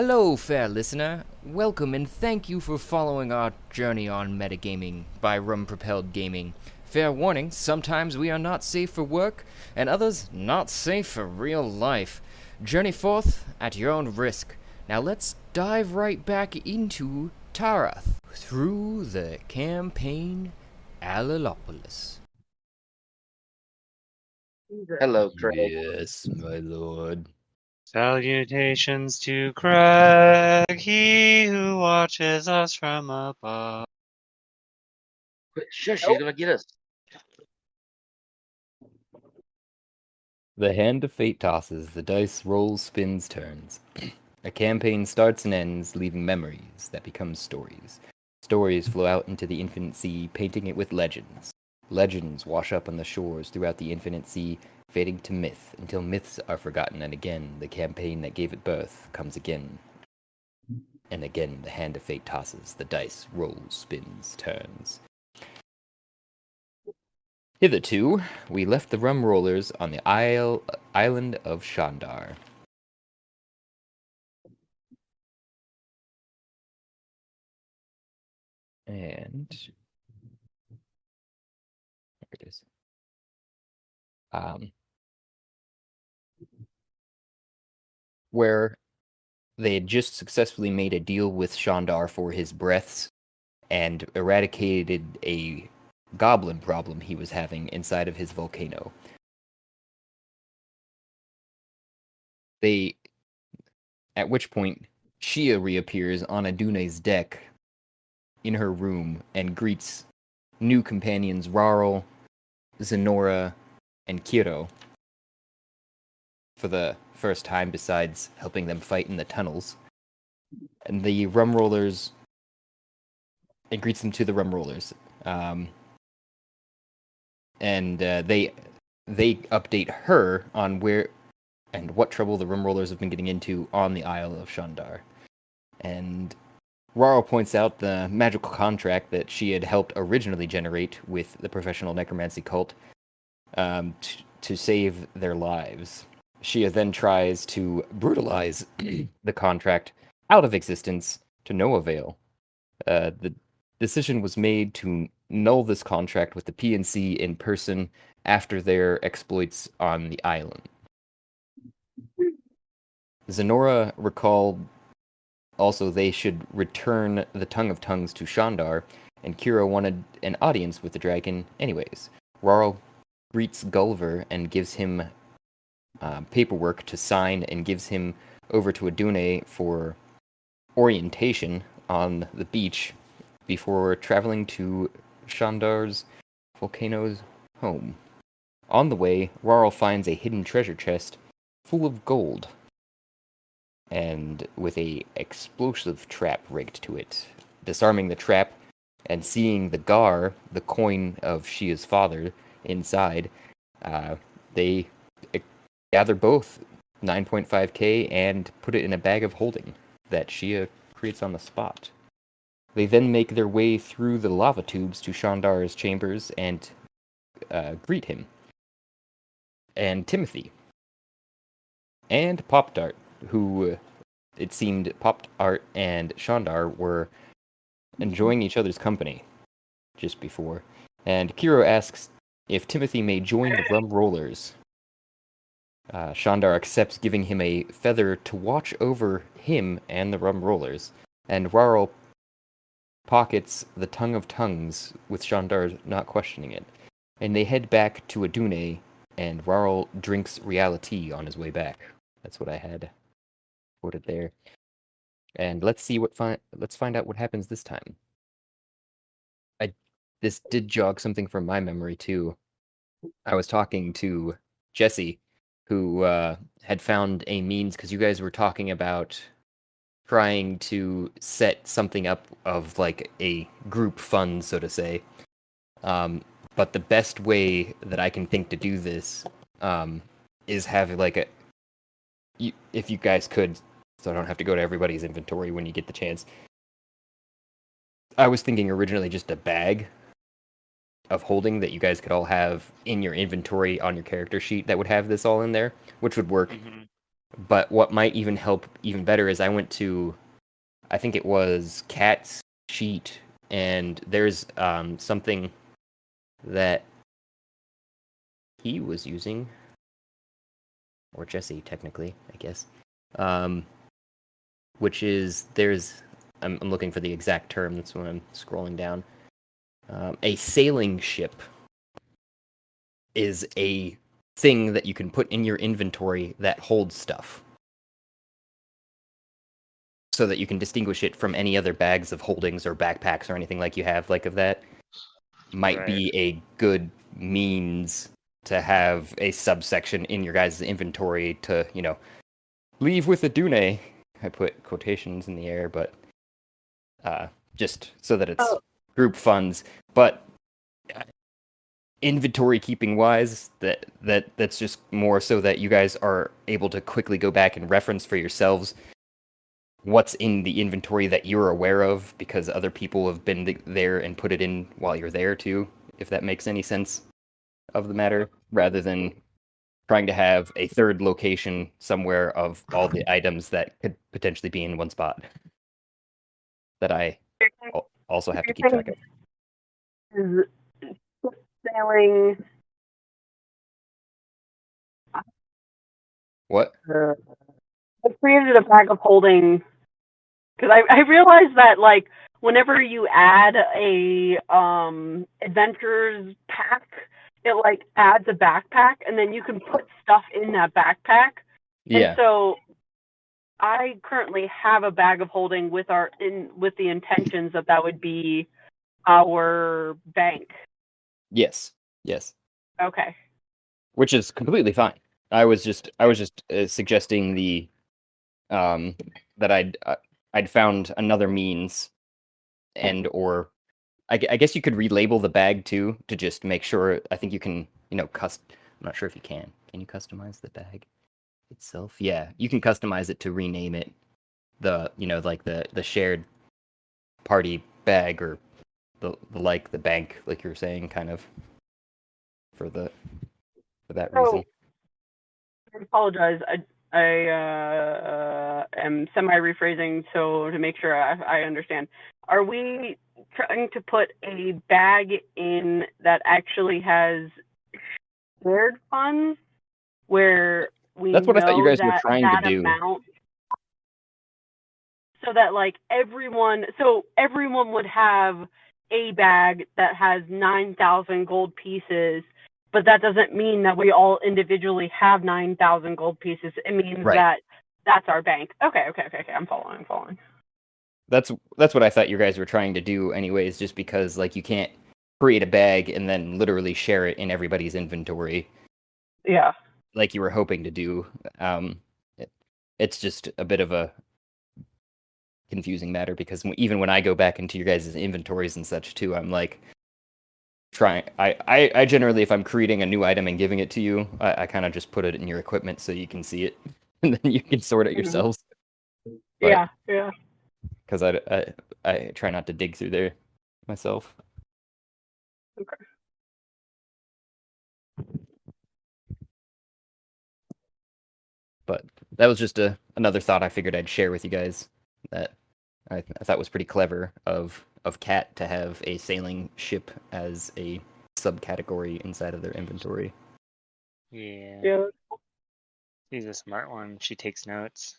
Hello, fair listener. Welcome and thank you for following our journey on metagaming by Rum Propelled Gaming. Fair warning, sometimes we are not safe for work, and others not safe for real life. Journey forth at your own risk. Now let's dive right back into Tarath through the campaign Alilopolis. Hello, Craig. Yes, my lord. Salutations to Craig, he who watches us from above. Quick, shush, she's gonna get us. The hand of fate tosses, the dice rolls, spins, turns. A campaign starts and ends, leaving memories that become stories. Stories flow out into the infinite sea, painting it with legends. Legends wash up on the shores throughout the infinite sea, fading to myth, until myths are forgotten, and again, the campaign that gave it birth comes again. And again, the hand of fate tosses, the dice rolls, spins, turns. Hitherto, we left the rum rollers on the island of Chandar. And there it is. Where they had just successfully made a deal with Chandar for his breaths and eradicated a goblin problem he was having inside of his volcano. At which point, Shia reappears on Adune's deck in her room and greets new companions Rarl, Zenora, and Kiro for the first time besides helping them fight in the tunnels. And the rum rollers, it greets them to the rum rollers. They update her on where and what trouble the rum rollers have been getting into on the Isle of Chandar. And Raro points out the magical contract that she had helped originally generate with the professional necromancy cult to save their lives. Shia then tries to brutalize the contract out of existence to no avail. The decision was made to null this contract with the PNC in person after their exploits on the island. Zenora recalled also they should return the Tongue of Tongues to Chandar, and Kira wanted an audience with the dragon anyways. Rarl greets Gulliver and gives him paperwork to sign and gives him over to Adune for orientation on the beach before traveling to Chandar's volcano's home. On the way, Rarl finds a hidden treasure chest full of gold and with a explosive trap rigged to it. Disarming the trap and seeing the Gar, the coin of Shia's father, inside, they gather both 9.5k and put it in a bag of holding that Shia creates on the spot. They then make their way through the lava tubes to Chandar's chambers and greet him. And Timothy. And Pop Tart, who it seemed Pop Tart and Chandar were enjoying each other's company just before. And Kiro asks if Timothy may join the Rum Rollers. Chandar accepts, giving him a feather to watch over him and the Rum Rollers. And Rarl pockets the Tongue of Tongues, with Chandar not questioning it. And they head back to Adune, and Rarl drinks reality on his way back. That's what I had quoted there. And let's find out what happens this time. This did jog something from my memory too. I was talking to Jesse, who had found a means, because you guys were talking about trying to set something up of like a group fund, so to say. But the best way that I can think to do this is have like if you guys could, so I don't have to go to everybody's inventory when you get the chance. I was thinking originally just a bag of holding that you guys could all have in your inventory on your character sheet that would have this all in there, which would work But what might even help even better is I went to, I think it was Cat's sheet, and there's something that he was using, or Jesse technically, I guess, which is I'm looking for the exact term. That's when I'm scrolling down. A sailing ship is a thing that you can put in your inventory that holds stuff, so that you can distinguish it from any other bags of holdings or backpacks or anything like you have like of that. Might Right. be a good means to have a subsection in your guys' inventory to, leave with a Dune. I put quotations in the air, but just so that it's group funds. But inventory keeping wise, that's just more so that you guys are able to quickly go back and reference for yourselves what's in the inventory that you're aware of, because other people have been there and put it in while you're there too, if that makes any sense of the matter, rather than trying to have a third location somewhere of all the items that could potentially be in one spot that I also have to keep track of. Is sailing What? I created a bag of holding because I realized that like whenever you add a adventures pack, it like adds a backpack and then you can put stuff in that backpack. Yeah. And so I currently have a bag of holding with with the intentions that would be our bank. Yes. Okay. Which is completely fine. I was just suggesting the that I'd found another means, and or I guess you could relabel the bag too to just make sure. I think you can, I'm not sure if you can. Can you customize the bag itself? Yeah, you can customize it to rename it like the shared party bag, or the bank, like you were saying, kind of for that reason. I apologize. I am semi-rephrasing so to make sure I understand. Are we trying to put a bag in that actually has shared funds where we That's what I thought you know guys were that trying to that do. amount, so that like everyone would have a bag that has 9,000 gold pieces, but that doesn't mean that we all individually have 9,000 gold pieces. It means Right. that that's our bank. Okay. I'm following. That's what I thought you guys were trying to do anyways, just because like you can't create a bag and then literally share it in everybody's inventory Yeah. like you were hoping to do. It's just a bit of a confusing matter, because even when I go back into your guys' inventories and such too, I'm like trying. I generally, if I'm creating a new item and giving it to you, I kind of just put it in your equipment so you can see it, and then you can sort it yourselves. But, Yeah. because I try not to dig through there myself. Okay. But that was just another thought I figured I'd share with you guys, that I thought was pretty clever of Cat to have a sailing ship as a subcategory inside of their inventory. Yeah. She's a smart one. She takes notes.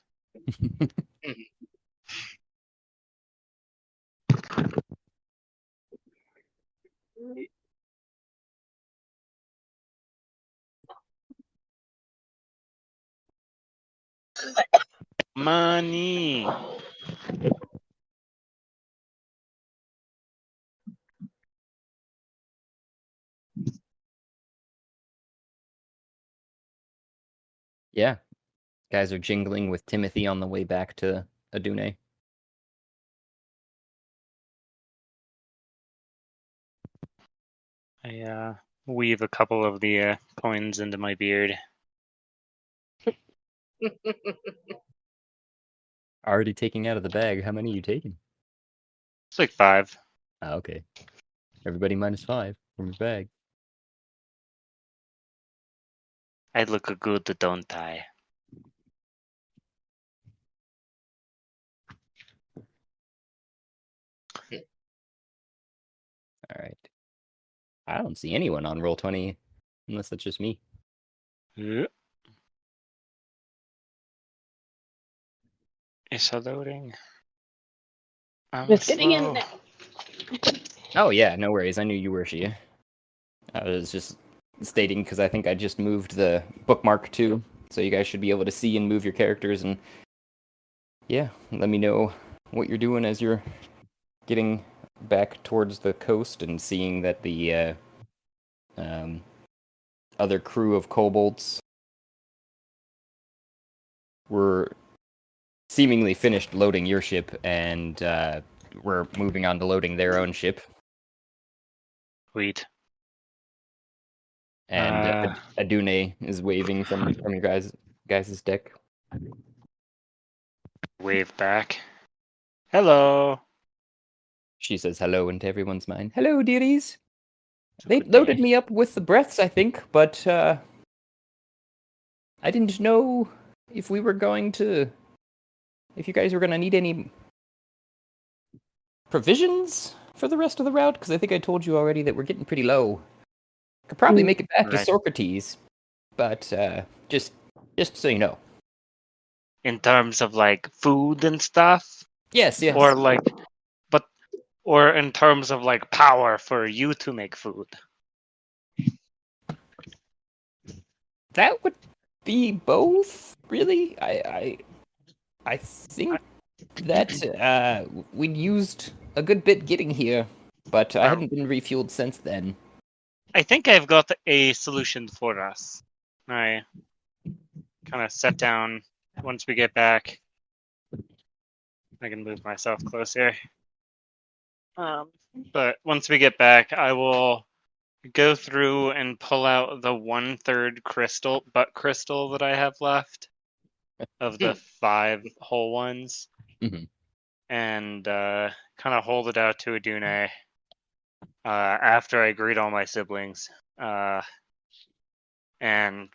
Money. Yeah, guys are jingling with Timothy on the way back to Adune. I weave a couple of the coins into my beard. Already taking out of the bag. How many are you taking? It's like 5. Ah, okay. Everybody -5 from your bag. I look good, don't I? All right. I don't see anyone on Roll20, unless that's just me. Yeah. It's loading. I'm Just getting in slow. now. Oh yeah, no worries. I knew you were she. I was just stating because I think I just moved the bookmark too, so you guys should be able to see and move your characters. And yeah, let me know what you're doing as you're getting back towards the coast and seeing that the other crew of kobolds were seemingly finished loading your ship, and we're moving on to loading their own ship. Sweet. And Adune is waving from your guys' deck. Wave back. Hello. She says hello into everyone's mind. Hello, dearies. They Good loaded day. me up with the breaths, I think, but I didn't know if we were going to... if you guys were going to need any provisions for the rest of the route, because I think I told you already that we're getting pretty low. Could probably make it back to Right. Socrates, but just so you know. In terms of like food and stuff, Yes. or like, or in terms of like power for you to make food. That would be both, really. I think that we'd used a good bit getting here, but I hadn't been refueled since then. I think I've got a solution for us. I kind of set down once we get back. I can move myself closer. But once we get back, I will go through and pull out the 1/3 butt crystal that I have left of the 5 whole ones, Mhm. and kind of hold it out to Adune after I greet all my siblings. And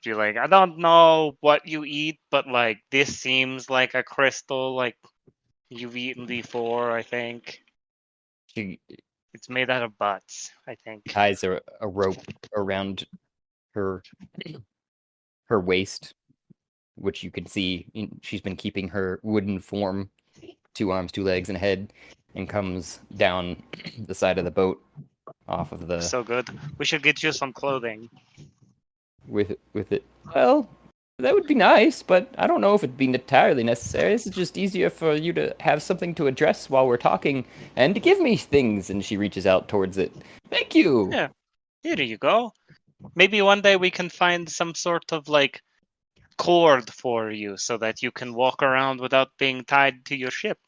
be like, I don't know what you eat, but like this seems like a crystal like you've eaten before, I think. She It's made out of butts, I think. ties a rope around her waist, which you can see she's been keeping her wooden form, 2 arms, 2 legs, and a head, and comes down the side of the boat off of the So good. We should get you some clothing. with it. Well, that would be nice, but I don't know if it'd be entirely necessary. This is just easier for you to have something to address while we're talking and to give me things. And she reaches out towards it. Thank you. Yeah. Here you go. Maybe one day we can find some sort of like cord for you so that you can walk around without being tied to your ship.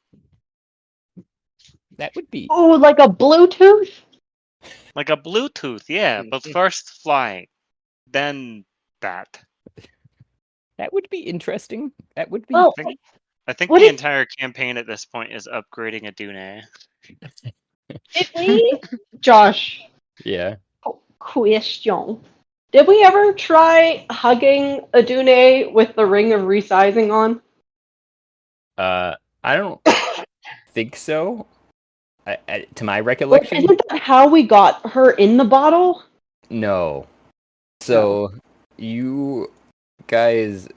That would be. Oh, like a Bluetooth? Like a Bluetooth, yeah, but first flying, then that. That would be interesting. That would be. Well, I think What the if- entire campaign at this point is upgrading Adune. did we, Josh, Yeah. question. Did we ever try hugging Adune with the ring of resizing on? I don't think so. To my Like, recollection, isn't that how we got her in the bottle? no. So you guys,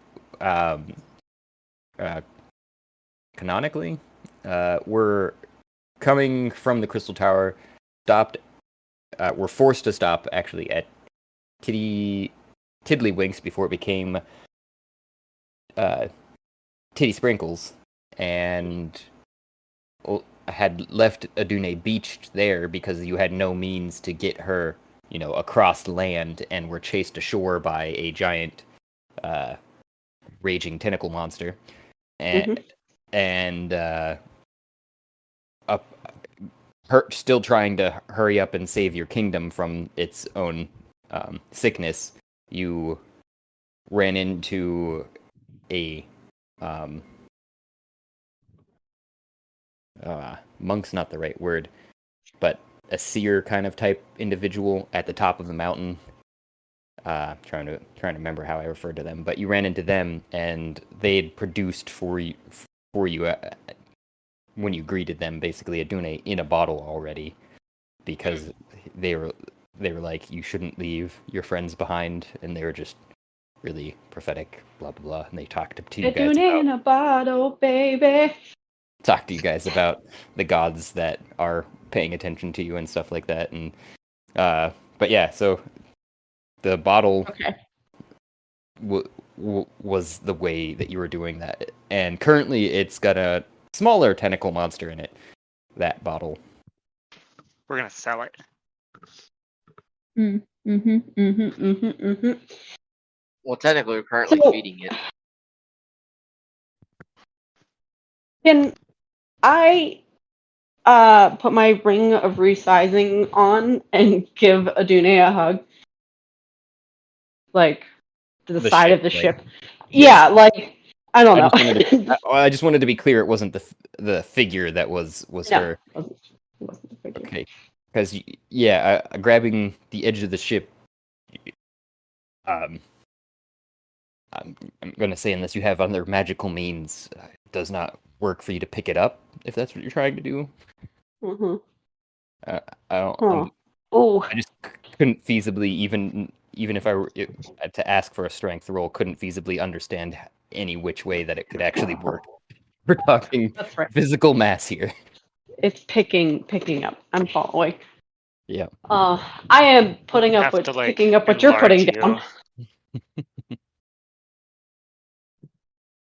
canonically, were coming from the Crystal Tower, stopped. Were forced to stop actually at Tiddlywinks before it became Titty Sprinkles, and had left Adune beached there because you had no means to get her, across land, and were chased ashore by a giant, raging tentacle monster, and up, still trying to hurry up and save your kingdom from its own sickness. You ran into a monk's not the right word, but a seer kind of type individual at the top of the mountain. Trying to remember how I referred to them, but you ran into them, and they'd produced for you when you greeted them, basically Adune in a bottle already. because they were like, you shouldn't leave your friends behind, and they were just really prophetic, blah blah blah, and they talked to you guys in a bottle, baby. the gods that are paying attention to you and stuff like that, and but yeah, so the bottle Okay. was the way that you were doing that, and currently it's got a smaller tentacle monster in it. That bottle. We're gonna sell it. Well, technically, we're currently So- feeding it. Can I put my ring of resizing on and give Adune a hug? Like to the side ship, of the right? ship. Yes. Yeah, like I don't know. I just wanted to be clear. It wasn't the figure that was No, her. it wasn't a figure. Okay, because yeah, grabbing the edge of the ship. I'm gonna say, unless you have other magical means, it does not work for you to pick it up if that's what you're trying to do. Mm-hmm. I don't. Huh. Oh, I just couldn't feasibly, even if I were to ask for a strength roll, couldn't feasibly understand any which way that it could actually work. We're talking that's right. physical mass here. It's picking up. I'm following. Yeah. I am putting up Have with to, like, picking up what you're putting enlarge down.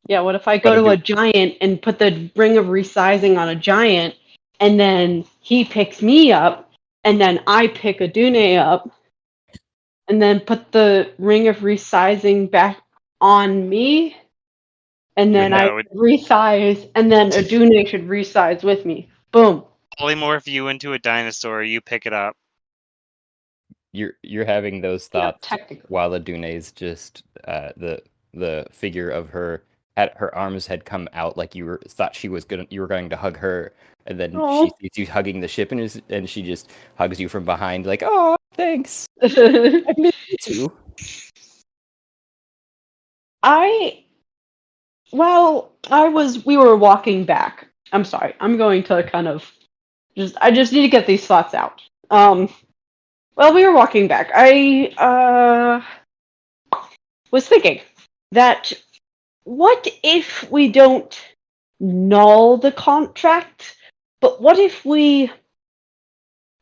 Yeah, what if I Gotta go to do- a giant and put the ring of resizing on a giant, and then he picks me up, and then I pick Adune up, and then put the ring of resizing back on me, and then I No, resize, and then Adune should resize with me. Boom. polymorph you into a dinosaur. You pick it up. You're having those Yeah, thoughts technically. while Adune's just the figure of her at her arms had come out, like you thought you were going to hug her, and then Aw. she sees you hugging the ship, and she just hugs you from behind, like, oh, thanks, I missed you too. We were walking back. I'm sorry. I'm going to kind of I just need to get these thoughts out. Well, we were walking back. I was thinking that what if we don't null the contract, but what if we,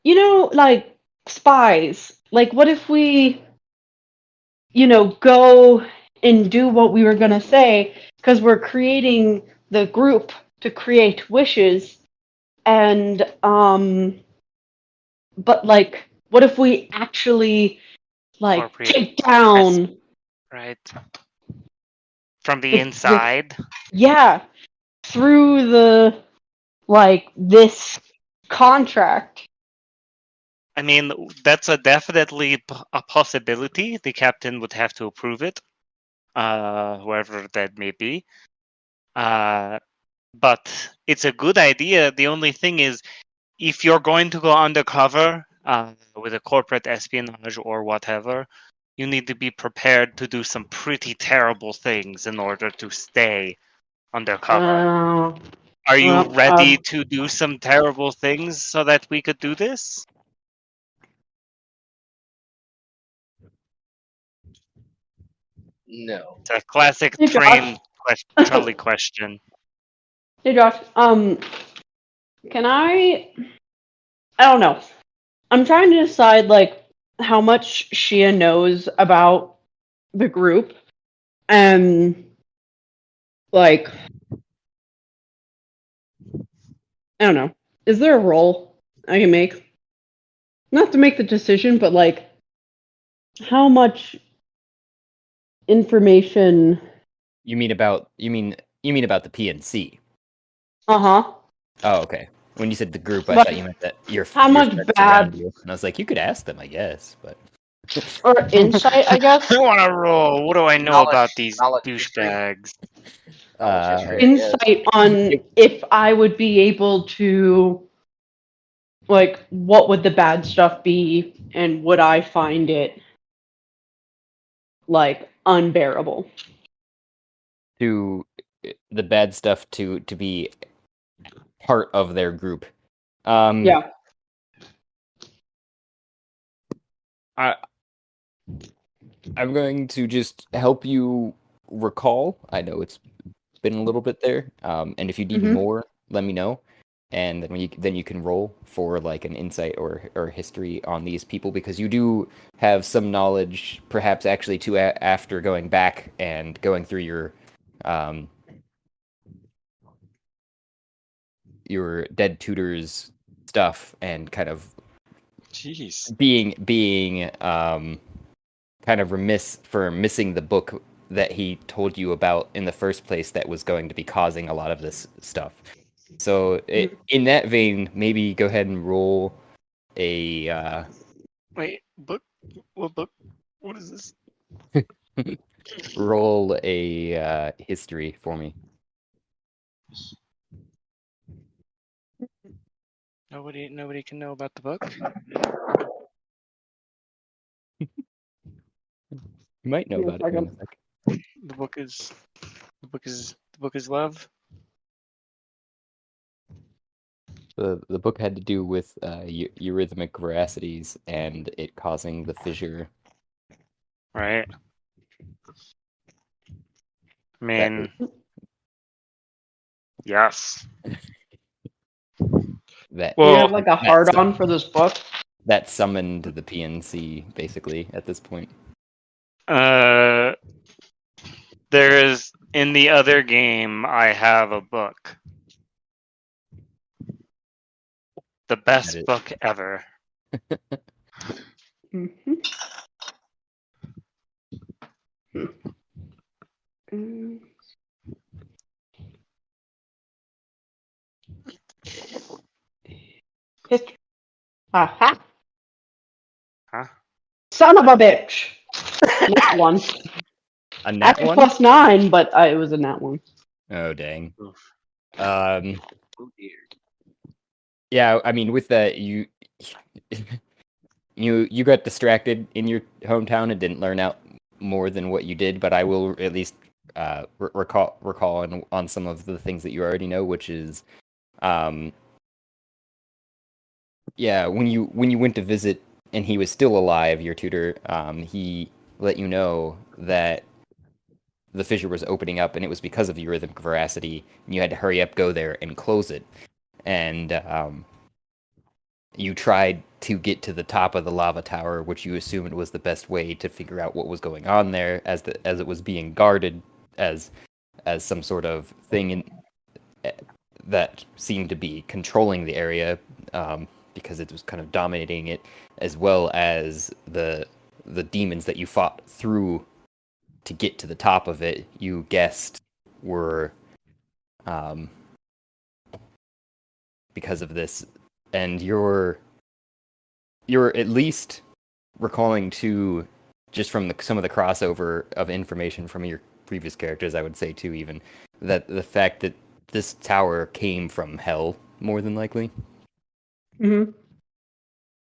like spies, like what if we, go and do what we were going to say, because we're creating the group to create wishes, and but like what if we actually like Appropriate. take down Right. From the the- inside. yeah, through the this contract. I mean, that's definitely a possibility. The captain would have to approve it, whoever that may be. But it's a good idea. The only thing is, if you're going to go undercover with a corporate espionage or whatever, you need to be prepared to do some pretty terrible things in order to stay undercover. Are you ready to do some terrible things so that we could do this? No. It's a classic Hey, Josh. train trolley question. Hey Josh, can I don't know. I'm trying to decide how much Shia knows about the group, and I don't know. Is there a role I can make? Not to make the decision, but how much information? You mean about the PNC? Uh-huh. Oh, okay. When you said the group, I But thought you meant that your how your much friends bad- around you, and I was like, you could ask them, I guess, but Or insight, I guess. I want to roll. What do I know Knowledge- about these knowledge history. douchebags? Insight on if I would be able to, what would the bad stuff be, and would I find it unbearable? to the bad stuff to be part of their group. Yeah. I'm going to just help you recall. I know it's been a little bit there, and if you need Mhm. more, let me know, and then you can roll for like an insight or history on these people because you do have some knowledge, perhaps actually too after going back and going through um, your dead tutor's stuff and kind of Jeez. being kind of remiss for missing the book that he told you about in the first place that was going to be causing a lot of this stuff. So in that vein, maybe go ahead and roll a Wait, book? What book? What is this? roll a history for me. Nobody can know about the book. You might know Give me a about it in a second. sec. The book is love. The book had to do with eurythmic veracities and it causing the fissure. Right. I That mean, yes. that Do you Well, have like a hard on for this book? that summoned the PNC basically at this point. there is in the other game. I have a book, the best is- book ever. Mm-hmm. Mm. History. Aha! Huh? Son of a bitch! Nat one. A I nat had one? +9, but it was a nat one. Oh dang. Oof. Um Oh dear. yeah, I mean with that you got distracted in your hometown and didn't learn out more than what you did, but I will at least recall on some of the things that you already know, which is yeah, when you went to visit and he was still alive, your tutor, he let you know that the fissure was opening up and it was because of eurythmic veracity, and you had to hurry up, go there, and close it. And you tried to get to the top of the lava tower, which you assumed was the best way to figure out what was going on there, as it was being guarded as some sort of thing that seemed to be controlling the area, because it was kind of dominating it, as well as the demons that you fought through to get to the top of it. You guessed were because of this, and you're at least recalling to just from some of the crossover of information from your previous characters, I would say too, even that the fact that this tower came from hell, more than likely, Mm-hmm.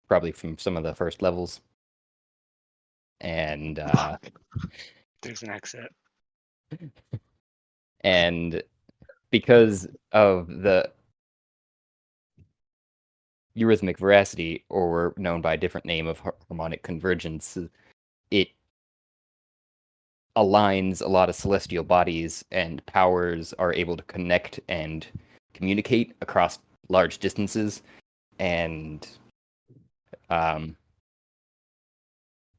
probably from some of the first levels, and There's an exit. and because of the eurythmic veracity, or known by a different name of harmonic convergence, it aligns a lot of celestial bodies, and powers are able to connect and communicate across large distances, and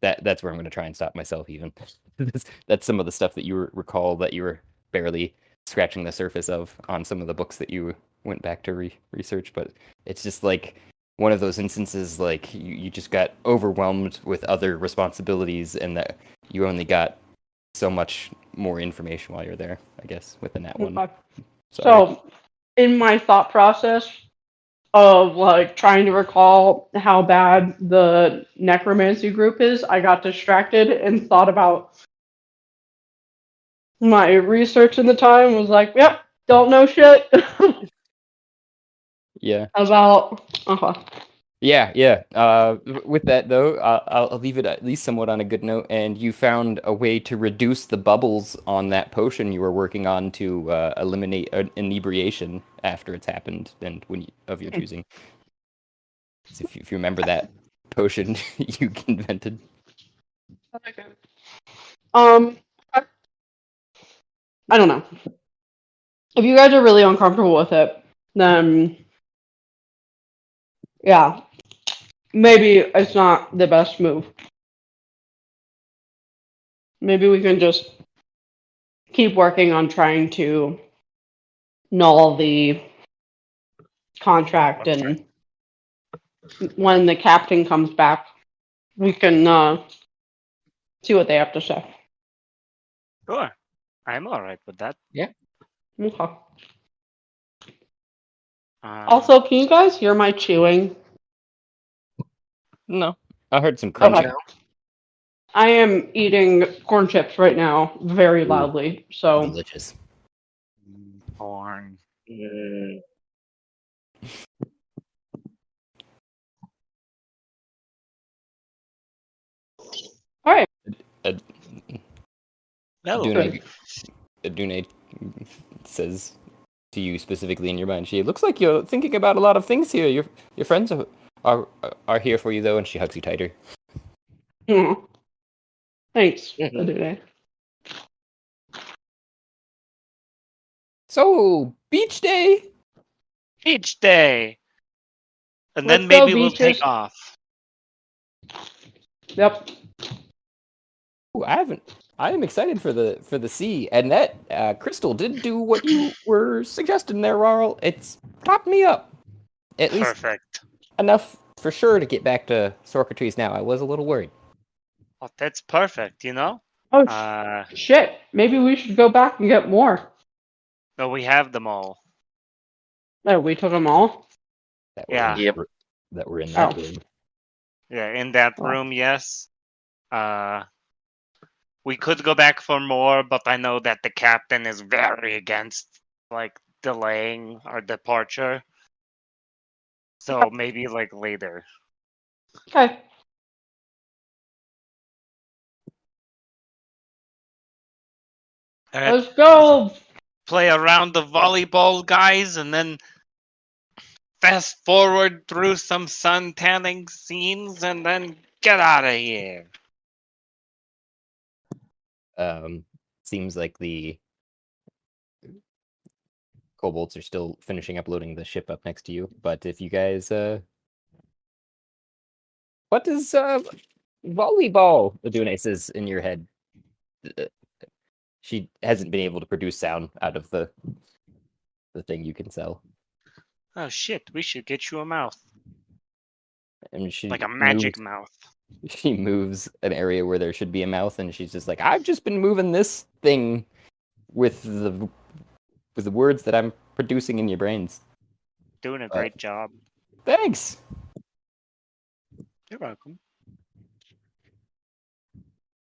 that's where I'm going to try and stop myself. Even that's some of the stuff that you recall that you were barely scratching the surface of on some of the books that you went back to research, but it's just like one of those instances, like you just got overwhelmed with other responsibilities, and that you only got so much more information while you're there, I guess, with the nat one. Okay. Sorry. So, in my thought process of like trying to recall how bad the necromancy group is, I got distracted and thought about my research in the time. Was like, yep, don't know shit Yeah. about. Yeah. With that though, I'll leave it at least somewhat on a good note. And you found a way to reduce the bubbles on that potion you were working on to eliminate inebriation after it's happened, and of your choosing. So if you remember that potion you invented. I don't know. If you guys are really uncomfortable with it, then yeah, maybe it's not the best move. Maybe we can just keep working on trying to null the contract, and when the captain comes back, we can see what they have to say. Sure. I'm all right with that. Okay. Um, Also, can you guys hear my chewing? No, I heard some crunch. Okay. I am eating corn chips right now very Ooh. loudly, so Delicious. corn. Mm, all right. Ad- No. Adune says to you specifically in your mind, she looks like you're thinking about a lot of things here. Your friends are here for you though, and she hugs you tighter. Yeah. Thanks, Mhm. Adune. So beach day. Beach day. And Let's then go, maybe we'll beaches. take off. Yep. Ooh, I am excited for the sea, and that Crystal did do what you were suggesting there, Rarl. It's topped me up. At least Perfect. enough for sure to get back to Sorcatrice now. I was a little worried. Well, that's perfect, you know? Oh, shit. Maybe we should go back and get more. No, we have them all. Oh, we took them all? That were Yeah. Yep. that were in that Oh. room. Yeah, in that Oh. room, yes. We could go back for more, but I know that the captain is very against like delaying our departure. So maybe like later. Okay. Alright, Let's go. play a round of volleyball, guys, and then fast forward through some sun tanning scenes and then get out of here. Seems like the kobolds are still finishing uploading the ship up next to you. But if you guys, what is volleyball? Adune says in your head. She hasn't been able to produce sound out of the thing you can sell, Oh shit, we should get you a mouth. and she Like a magic moves, mouth. she moves an area where there should be a mouth, and she's just like, I've just been moving this thing with the words that I'm producing in your brains. Doing a great job. Thanks. You're welcome.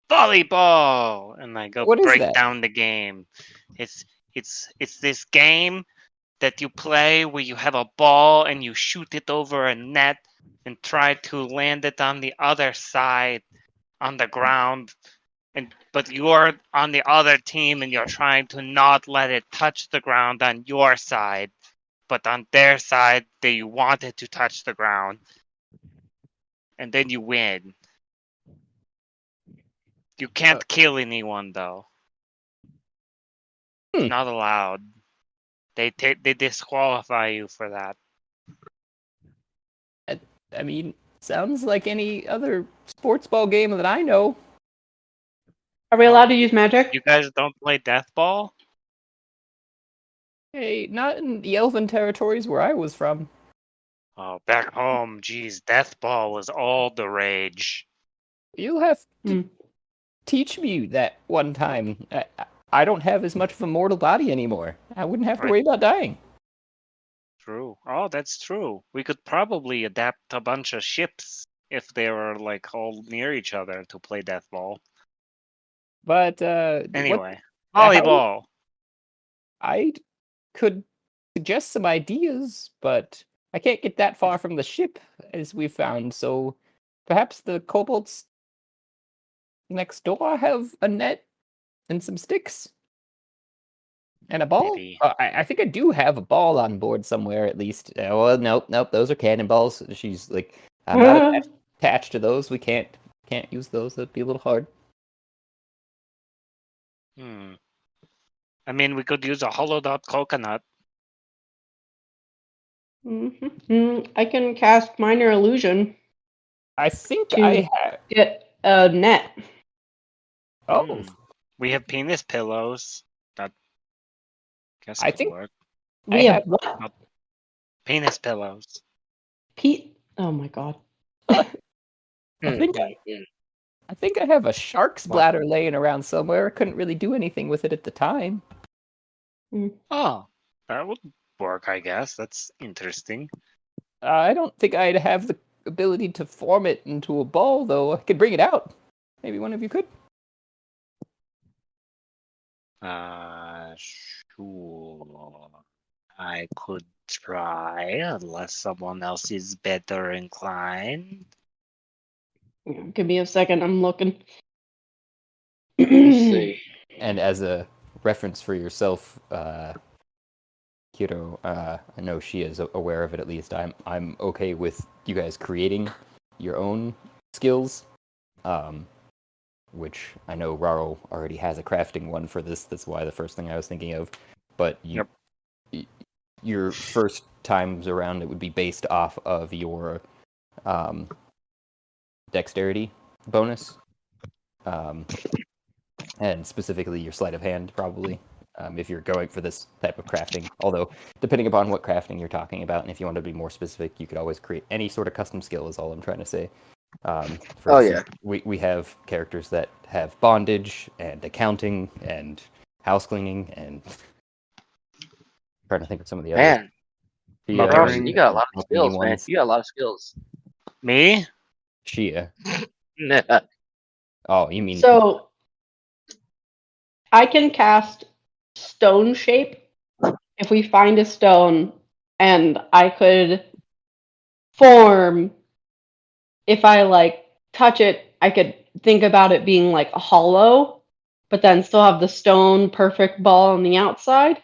Volleyball, and I go What is break that? down the game. It's this game that you play where you have a ball and you shoot it over a net and try to land it on the other side on the ground. But you're on the other team and you're trying to not let it touch the ground on your side, but on their side they want it to touch the ground, and then you win. You can't kill anyone though. It's not allowed. They disqualify you for that. I mean, sounds like any other sports ball game that I know. Are we allowed to use magic? You guys don't play death ball? Hey, not in the Elven territories where I was from. Oh, back home, geez, death ball was all the rage. You'll have to Hmm. teach me that one time. I don't have as much of a mortal body anymore. I wouldn't have to Right. worry about dying. True. Oh, that's true. We could probably adapt a bunch of ships if they were like all near each other to play death ball. But Anyway, how- volleyball. I could suggest some ideas, but I can't get that far from the ship, as we found. So perhaps the kobolds next door have a net and some sticks and a ball. Maybe. I think I do have a ball on board somewhere, at least. Well, nope, those are cannonballs. She's like, I'm not attached to those. We can't use those. That'd be a little hard. I mean, we could use a hollowed out coconut. I can cast minor illusion I think to I have. get a net. Oh, We have penis pillows. That guess I could think- work. We I have what? Penis pillows. Pete? Oh my god. I think I think I have a shark's What? bladder laying around somewhere. I couldn't really do anything with it at the time. Oh, that would work, I guess. That's interesting. I don't think I'd have the ability to form it into a ball, though. I could bring it out. Maybe one of you could. Sure. I could try, unless someone else is better inclined. Give me a second, I'm looking. Let's see. And as a reference for yourself, Kiro, I know she is aware of it at least. I'm okay with you guys creating your own skills, which I know Raro already has a crafting one for this. That's why the first thing I was thinking of. But your first times around, it would be based off of your dexterity bonus, and specifically your sleight of hand, probably. If you're going for this type of crafting. Although, depending upon what crafting you're talking about, and if you want to be more specific, you could always create any sort of custom skill, is all I'm trying to say. For instance, we have characters that have bondage, and accounting, and house cleaning, and... trying to think of some of the others. Man, Mothering. you got a lot of skills, man. ones. You got a lot of skills. Me? Shia. Yeah. Oh, you mean... So, I can cast stone shape if we find a stone, and I could form, if I like touch it, I could think about it being like a hollow, but then still have the stone perfect ball on the outside.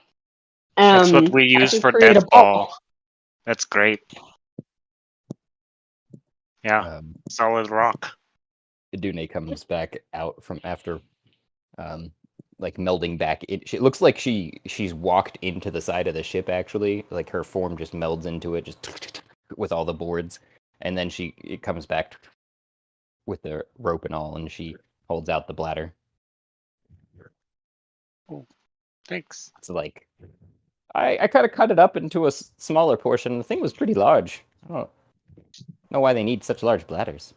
That's what we I use could for create Death a ball. Ball. That's great. Yeah, solid rock. Idune comes back out from after, like melding back. It looks like she's walked into the side of the ship. Actually, like her form just melds into it, just with all the boards, and then it comes back with the rope and all, and she holds out the bladder. Thanks. It's like I kind of cut it up into a smaller portion. The thing was pretty large. I don't know why they need such large bladders.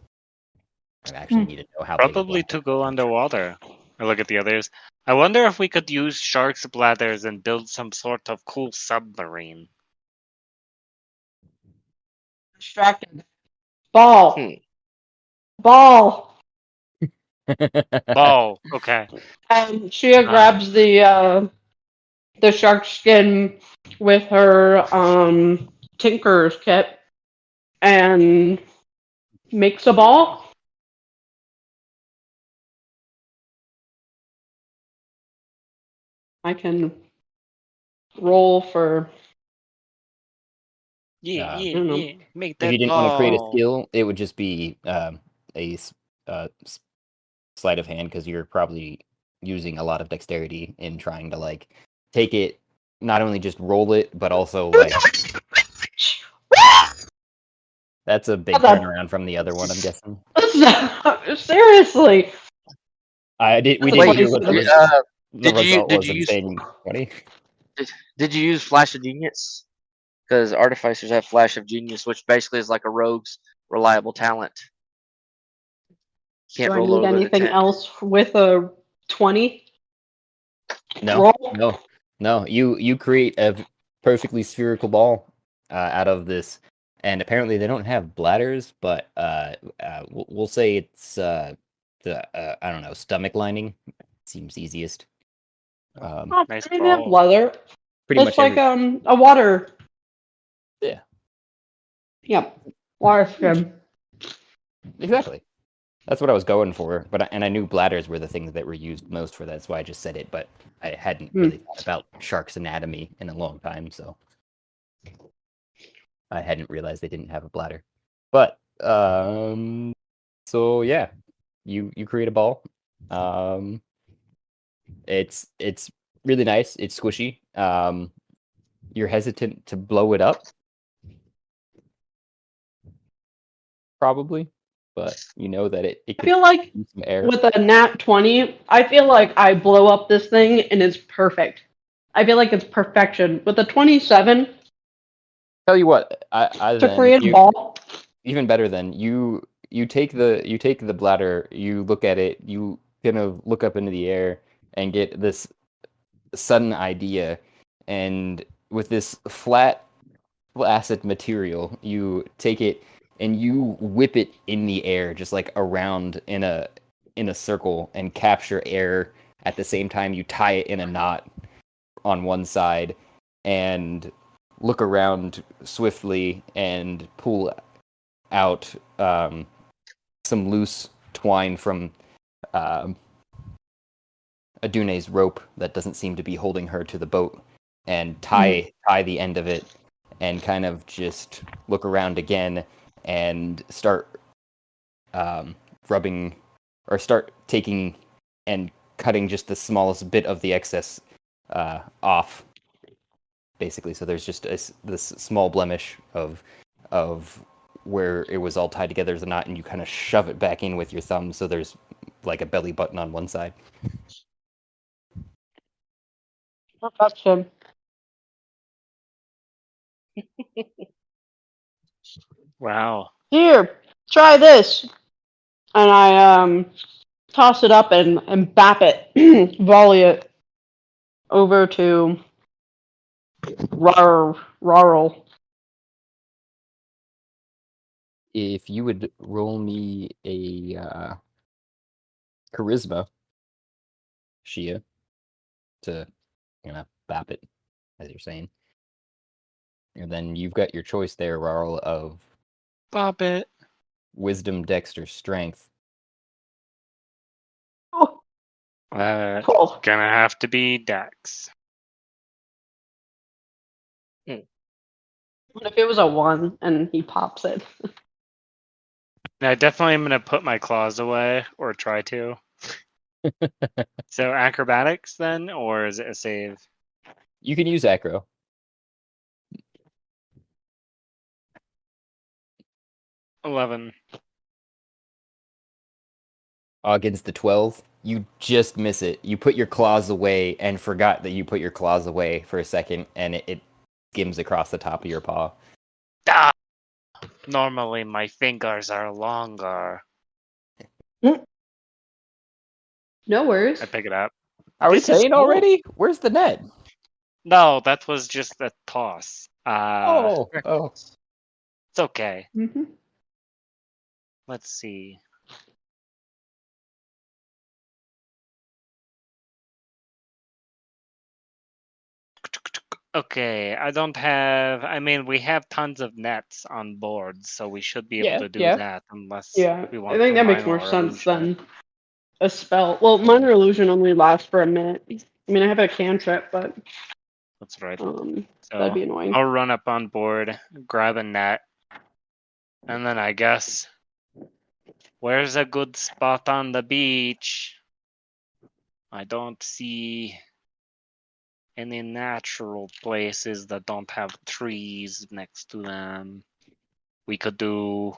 I actually need to know how big a Probably bladder. to go underwater. I look at the others. I wonder if we could use sharks' bladders and build some sort of cool submarine. Distracted. Ball. Hmm. Ball. Ball. Okay. And Shia grabs the shark skin with her tinker's kit and makes a ball. I can roll for... Yeah, I yeah, don't know. yeah. Make If that you didn't want to create a ball. skill, it would just be sleight of hand, because you're probably using a lot of dexterity in trying to like take it, not only just roll it, but also like that's a big turnaround from the other one, I'm guessing. Seriously. We didn't Wait, hear what did the result did was you of use- saying 20. Did you use Flash of Genius? Because artificers have Flash of Genius, which basically is like a rogue's reliable talent. Can't Do I roll need over the anything 10. else with a 20? No, Roll? no. You create a perfectly spherical ball out of this, and apparently they don't have bladders, but we'll say it's the I don't know, stomach lining. Seems easiest. Oh, Nice they have ball. leather. Pretty It's much like every, a water. Yeah. Yep. Water skin. exactly. That's what I was going for, but I knew bladders were the things that were used most for that. That's why I just said it, but I hadn't really thought about sharks' anatomy in a long time, so I hadn't realized they didn't have a bladder. But So yeah, you create a ball. It's really nice. It's squishy. You're hesitant to blow it up, probably, but you know that it I could feel like use some air. with a nat 20, I feel like I blow up this thing and it's perfect. I feel like it's perfection. With a 27 Tell you what, I to then create a ball, even better than you take the bladder, you look at it, you kind of look up into the air and get this sudden idea, and with this flat acid material, you take it and you whip it in the air, just like around in a circle, and capture air at the same time. You tie it in a knot on one side and look around swiftly and pull out some loose twine from um, Adune's rope that doesn't seem to be holding her to the boat, and tie the end of it, and kind of just look around again and start rubbing, or start taking and cutting just the smallest bit of the excess off, basically. So there's just this small blemish of where it was all tied together as a knot, and you kind of shove it back in with your thumb, so there's like a belly button on one side. perfection. Wow. Here, try this. And I toss it up and bap it, volley it over to Rarl. If you would roll me a charisma, Shia, to bap it, as you're saying. And then you've got your choice there, Rarl, of Bop it. wisdom, dex, or strength. Oh, cool. Gonna have to be Dex. What if it was a 1 and he pops it? I definitely am gonna put my claws away, or try to. So acrobatics then, or is it a save? You can use acro. $11. Against the 12, you just miss it. You put your claws away and forgot that you put your claws away for a second, and it skims across the top of your paw. Ah! Normally my fingers are longer. No worries. I pick it up. Are we This is playing cool. already? Where's the net? No, that was just a toss. Oh. It's okay. Mm-hmm. Let's see. Okay, I don't have. I mean, we have tons of nets on board, so we should be able to do that, unless Yeah, we want I think to that makes minor more sense illusion. than a spell. Well, minor illusion only lasts for a minute. I mean, I have a cantrip, but That's right. that'd So be annoying. I'll run up on board, grab a net, and then I guess, where's a good spot on the beach? I don't see any natural places that don't have trees next to them. We could do.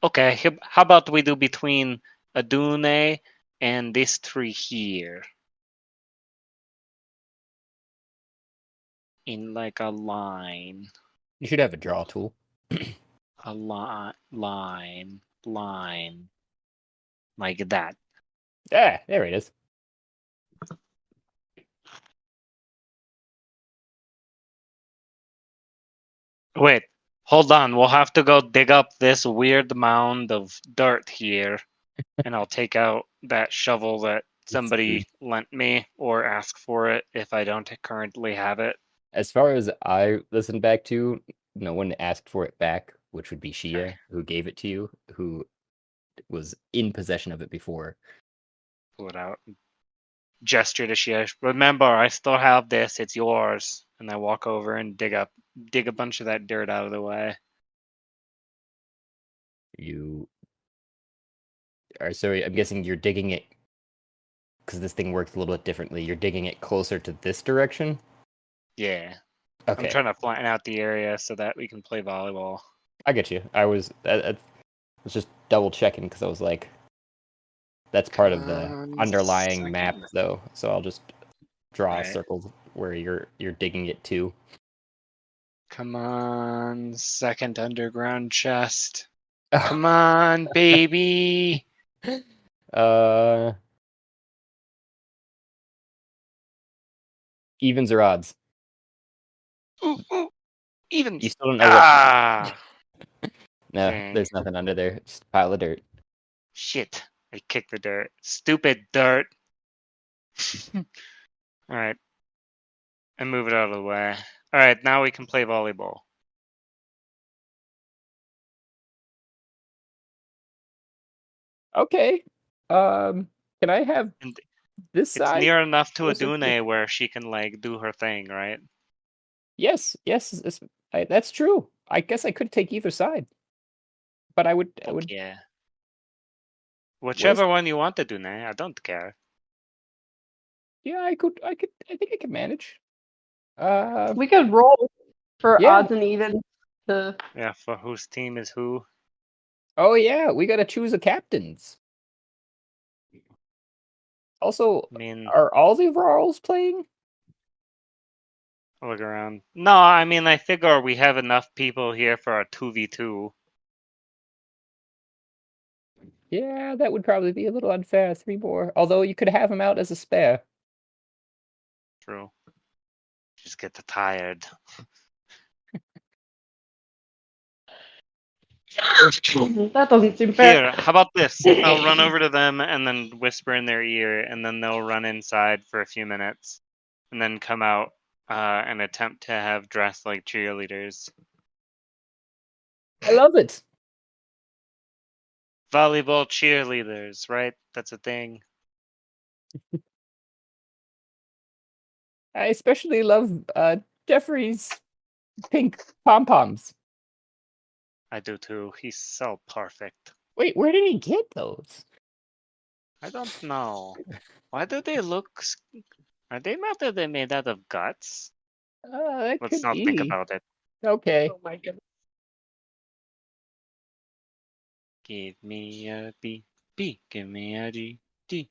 Okay, how about we do between Adune and this tree here? In like a line. You should have a draw tool. A line. Like that. Yeah, there it is. Wait, hold on. We'll have to go dig up this weird mound of dirt here, and I'll take out that shovel that somebody lent me, or ask for it if I don't currently have it. As far as I listened back to, no one asked for it back, which would be Shia, who gave it to you, who was in possession of it before. Pull it out. Gesture to Shia. Remember, I still have this. It's yours. And I walk over and dig a bunch of that dirt out of the way. You are sorry. I'm guessing you're digging it because this thing works a little bit differently. You're digging it closer to this direction. Yeah. I'm Okay, trying to flatten out the area so that we can play volleyball. I get you. I was just double checking because I was like, that's part of the underlying map, Second. though. So I'll just draw Right. circles where you're digging it to. Come on, second underground chest. Come on, baby. Uh, evens or odds? Ooh, ooh, even. You still don't know what. Ah, No, dang. there's nothing under there. Just a pile of dirt. Shit. I kicked the dirt. Stupid dirt. All right. And move it out of the way. All right, now we can play volleyball. Okay. Can I have And this it's side? near enough to closer to- Adune where she can like do her thing, right? Yes, yes, that's true. I guess I could take either side, but I would. Fuck yeah. Where's? Whichever one you want to do, I don't care. Yeah, I could. I think I could manage. We could roll for Yeah. odds and evens to Yeah, for whose team is who. Oh yeah, we gotta choose a captains. Also, I mean, are all the Rorals playing? look around. No, I mean, I figure we have enough people here for a 2v2. Yeah, that would probably be a little unfair. 3 more. Although you could have him out as a spare. True. Just get tired. that doesn't seem fair. Here, how about this? I'll run over to them and then whisper in their ear, and then they'll run inside for a few minutes, and then come out and attempt to have dressed like cheerleaders. I love it. Volleyball cheerleaders, right? That's a thing. I especially love Jeffrey's pink pom poms. I do too. He's so perfect. Wait, where did he get those? I don't know. Why do they look? Are they not that they made out of guts? That Let's could not think be. about it. Okay. Oh my goodness. Give me a B, B. Give me a G, G.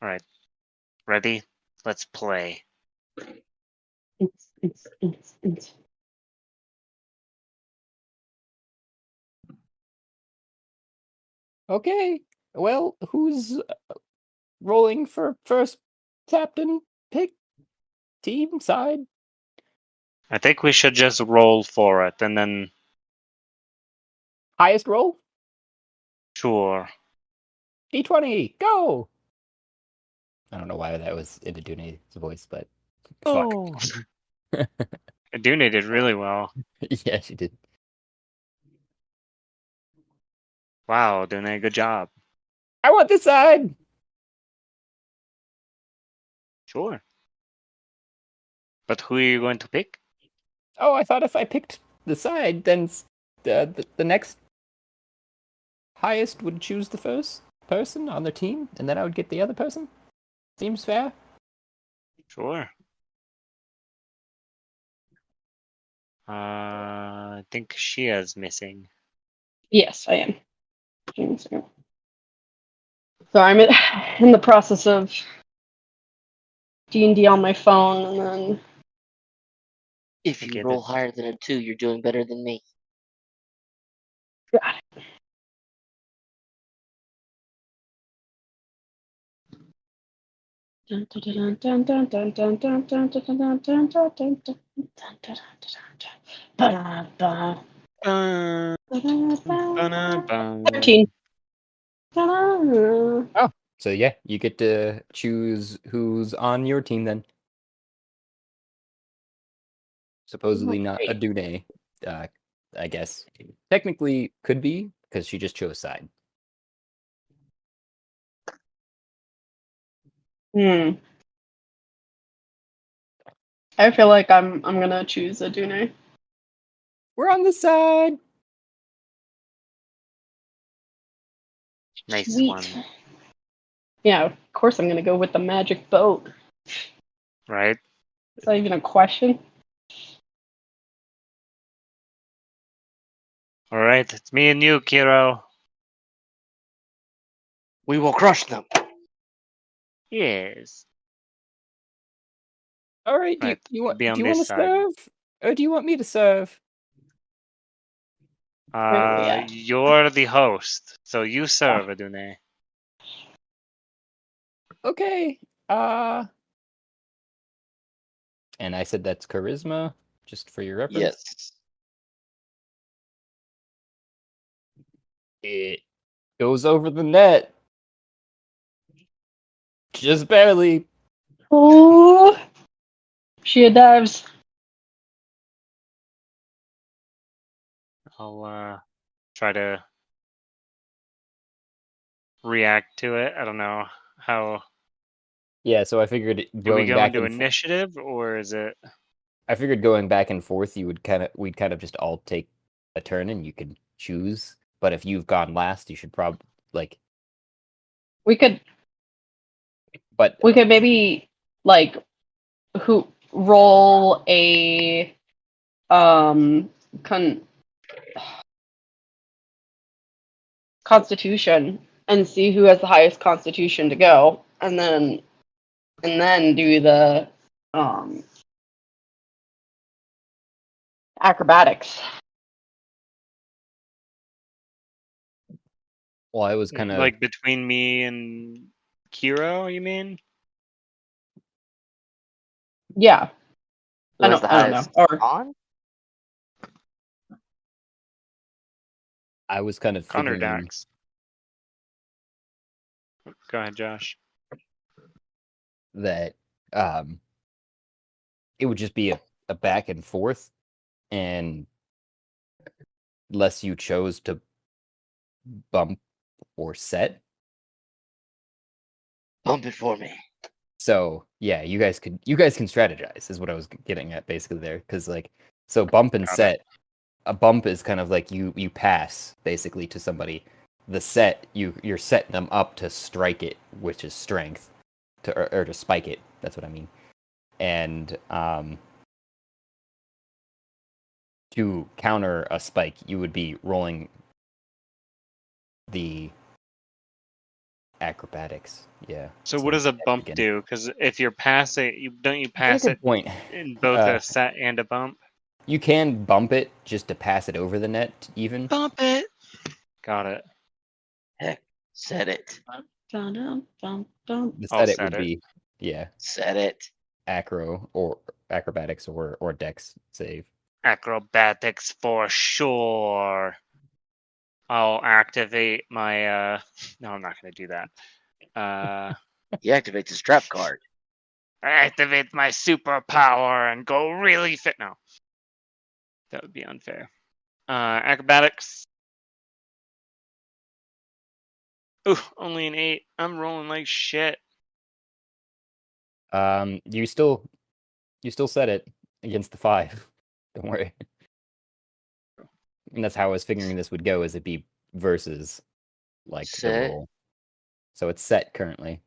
All right, ready? Let's play. Okay. Well, who's rolling for first captain pick team side? I think we should just roll for it, and then Highest roll? sure. D20. Go. I don't know why that was into Dune's voice, but fuck. Oh, Dune did really well. Yeah, she did. Wow, Dune, good job. I want this side. Sure. But who are you going to pick? Oh, I thought if I picked the side, then the next highest would choose the first person on their team, and then I would get the other person. Seems fair. Sure. I think Shia's missing. Yes, I am. Give me a second. So I'm in the process of D&D on my phone, and then If you Get roll it. higher than a 2, you're doing better than me. got it. Dun, dun, dun, dun, dun, dun, dun, dun, dun, dun, dun, dun, dun, dun, dun, dun, dun, dun. Ba-da-ba. Ba-da-ba. 13. Ta-da. Oh, so yeah, you get to choose who's on your team then. Supposedly not a Dune, I guess. Technically could be, because she just chose side. I feel like I'm gonna choose a Dune. We're on the side. Nice Sweet. one. Yeah, of course I'm gonna go with the magic boat. Right? Is that even a question? All right, it's me and you, Kiro. We will crush them. Yes. All right. Right, be on Do you this want to side. serve, or do you want me to serve? Where are we at? You're the host, so you serve, Adune. Okay. And I said that's charisma, just for your reference. Yes. It goes over the net. Just barely. Oh, she dives. I'll try to react to it. I don't know how. Yeah, so I figured Do we going go back into and initiative, or is it? I figured going back and forth, we'd kind of just all take a turn, and you could choose. But if you've gone last, you should probably like. We could But maybe like who roll a con constitution and see who has the highest constitution to go, and then do the acrobatics. well, I was kind of Like between me and Kiro, you mean? Yeah, Who I has don't the know. highest Or con? Connor figuring Dax. Go ahead, Josh. that it would just be a back and forth, and unless you chose to bump or set. Bump it for me. So yeah, you guys can strategize is what I was getting at basically there, because like so bump and Got it. set. A bump is kind of like you pass basically to somebody. The set you're setting them up to strike it, which is strength, or to spike it. That's what I mean. And to counter a spike, you would be rolling the acrobatics. Yeah. So what does a bump again. do? Because if you're passing, don't you That's a pass good it point. in both a set and a bump? You can bump it just to pass it over the net, even. Bump it. Got it. Heck, set it. The I'll set it set would it. be Set it. acrobatics or dex save. Acrobatics for sure. I'll activate my. No, I'm not going to do that. He activates his trap card. Activate my superpower and go really fit. No, that would be unfair. Acrobatics. Ooh, only an 8. I'm rolling like shit. You still set it against the 5. Don't worry. And that's how I was figuring this would go, is it'd be versus like the Set. roll. So it's set currently.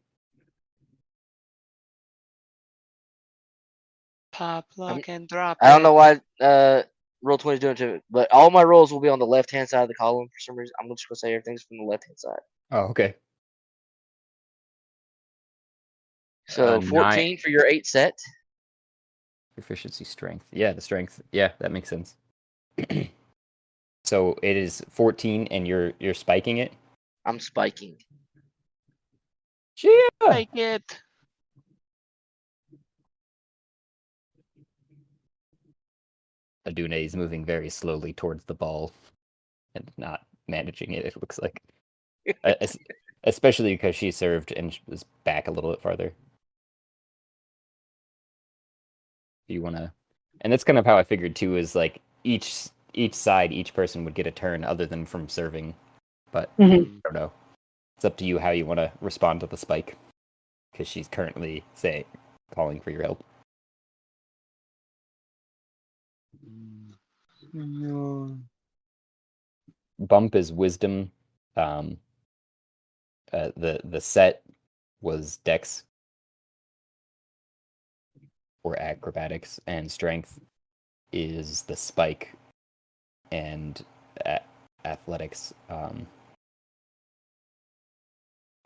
Pop, lock, and drop I don't it. know why roll 20 is doing it to me, but all my rolls will be on the left hand side of the column for some reason. I'm just gonna say everything's from the left hand side. Oh, okay. So 14 for your 8 set. Proficiency strength. Yeah, the strength. Yeah, that makes sense. So it is 14 and you're spiking it? I'm spiking. Yeah. Like it. Adune is moving very slowly towards the ball and not managing it, it looks like. Especially because she served and was back a little bit farther. Do you want to... And that's kind of how I figured too, is like each side, each person would get a turn other than from serving. But I don't know. It's up to you how you want to respond to the spike. Because she's currently, calling for your help. Bump is wisdom. The set was dex or acrobatics, and strength is the spike, and athletics.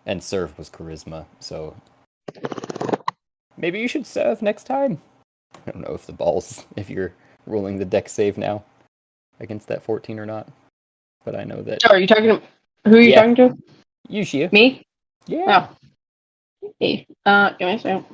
And serve was charisma. So maybe you should serve next time. I don't know if you're rolling the dex save now against that 14 or not. But I know that. Are you talking to who are you talking to? You, Shia. Me? Yeah. Oh. Hey. Give me a second.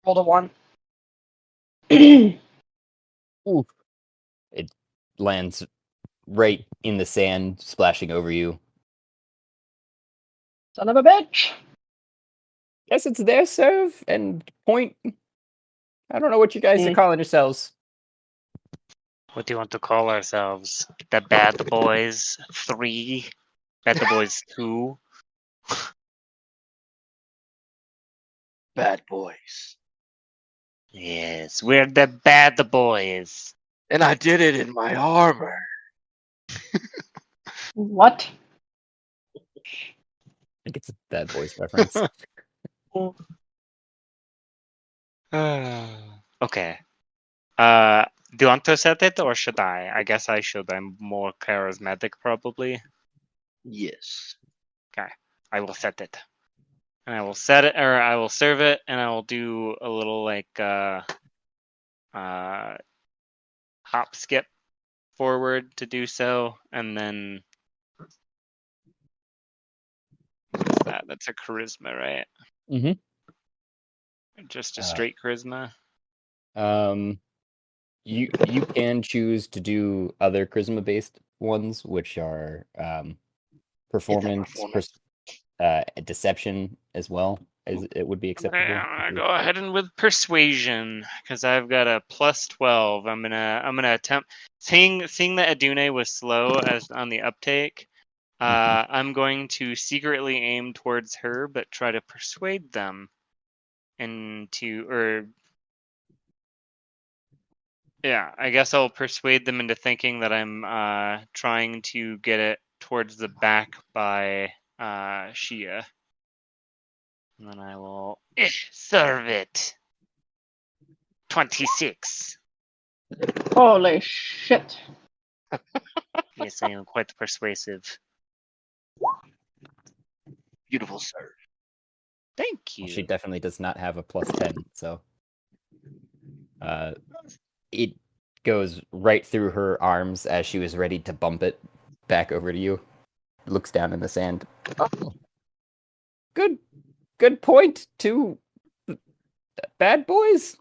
Rolled a 1. Ooh. It lands right in the sand, splashing over you. Son of a bitch. Guess it's their serve and point. I don't know what you guys are calling yourselves. What do you want to call ourselves? The Bad Boys 3? Bad Boys 2? Bad boys. Yes, we're the Bad Boys. And I did it in my armor. What? I think it's a Bad Boys reference. Okay. Do you want to set it or should I? I guess I should. I'm more charismatic probably. Yes. I will set it. And I will set it, or I will serve it, and I will do a little like hop skip forward to do so, and then what's that? That's a charisma, right? Mm-hmm. Just a straight charisma. You can choose to do other charisma based ones, which are performance, deception as well as it would be acceptable. I'm gonna go ahead and with persuasion because I've got a plus 12. I'm gonna attempt seeing that Adune was slow as on the uptake. I'm going to secretly aim towards her, but try to persuade them into, or yeah, I guess I'll persuade them into thinking that I'm trying to get it towards the back by Shia. And then I will serve it. 26. Holy shit. Yes, I am quite persuasive. Beautiful serve. Thank you. Well, she definitely does not have a plus 10, so it goes right through her arms as she was ready to bump it back over to you. Looks down in the sand. Oh. Good point to Bad Boys.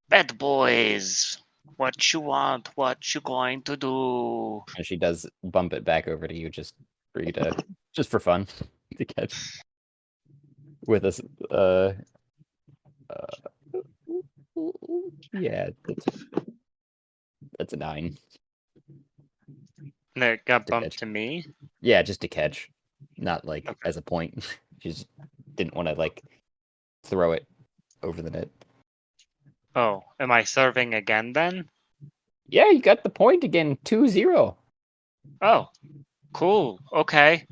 Bad boys. What you want? What you going to do? And she does bump it back over to you just for you to, just for fun, to catch. With us, yeah, that's a 9. And it got To bumped catch. to me? Yeah, just to catch, not like Okay. as a point. She just didn't want to like throw it over the net. Oh, am I serving again then? Yeah, you got the point again, 2-0. Oh, cool. Okay.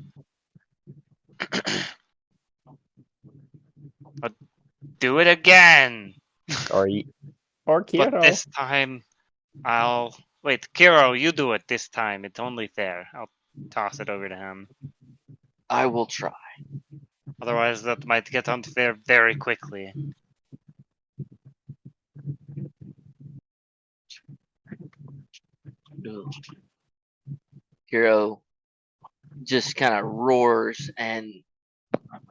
I'll do it again. Or But Kiro. this time, I'll wait. Kiro, you do it this time. It's only fair. I'll toss it over to him. I will try. Otherwise, that might get unfair very quickly. Hero just kind of roars and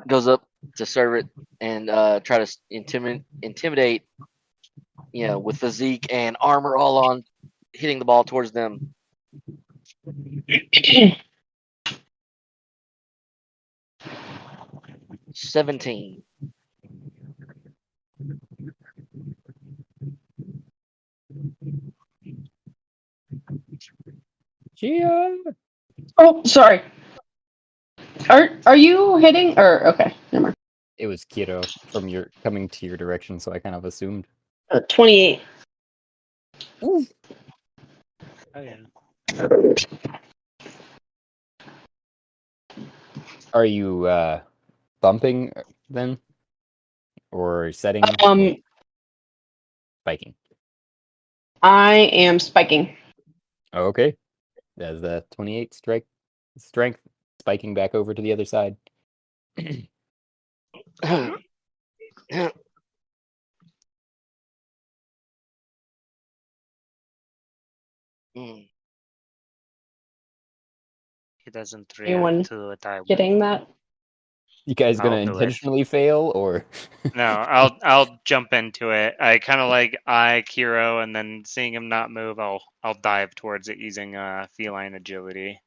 goes up to serve it and try to intimidate, with physique and armor all on, hitting the ball towards them. 17. Gia! Oh, sorry. Are you hitting or okay? Never mind. It was Kiro from your coming to your direction, so I kind of assumed. 28. Oh yeah. Are you bumping then, or setting, or spiking? I am spiking. Oh, okay. As the 28 strength spiking back over to the other side. Mm. He doesn't Anyone react to it. I will. Getting that? You guys gonna I'll do it. intentionally fail, or No, I'll jump into it. I kind of like eye Kiro, and then seeing him not move, I'll dive towards it using feline agility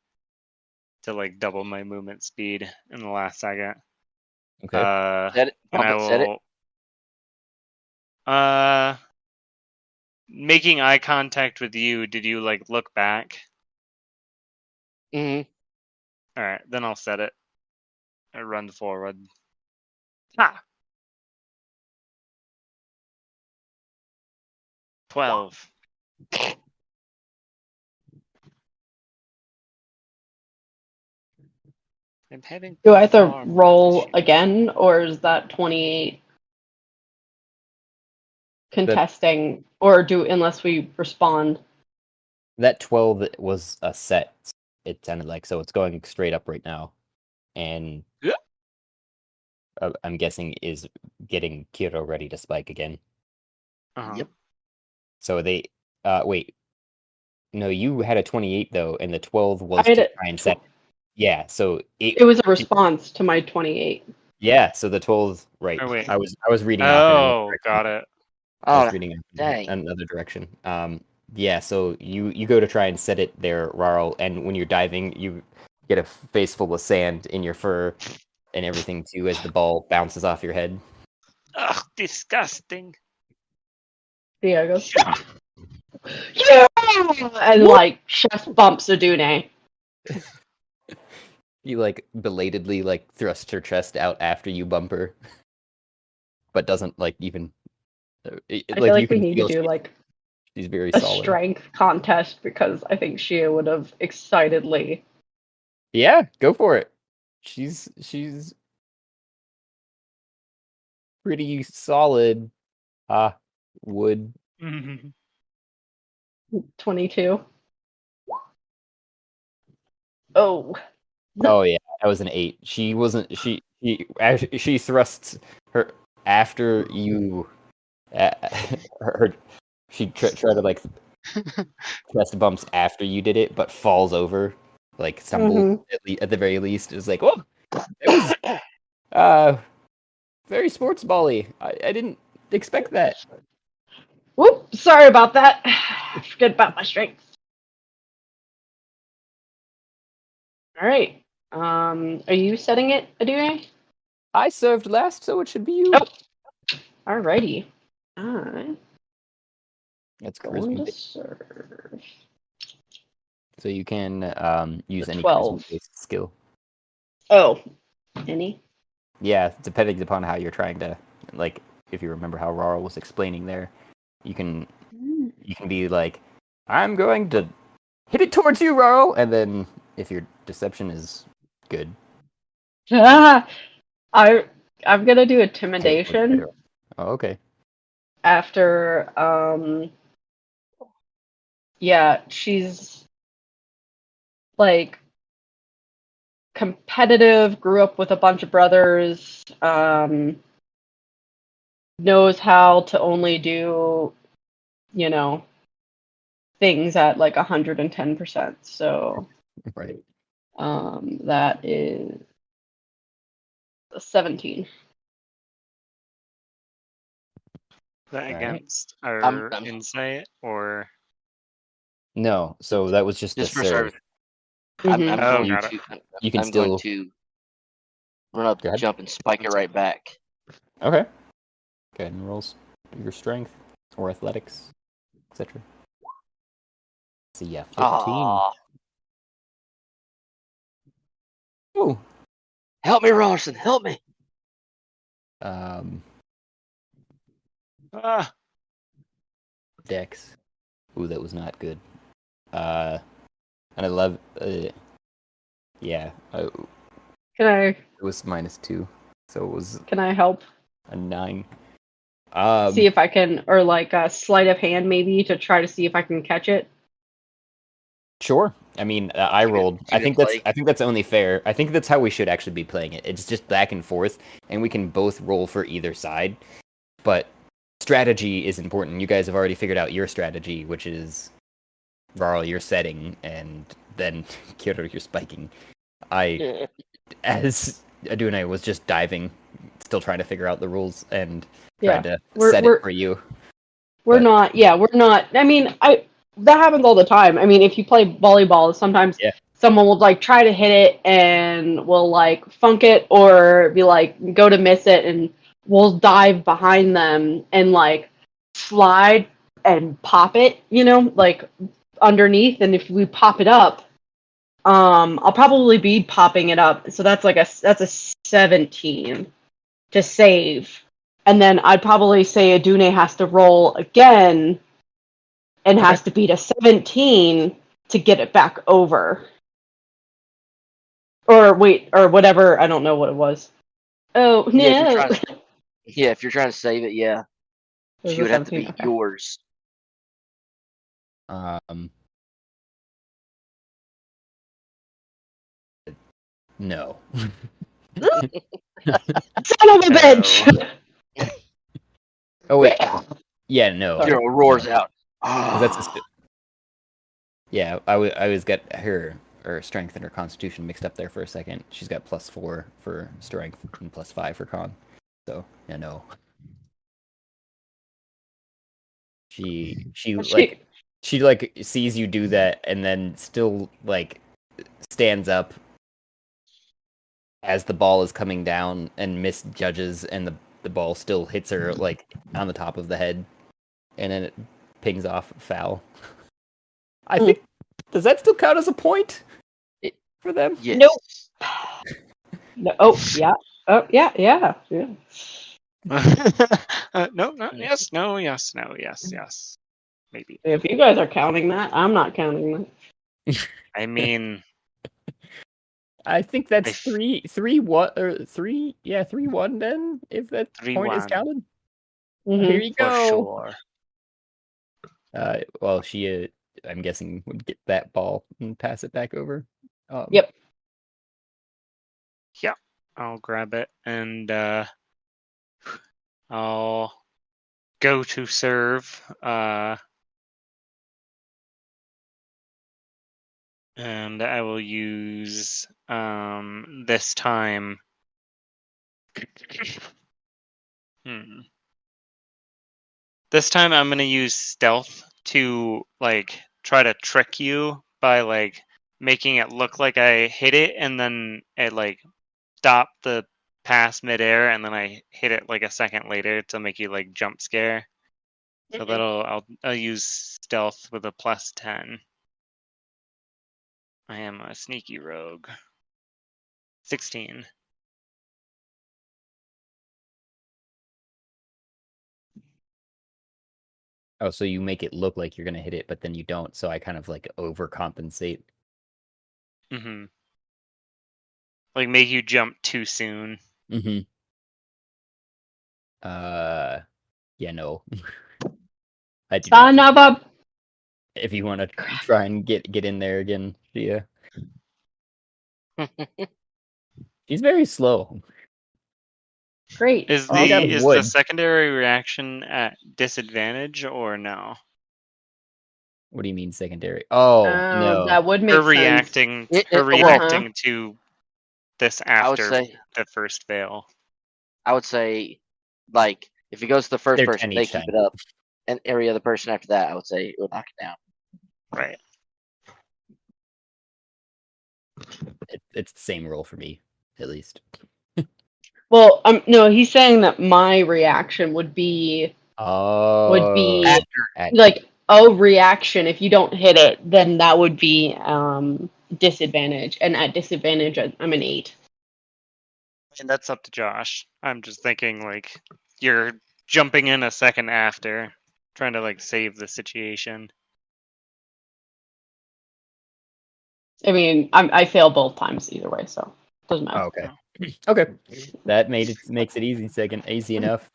to like double my movement speed in the last second. okay? Set it. And Bump I it. Set it. will making eye contact with you. Did you like look back? Mm-hmm. All right, then I'll set it. I run forward. Ah. 12. I'm having Do I have to far more roll issues. again, or is that 28 contesting, or do unless we respond? That 12 was a set. It sounded like, so it's going straight up right now, and Yeah. I'm guessing is getting Kiro ready to spike again. Uh-huh. Yep. So they wait. No, you had a 28 though, and the 12 was I had to a try and set. Yeah, so It was a response to my 28. yeah, so the 12 right. Oh, wait. I was reading off in another Oh, direction. got it. I was Oh, reading in dang. another direction. Yeah, so you go to try and set it there, Rarl, and when you're diving, you get a face full of sand in your fur and everything too as the ball bounces off your head. Ugh, disgusting. Theo goes, yeah! And like chest bumps Adune. You like belatedly like thrust her chest out after you bump her, but doesn't like even I like feel you like we can need to feel do like she's very a solid. strength contest because I think Shia would have excitedly. Yeah, go for it. She's pretty solid. Wood. 22. Oh. Oh yeah, that was an 8. She wasn't. She thrusts her after you. Her she tried to like chest bumps after you did it, but falls over, like stumbles Mhm. at the very least. It was like, oh, it was very sports bally. I didn't expect that. Whoop, sorry about that. Forget about my strength. Alright. Are you setting it, Adune? I served last, so it should be you. Oh. Alrighty. I'm That's going to charisma. serve. So you can use The any 12. charisma-based skill. Oh. Any? Yeah, depending upon how you're trying to, like, if you remember how Rara was explaining there, you can be like, I'm going to hit it towards you, Rara, and then if your deception is good, I'm gonna do hit it towards intimidation her. Oh, okay. after yeah, she's like competitive, grew up with a bunch of brothers, knows how to only do, you know, things at like 110%. So Right. that is a 17. That Alright. against our I'm- insight or No, so that was just Just the for serve. service. I'm Mhm. Oh, going got to. You can I'm still going to run up, Go ahead. jump, and spike it right back. Okay. Go ahead and rolls your strength or athletics, etc. So yeah, 15. Aw. Ooh. Help me, Rawson. Help me. Ah, Dex. Ooh, that was not good. And I love. Yeah, it was -2, so it was Can I help? a 9. See if I can, or like a sleight of hand maybe to try to see if I can catch it. Sure. I mean, I rolled. You can play. I think that's only fair. I think that's how we should actually be playing it. It's just back and forth, and we can both roll for either side. But strategy is important. You guys have already figured out your strategy, which is Varl, you're setting, and then Kyoto, you're spiking. As Adune was just diving, still trying to figure out the rules and trying to set it for you. We're But- not. Yeah, we're not. I mean, that happens all the time. I mean, if you play volleyball, sometimes Yeah. someone will like try to hit it and will like funk it or be like go to miss it, and we'll dive behind them and like slide and pop it. You know, like underneath. And if we pop it up, I'll probably be popping it up. So that's a 17 to save. And then I'd probably say Adune has to roll again and has to beat a 17 to get it back over. Or wait, or whatever. I don't know what it was. Oh, no. Yeah, if you're trying to save it, yeah. It was She a would have to 17, be okay. yours. No. Son of a bitch! Oh wait. Yeah, no. Sorry. Hero roars No. out. 'Cause that's yeah, I always get her strength and her constitution mixed up there for a second. She's got +4 for strength and +5 for con. So, yeah, no. She sees you do that and then still like stands up as the ball is coming down and misjudges, and the ball still hits her like on the top of the head, and then it pings off foul. I think, does that still count as a point for them? Yes. Nope. No, oh, yeah. Oh, yeah, yeah, yeah. no, yes, no, yes, no, yes, yes. Maybe. If you guys are counting that, I'm not counting that. I mean, I think that's I f- 3-1 or 3-1 then, if that point is 3-1. counted. Mhm. Here you For go. sure. Well, she I'm guessing would get that ball and pass it back over. Yep. Yeah, I'll grab it and I'll go to serve. And I will use this time. This time I'm gonna use stealth to like try to trick you by like making it look like I hit it and then it like stop the pass midair and then I hit it like a second later to make you like jump scare. So I'll use stealth with a +10. I am a sneaky rogue. 16. Oh, so you make it look like you're gonna hit it, but then you don't. So I kind of like overcompensate. Mm-hmm. Like make you jump too soon. Mm-hmm. Yeah, no. I do not. Son of a... If you want to try and get in there again, Gia. She's very slow. Great. Is Made out of the wood. secondary reaction at disadvantage or no? What do you mean secondary? Oh, no. That would make Her sense. reacting, Well, reacting to this I would after say, the first fail. like, if it goes to the first They're person, 10 they each keep time. it up. And every other person after that, I would say it would knock it down. Right. It's the same roll for me, at least. Well, no, he's saying that my reaction would be Oh. After. like a reaction. If you don't hit it, then that would be disadvantage, and at disadvantage, I'm an 8. And that's up to Josh. I'm just thinking like you're jumping in a second after, trying to like save the situation. I mean, I fail both times either way, so doesn't matter. Oh, okay. Okay. That makes it easy enough.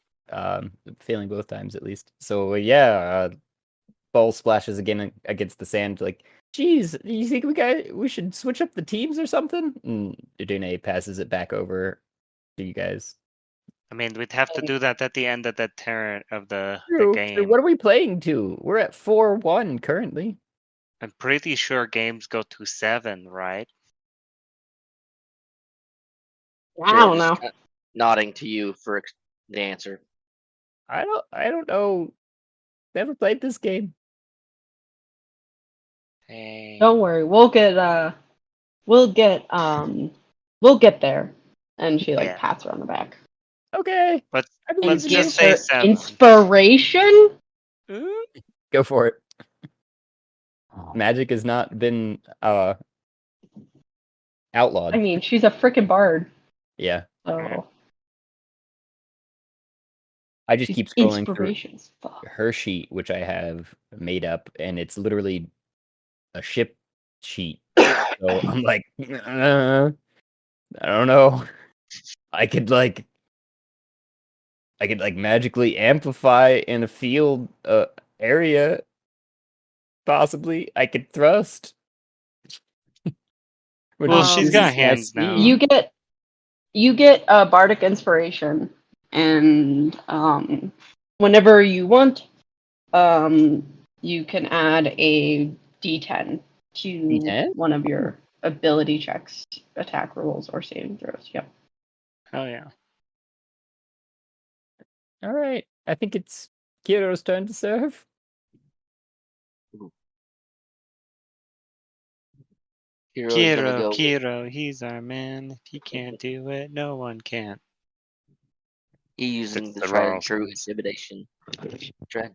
Failing both times at least. So yeah, ball splashes again against the sand. Like, geez, do you think we should switch up the teams or something? And Udune passes it back over to you guys. I mean, we'd have to do that at the end of the turn of the True. game. What are we playing to? We're at 4-1 currently. I'm pretty sure games go to 7, right? I don't Jared's know. kinda nodding to you for the answer. I don't know. Never played this game. Hey. Don't worry, we'll get there. And she like Yeah. pats her on the back. Okay. But I believe let's And in you. just gives say her 7. inspiration. Go for it. Magic has not been outlawed. I mean, she's a freaking bard. Yeah. So I just keep scrolling through inspirations. Fuck. her sheet, which I have made up, and it's literally a ship sheet. So I'm like, I don't know. I could magically amplify in a field area. Possibly, I could thrust. Which Well, Um, she's got increases my hands now. speed. You get a bardic inspiration, and whenever you want, you can add a D10 to D10? one of your ability checks, attack rolls, or saving throws. Yep. Oh yeah. All right, I think it's Kiro's turn to serve. Hero's gonna go. Kiro, he's our man. If he can't do it, no one can. He using It's the the tried rural and true sense. intimidation. Try.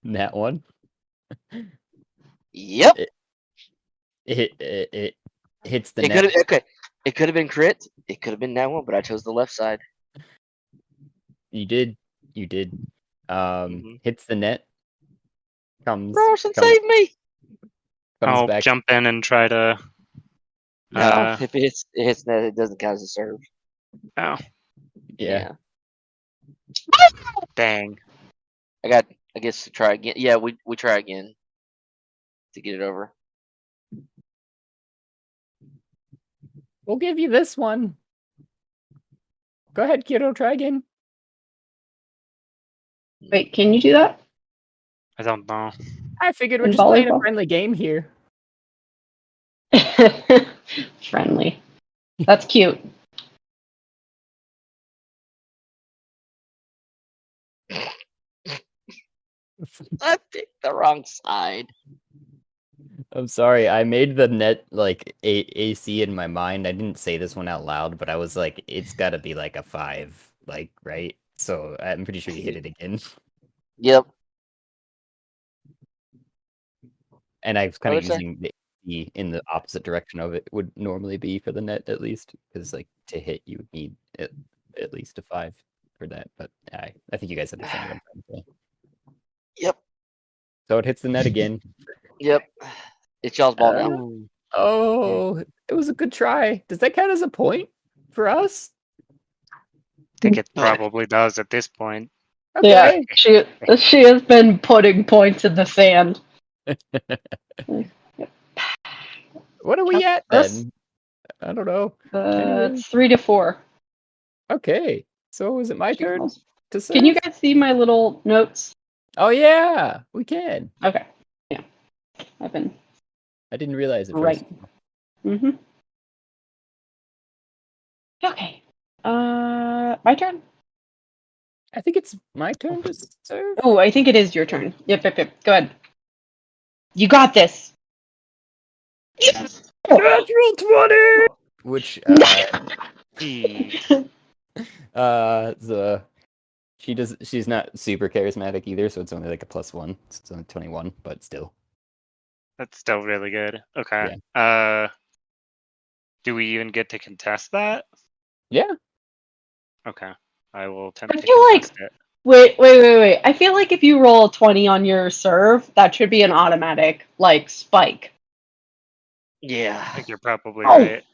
That one. Yep. It hits the It net. could have okay. It could have been crit. It could have been that one, but I chose the left side. You did. Hits the net. Comes Rawson, save me! I'll back. jump in and try to. No, if it hits net, it doesn't count as a serve. Oh, Yeah. dang. I guess to try again. Yeah, we try again to get it over. We'll give you this one. Go ahead, kiddo. Try again. Wait, can you do that? I don't know. I figured we're In just playing a volleyball? friendly game here. Friendly. That's cute. I picked the wrong side. I'm sorry. I made the net like AC in my mind. I didn't say this one out loud, but I was like, it's got to be like a 5, like, right? So I'm pretty sure you hit it again. Yep. And I was kind of What'd it say? using the E in the opposite direction of it would normally be for the net, at least, because like to hit you would need at least a 5 for that. But I think you guys understand what I'm trying to say. Yep. So it hits the net again. Yep. It's y'all's ball now. Oh, it was a good try. Does that count as a point for us? I think it probably does at this point. Okay. Yeah, she has been putting points in the sand. What are we at then? I don't know. It's 3 to 4. Okay. So is it my turn to serve? Can you guys see my little notes? Oh yeah, we can. Okay. Yeah. I've been I didn't realize it right. first. Mm-hmm. Okay. My turn? I think it's my turn to serve. Oh, I think it is your turn. Yep. Go ahead. You got this. Natural 20! Which, the She's not super charismatic either, so it's only like a +1. It's only 21, but still. That's still really good. Okay. Yeah. Do we even get to contest that? Yeah. Okay. I will attempt I to feel like contest it. wait. I feel like if you roll a 20 on your serve, that should be an automatic like spike. Yeah. I think you're probably Oh. right.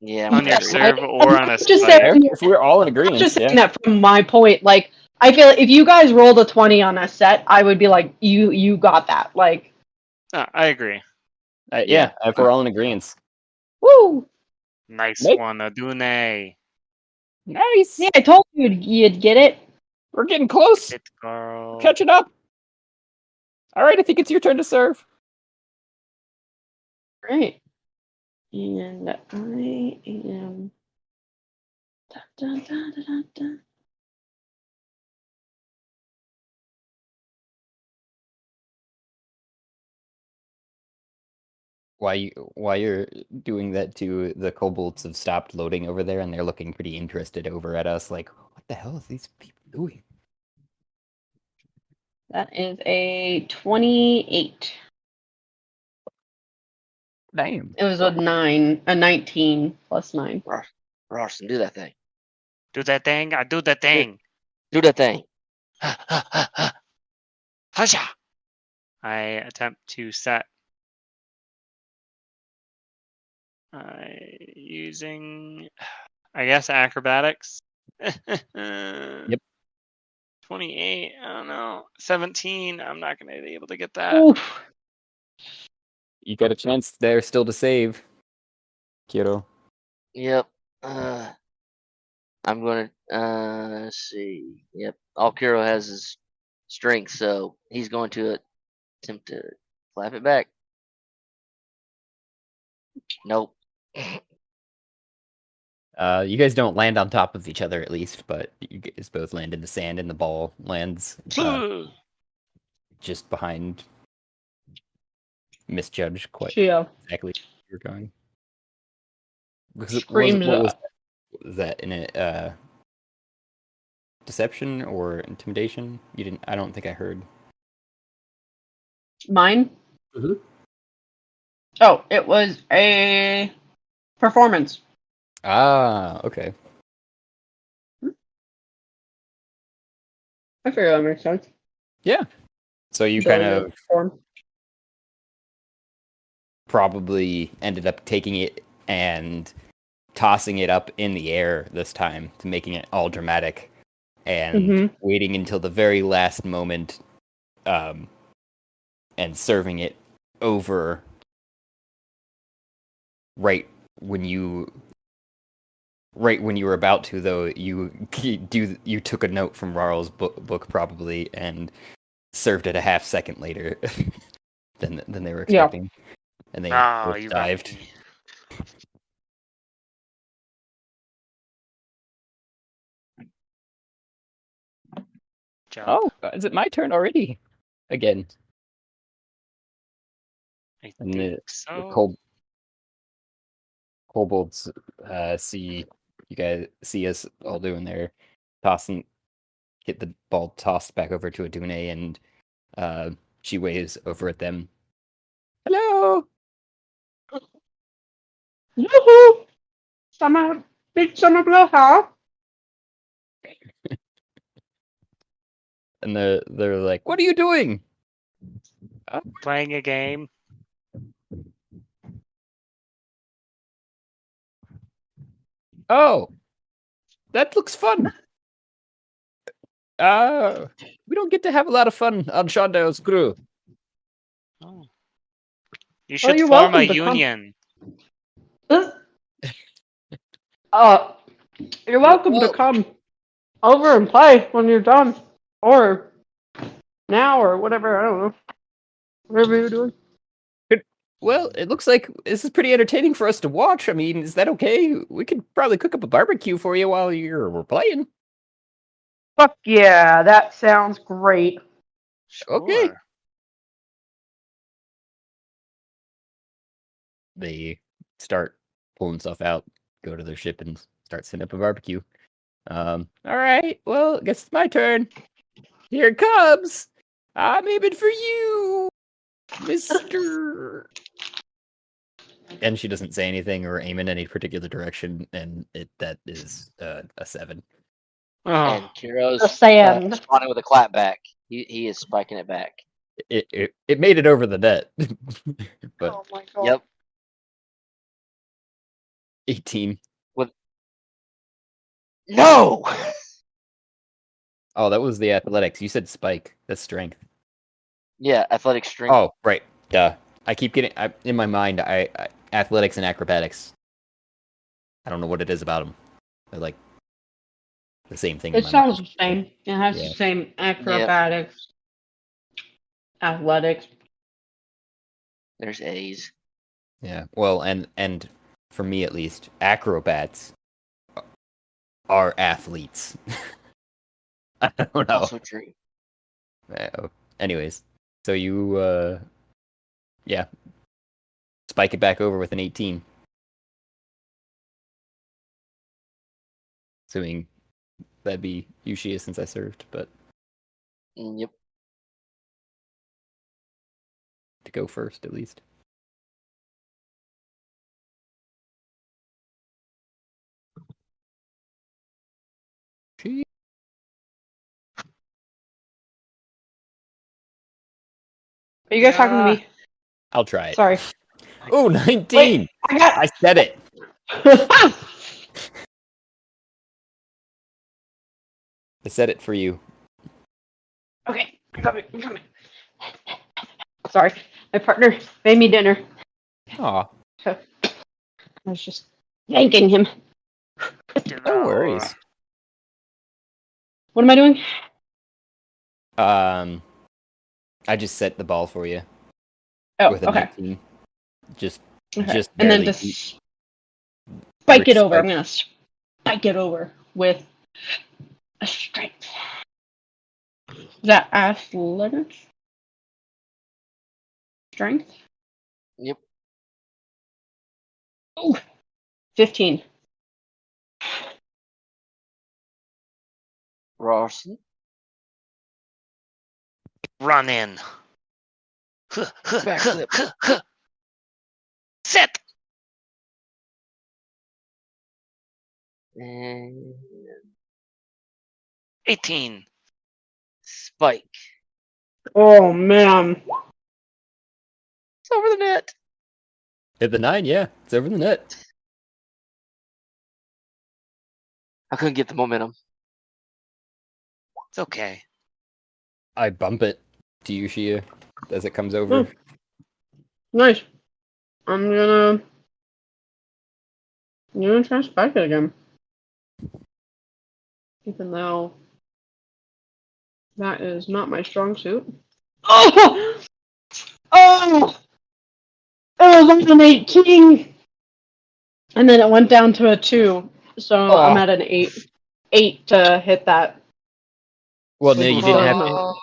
Yeah, I'm On your pretty sure. serve or on a Just spike. saying, If we're all in I'm agreement, just saying yeah. that from my point. Like, I feel if you guys rolled a 20 on a set, I would be like, you got that. Like, I agree. Yeah, if we're all in agreement. woo! Nice Nice. one, Adune. Nice. Yeah, I told you you'd get it. We're getting close. It girl. Catching up. All right, I think it's your turn to serve. Right. And I am. Da, da, da, da, da, da. While you're doing that too, the kobolds have stopped loading over there, and they're looking pretty interested over at us. Like, what the hell are these people doing? That is a 28. Damn. It was a 19 plus 9. Rarson, do that thing. Do that thing. I do that thing. Do that thing. Hasha. I attempt to set. Using, I guess, acrobatics. Yep. 28. I don't know. 17. I'm not going to be able to get that. Oof. You got a chance there still to save, kiddo. Yep. I'm gonna let's see. Yep. All Kiro has is strength, so he's going to attempt to flap it back. Nope. You guys don't land on top of each other at least, but you guys both land in the sand, and the ball lands just behind Misjudge. Quite Shio exactly where you're going. screams. Was that in a deception or intimidation? You didn't. I don't think I heard. Mine? Mhm. Oh, it was a performance. Ah, okay. I figure that makes sense. Yeah. So you kind Ability to of perform. probably ended up taking it and tossing it up in the air this time to making it all dramatic and waiting until the very last moment and serving it over right when you were about to, though. You took a note from Rarl's book probably and served it a half second later than they were expecting. And they both you dived. got me. Job. Oh, is it my turn already? Again. I And think the so. kobolds see you guys see us all doing their tossing, get the ball tossed back over to Adune, and she waves over at them. Hello. Yoo-hoo! Big summer blow, huh? And they're like, "What are you doing?" Playing a game. Oh, that looks fun. We don't get to have a lot of fun on Chandar's crew. Oh. You should you're form a welcome to come. union. You're welcome to come over and play when you're done, or now, or whatever. I don't know. Whatever you're doing. Well, it looks like this is pretty entertaining for us to watch. I mean, is that okay? We could probably cook up a barbecue for you while we're playing. Fuck yeah, that sounds great. Okay. Sure. They start pulling stuff out, go to their ship, and start setting up a barbecue. All right. Well, I guess it's my turn. Here it comes. I'm aiming for you, Mister. And she doesn't say anything or aim in any particular direction, and that is a 7. And Oh, Kiro's The sand. responding with a clap back. He is spiking it back. It made it over the net, but Oh my god. Yep. 18. No. Oh, that was the athletics. You said spike. That's strength. Yeah, athletic strength. Oh, right. Duh. I keep getting in my mind. I athletics and acrobatics. I don't know what it is about them. They're like the same thing in It my sounds mind. the same. It has Yeah. the same acrobatics, athletics. There's A's. Yeah. Well, and for me at least, acrobats are athletes. I don't know. Also true. Anyways, so you yeah, spike it back over with an 18. Assuming that'd be Yushia since I served, but Yep. to go first at least. Gee. Are you guys talking to me? I'll try it. Sorry. Oh, 19! Wait, I got. I said it. I said it for you. Okay, I'm coming. I'm coming. Sorry, my partner made me dinner. Aw, So I was just yanking him. no worries. What am I doing? I just set the ball for you Oh, with a okay. 19. Just Okay. just And then barely to beat spike it Rick's over, spike. I'm gonna spike it over with a strength. Is that athletics? Strength? Yep. Oh, 15. Rawson. run in. Backflip. Set. And 18. spike. Oh man. It's over the net. Hit the 9, yeah. It's over the net. I couldn't get the momentum. It's okay. I bump it to Yushia as it comes over. Nice. I'm gonna try to spike it again. Even though that is not my strong suit. Oh! Oh! It was an 18! And then it went down to a 2. So I'm at an 8. 8 to hit that. Well, no, you didn't have to. Oh.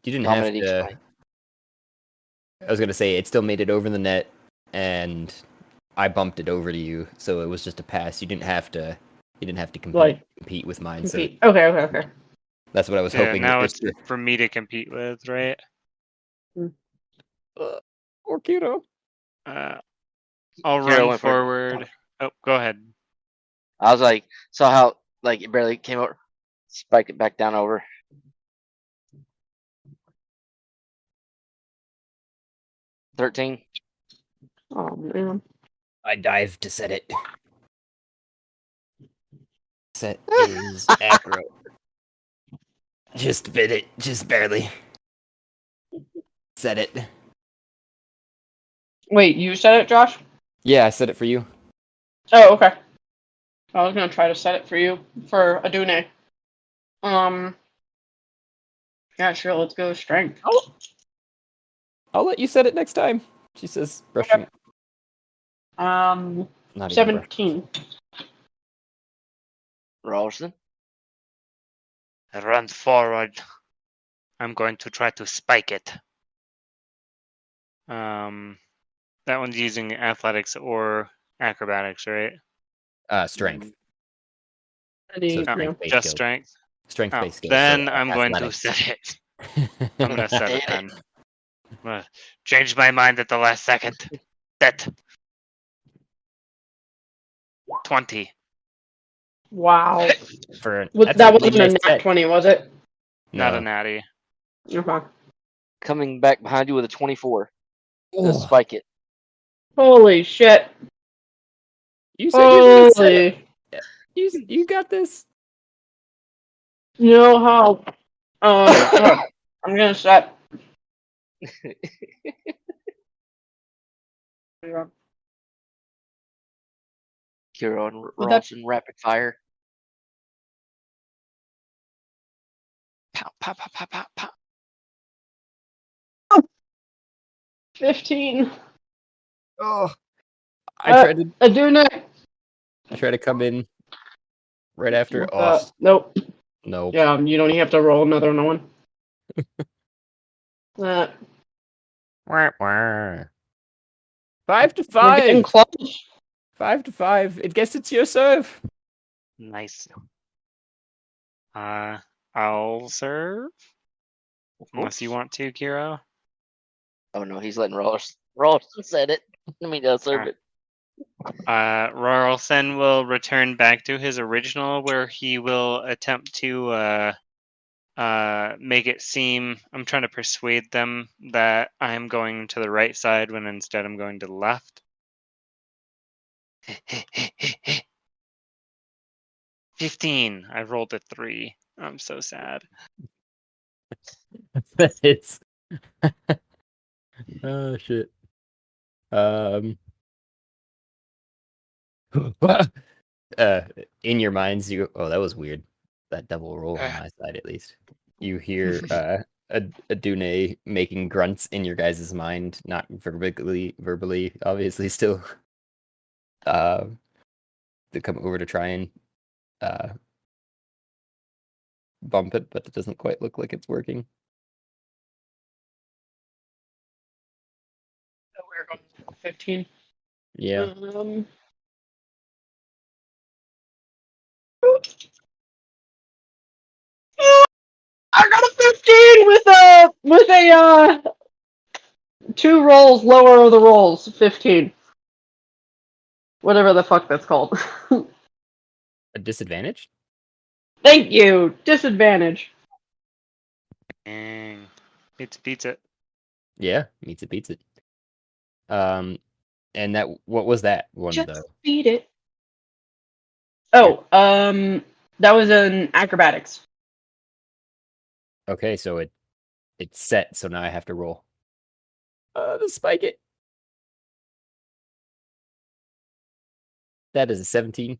You didn't have Dominating to. spike. I was gonna say it still made it over the net, and I bumped it over to you, so it was just a pass. You didn't have to. You didn't have to compete with mine. Compete. So Okay. that's what I was Yeah, hoping. now that it's for me to compete with, right? or Kiro. I'll Kiro run went first. forward. Oh, go ahead. I was like, saw how like it barely came over. Spike it back down over. $13. Oh man. I dive to set it. Set is acro. Just bit it, just barely. Set it. Wait, you said it, Josh? Yeah, I set it for you. Oh, okay. I was gonna try to set it for you for Adune. Yeah, sure. Let's go strength. I'll let you set it next time. She says, brushing. Not even 17. Rawson. Run forward. I'm going to try to spike it. That one's using athletics or acrobatics, right? Strength. Any, So you know. strength-based Just skills. strength. Strength-based skills. Then so I'm going to athletics. set it. I'm gonna set it Damn then. Changed my mind at the last second. That 20. Wow. That's That a really wasn't a nice nat set. 20, was it? Not a No. natty. Okay. Coming back behind you with a 24 to Oh, spike it. Holy shit. you said you're gonna set it. Holy. You got this. You know how. I'm gonna set. Kiro and Would that- Rawson rapid fire. Pow, pow, pow, pow, pow, pow. 15. Oh, I tried to I do not. come in right after. Oh Nope. no. Yeah, you don't even have to roll another one. Wah, wah. 5 to We're getting 5. close. 5 to 5. It guess it's your serve. Nice. I'll serve. Unless you want to, Kiro. Oh no, he's letting Rawson set it. I mean, serve it. Rorelson will return back to his original, where he will attempt to make it seem. I'm trying to persuade them that I'm going to the right side when instead I'm going to the left. 15. I rolled a 3. I'm so sad. That is. Oh shit. In your minds, you. Oh, that was weird. That double roll on my side, at least. You hear Adune making grunts in your guys' mind, not verbally, obviously, still. To come over to try and bump it, but it doesn't quite look like it's working. We're going 15. Yeah. I got a 15 with a 2 rolls lower of the rolls. 15. Whatever the fuck that's called. A disadvantage? Thank you. Disadvantage. Dang. Beats it. Yeah, meets it, beats it. And that what was that one Just though? beat it. Oh, that was an acrobatics. Okay, so it's set, so now I have to roll. To spike it. That is a 17.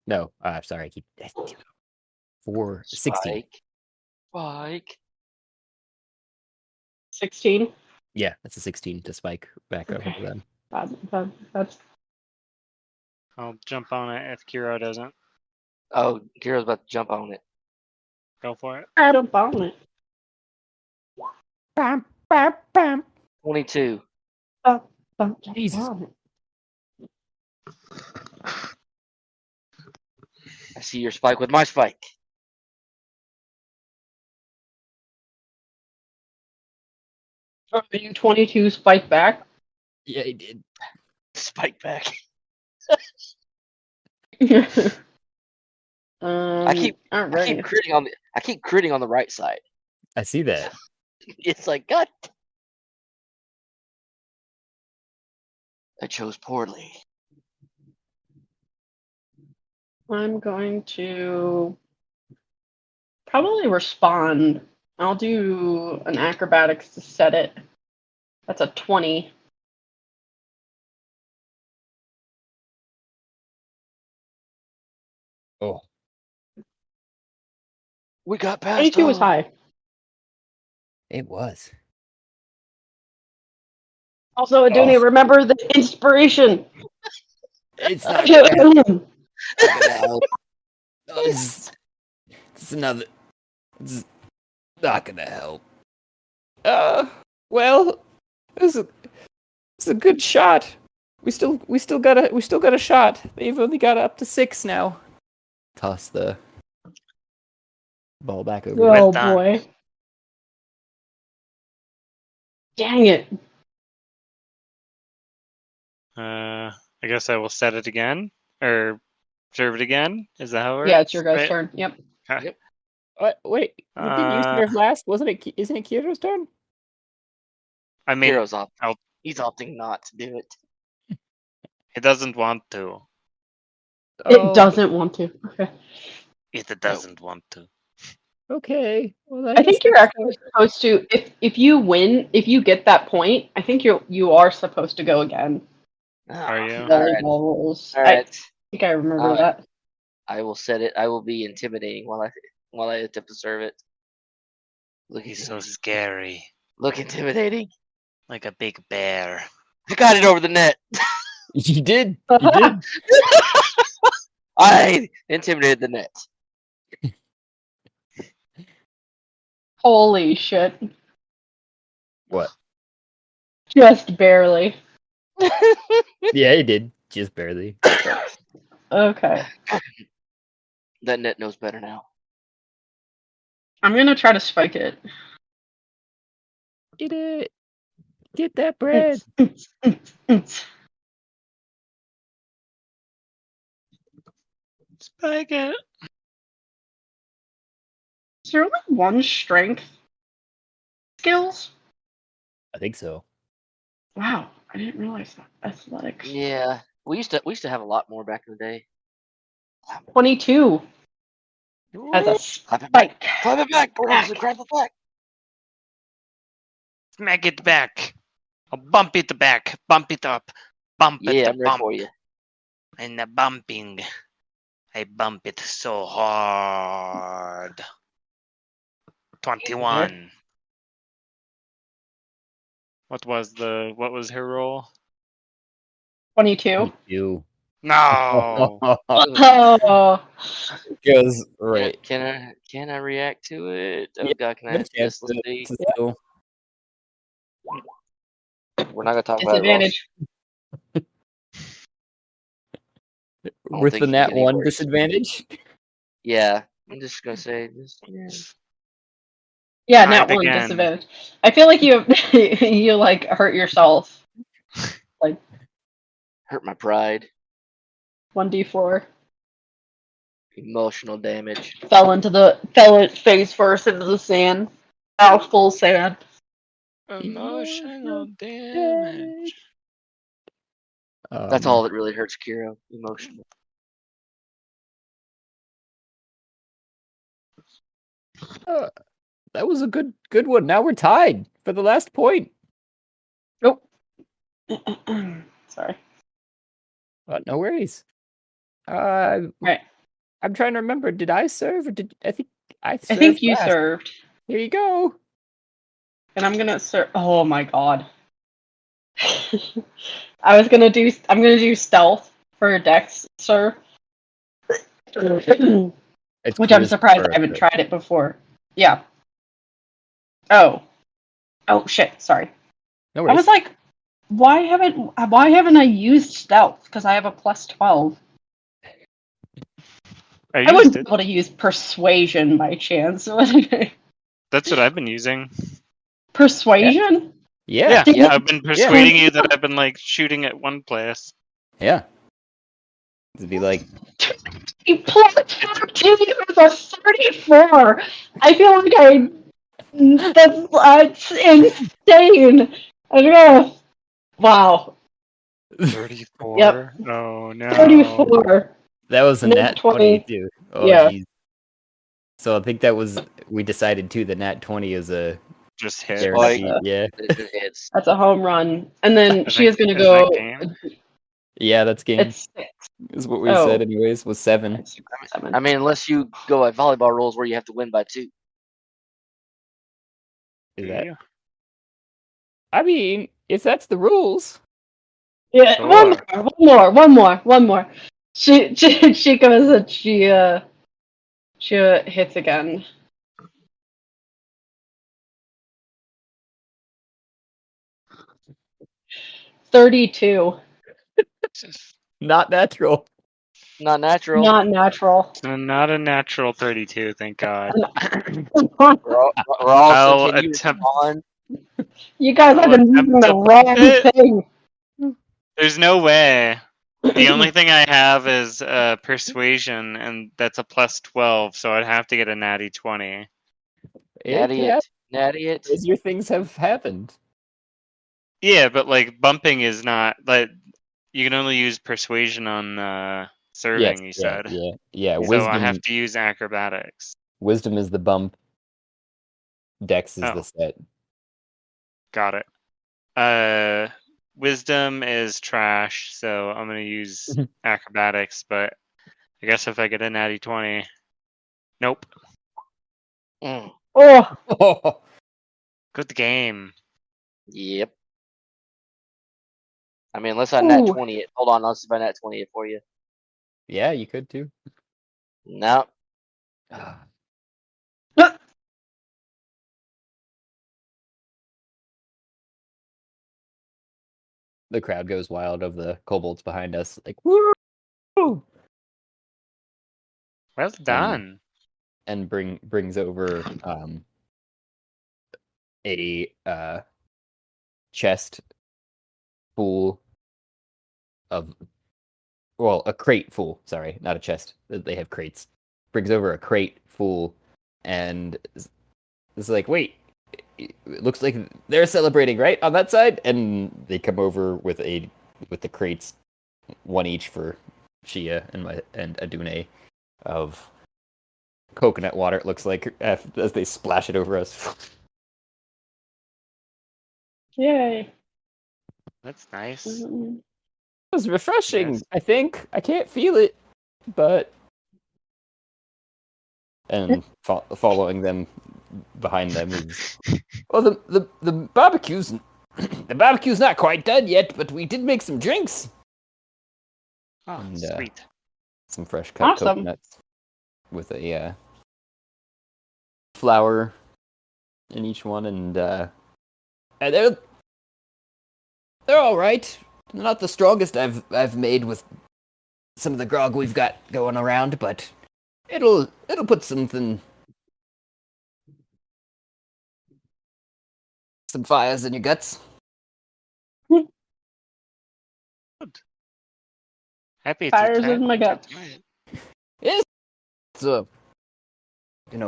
No, sorry, I keep 16. Spike. 16. Yeah, that's a 16 to spike back over to them. That's I'll jump on it if Kiro doesn't. Oh, Kiro's about to jump on it. Go for it. I don't follow it. Bam, bam, bam. 22. Jesus. I see your spike with my spike. Are you 22 spike back? Yeah, he did. Spike back. I keep critting on the right side. I see that. It's like, God. I chose poorly. I'm going to probably respond. I'll do an acrobatics to set it. That's a 20. Oh, We got past 22 is him. high. it was. Also, Aduni, remember the inspiration. It's not gonna help. It's another. It's not gonna help. Well, it's a good shot. We still got a shot. They've only got up to 6 now. toss the ball back over. Well Oh done. boy. Dang it. I guess I will set it again or serve it again. Is that how it works? Yeah, it's your guys' Right? turn. Yep. Okay. Yep. Wait, didn't you Uh, serve last? Wasn't it? Isn't it Kira's turn? I mean, Hero's opt. I'll- He's opting not to do it. it doesn't want to. It doesn't want to. Okay. It doesn't want to. Okay. Well, I think you're actually supposed to if you win, if you get that point, I think you are supposed to go again. Are Ah, you? all right. Volleyball rules. All I right. think I remember Alright. that. I will set it. I will be intimidating while I attempt to serve it. Look, He's so scary, look intimidating. like a big bear. I got it over the net. You did. You did. I intimidated the net. Holy shit. What? Just barely. Yeah, you did. Just barely. Okay. That net knows better now. I'm gonna try to spike it. Get it. Get that bread. Spike it. Is there only one strength skills? I think so. Wow, I didn't realize that. Athletics. Yeah, we used to have a lot more back in the day. 22 as a Clap it back. spike. Clap it back. Bronson, clap it back. Smack it back. I'll bump it back. Bump it up. Bump it. Yeah, I'm ready bump. for you. And the bumping. I bump it so hard. 21. What was her roll? 22. You. No. Oh, Goes right. Can I react to it? Oh Yeah, God, can I Good have chance this? Let's to- see. to still- We're not gonna talk about it. disadvantage. don't With think the it can nat get any one worse. disadvantage. Yeah, I'm just gonna say this. Yeah. Yeah, Try nat it one again. disadvantage. I feel like you you like hurt yourself. Like Hurt my pride. 1d4. Emotional damage. Fell it face first into the sand. Full sand. Emotional damage. That's all that really hurts Kiro. Emotional. That was a good one. Now we're tied for the last point. Nope. Sorry. No worries. Right. I'm trying to remember. Did I serve? Or did I think I served I think you last. served. Here you go. And I'm gonna serve. Oh my god. I'm gonna do stealth for Dex, sir. It's Which I'm Kira's surprised I preferred, haven't but- tried it before. Yeah. Oh. Oh shit, sorry. No I worries. was like, why haven't I used stealth? Because I have a plus 12. I I used wouldn't be it. able to use persuasion by chance. That's what I've been using. Persuasion? Yeah. Yeah, I've been persuading you that I've been like shooting at one place. Yeah. It'd be like, You plus 14 with a 34. I feel like that's insane. I don't know. Wow. 34. Yep. Oh no. 34. that was a Nat nat 20. 20 too. Oh, Yeah. jeez. So I think that was, we decided too, the nat 20 is a Just hit. Spike. guarantee. Yeah. It hits. That's a home run. And then I she is think- gonna is go. that game? Yeah, that's game. It's 6. Is what we Oh. said anyways, was 7. It's 7. I mean, unless you go at volleyball rules where you have to win by 2. Is that? Yeah. I mean, if that's the rules. Yeah, Sure. one more. She goes and she hits again. $32. Not natural. Not natural. Not natural. So not a natural 32, thank God. Rawls, can you attempt. respond? You guys I'll have been attempt using the to wrong bump it. thing. There's no way. The only thing I have is persuasion, and that's a plus 12, so I'd have to get a natty 20. Natty Yeah, it. Natty it. crazier things have happened. Yeah, but like bumping is not like you can only use persuasion on serving. Yes, You yeah, said, yeah, yeah. so I have to use acrobatics. Wisdom is the bump. Dex is the Oh. set. Got it. Wisdom is trash, so I'm gonna use acrobatics. But I guess if I get a natty 20, nope. Mm. Oh, Good game. Yep. I mean, unless I nat Ooh. 20 it. Hold on, I'll see if I nat 20 it for you. Yeah, you could too. No. The crowd goes wild of the kobolds behind us, like woo! Well done. And brings over a chest full of, well, a crate full. Sorry, not a chest. They have crates. Brings over a crate full, and it's like, wait, it looks like they're celebrating, right, on that side. And they come over with the crates, one each for Shia and Adune, of coconut water. It looks like as they splash it over us. Yay. That's nice. Mm. It was refreshing. Yes. I think I can't feel it, but and following them behind them is well, the barbecue's the barbecue's not quite done yet, but we did make some drinks. Oh, And, sweet. Some fresh cut Awesome. coconuts with a flour in each one, and they're all right. Not the strongest I've made with some of the grog we've got going around, but it'll put some fires in your guts. Happy Fires to in my guts. try it. Yes, it's a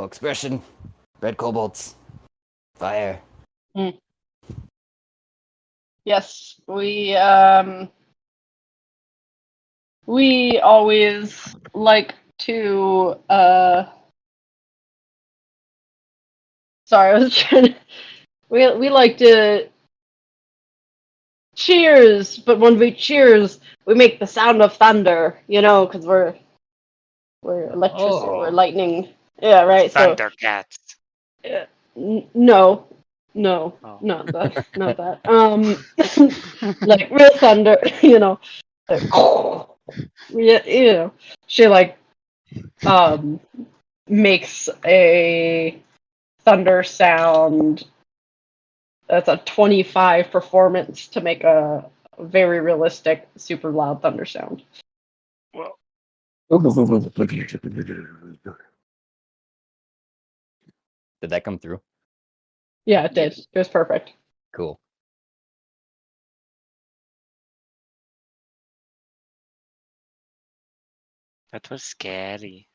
expression. Red kobolds, fire. Yes, we always like to sorry, I was trying to we like to cheers, but when we cheers, we make the sound of thunder, because we're electricity, we're lightning. Yeah, right. So Thundercats. no, Oh. not that. Like real thunder, yeah, she like makes a thunder sound. That's a 25 performance to make a very realistic, super loud thunder sound. Well, Did that come through? Yeah, it did. It was perfect. Cool. that was scary.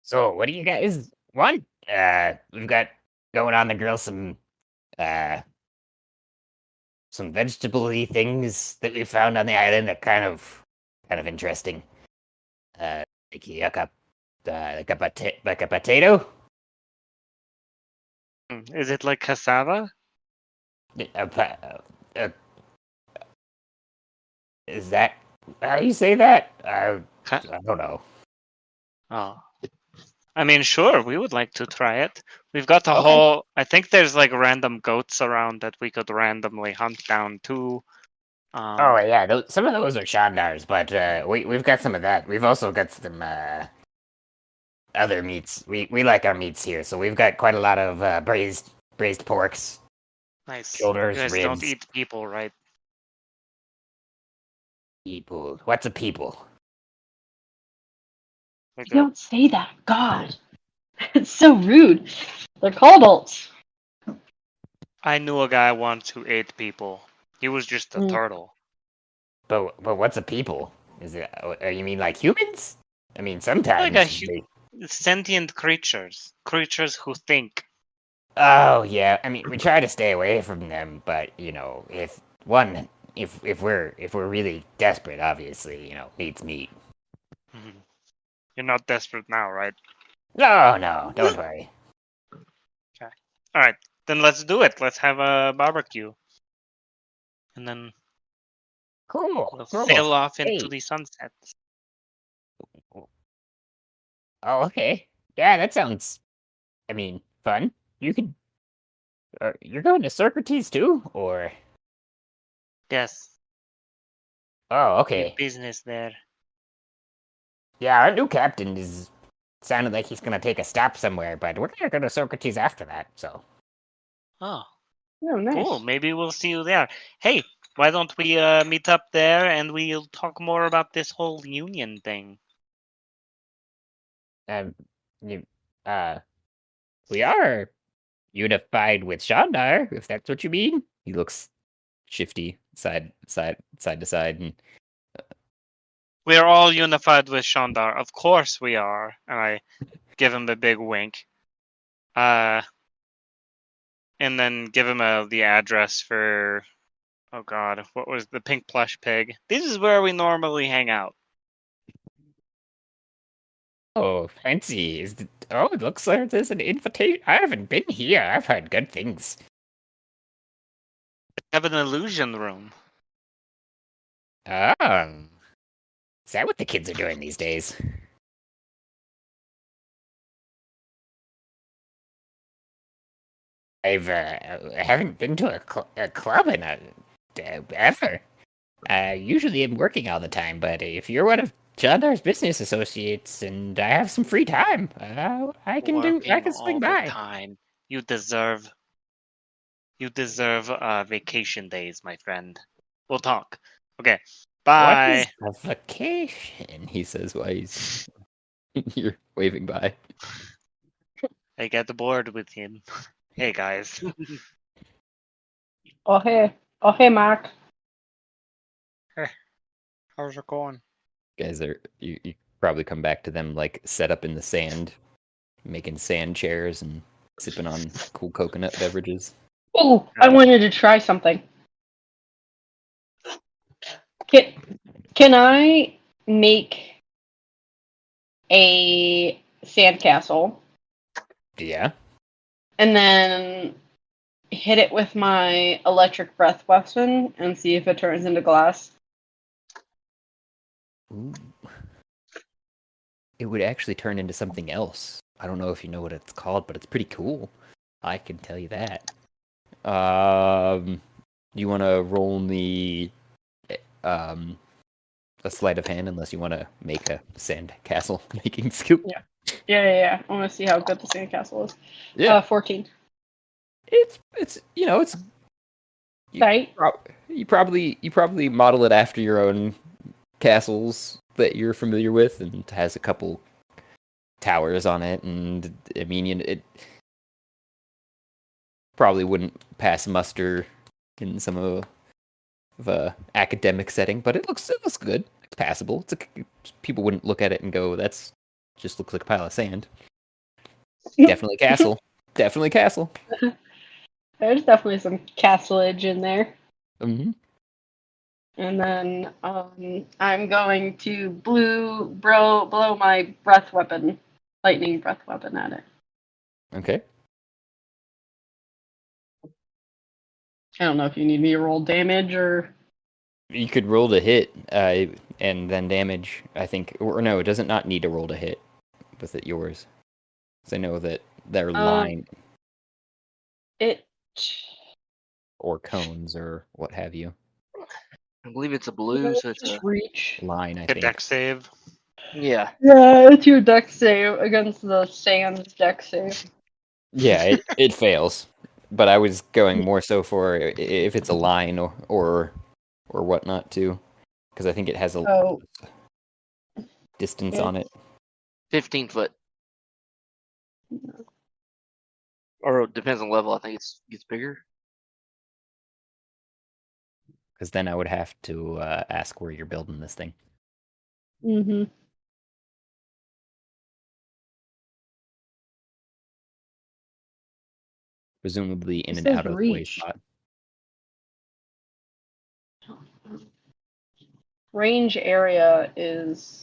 So, what do you guys want? We've got going on the grill some vegetable-y things that we found on the island that kind of interesting. Like a potato. Is it like cassava? Is that how you say that? I Ca- don't know. Oh. I mean, sure, we would like to try it. We've got a Okay. whole. I think there's like random goats around that we could randomly hunt down too. Oh yeah, some of those are Chandars, but we've got some of that. We've also got some other meats. We like our meats here, so we've got quite a lot of braised porks, Nice. shoulders, You guys ribs. don't eat people, right? People. What's a people? Like You don't say that. God. It's so rude. They're called alts. I knew a guy once who ate people. He was just a Mm. turtle. But what's a people? Is it? You mean like humans? I mean, Like sometimes. sentient creatures. Creatures who think. Oh yeah. I mean, we try to stay away from them, but if we're really desperate, obviously, meat's meat. Mhm. You're not desperate now, right? No, don't worry. Alright, then let's do it. Let's have a barbecue. And then Cool. we'll sail off into Hey. the sunset. Oh, okay. Yeah, that sounds. I mean, fun. You could. You're going to Socrates too, or? Yes, Oh, we have okay. business there. Yeah, our new captain is sounded like he's gonna take a stop somewhere, but we're gonna go to Socrates after that. So. Oh, Oh, nice. cool. Maybe we'll see you there. Hey, why don't we meet up there and we'll talk more about this whole union thing? You, uh, we are unified with Chandar, if that's what you mean. He looks shifty, side to side, and We're all unified with Chandar. Of course we are. And I give him a big wink. And then give him the address for, oh god, what was the pink plush pig? This is where we normally hang out. Oh, fancy! It looks like there's an invitation. I haven't been here. I've heard good things. Have an illusion room. Oh, is that what the kids are doing these days? I haven't been to a club in ever. Usually I'm working all the time, but if you're one of Chandar's business associates and I have some free time, I Working can swing all the by. time. You deserve vacation days, my friend. We'll talk. Okay. What Bye. is a vacation? he says while he's you're waving by. I get bored with him. Hey guys. Oh, hey, Mark. How's it going? Guys are you probably come back to them like set up in the sand, making sand chairs and sipping on cool coconut beverages. Oh, I wanted to try something. Can I make a sandcastle Yeah. and then hit it with my electric breath weapon and see if it turns into glass? Ooh. It would actually turn into something else. I don't know if you know what it's called, but it's pretty cool. I can tell you that. You want to roll me a sleight of hand, unless you want to make a sand castle making skill. Yeah. I want to see how good the sandcastle is. Yeah. 14. It's Right? you probably model it after your own castles that you're familiar with, and it has a couple towers on it, and I mean it probably wouldn't pass muster in some of a academic setting, but it looks good. It's passable. People wouldn't look at it and go, "That's just looks like a pile of sand." Definitely castle. Definitely castle. There's definitely some castleage in there. Mm-hmm. And then I'm going to blow my lightning breath weapon at it. Okay. I don't know if you need me to roll damage or. You could roll to hit, and then damage. I think, or no, it doesn't not need to roll to hit with it yours. Because I know that they're line It. or cones or what have you. I believe it's a blue, so it's a Reach. Line, I A think. deck save. Yeah. Yeah, it's your deck save against the Sans deck save. Yeah, it fails. But I was going more so for if it's a line or whatnot too, because I think it has a Oh, distance on it. 15 foot. Or it depends on level. I think it gets bigger. Because then I would have to ask where you're building this thing. mm-hmm. Presumably in It an says out of the way reach. spot. Range area is